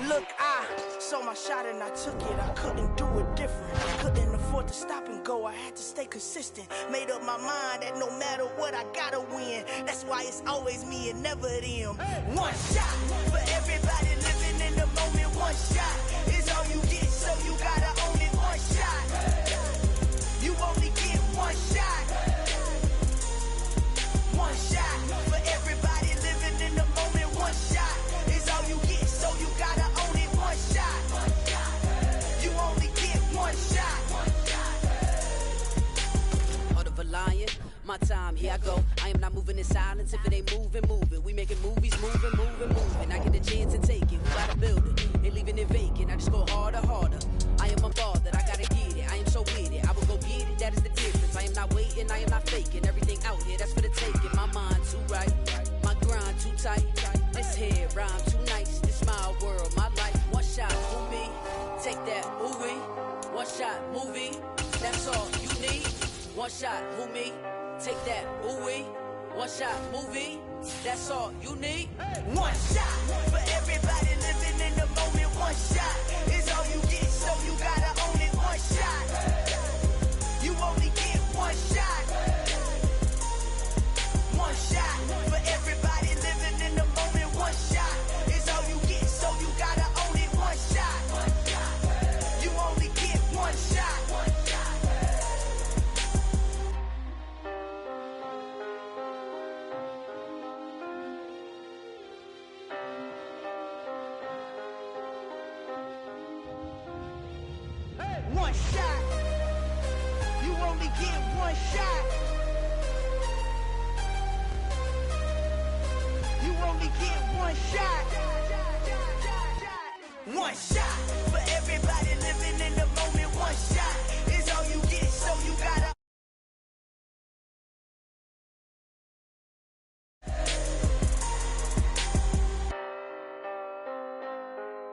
Look, I saw my shot and I took it. I couldn't do it different. Couldn't afford to stop and go. I had to stay consistent. Made up my mind that no matter what, I gotta win. That's why it's always me and never them. One shot for everybody living in the moment. One shot is all you get, so you gotta own it. One shot. You only get one shot. One shot for everybody living in the moment. One shot is all you get, so you gotta own it. One shot. You only get one shot. Heart of a lion, my time, here I go. I am not moving in silence. If it ain't moving, move it. We making movies, moving. I get a chance to take it. Who gotta build it? Ain't leaving it vacant. I just go harder. I am unbothered, I gotta get it. I am so with it. I will go get it, that is the difference. I am not waiting, I am not faking. Everything out here, that's for the taking. My mind too right, my grind too tight. This here rhyme too nice. This my world, my life. One shot, movie. Take that, movie. One shot, movie. That's all you need. One shot, movie. Take that, movie. One shot, movie. That's all you need. One shot for everybody living in the moment. One shot is all you get, so you gotta own it. One shot. You only get one shot. One shot for everybody living in the moment. One shot is all you get, so you gotta own it. One shot. You only get one shot. One shot. You only get one shot. You only get one shot. One shot for everybody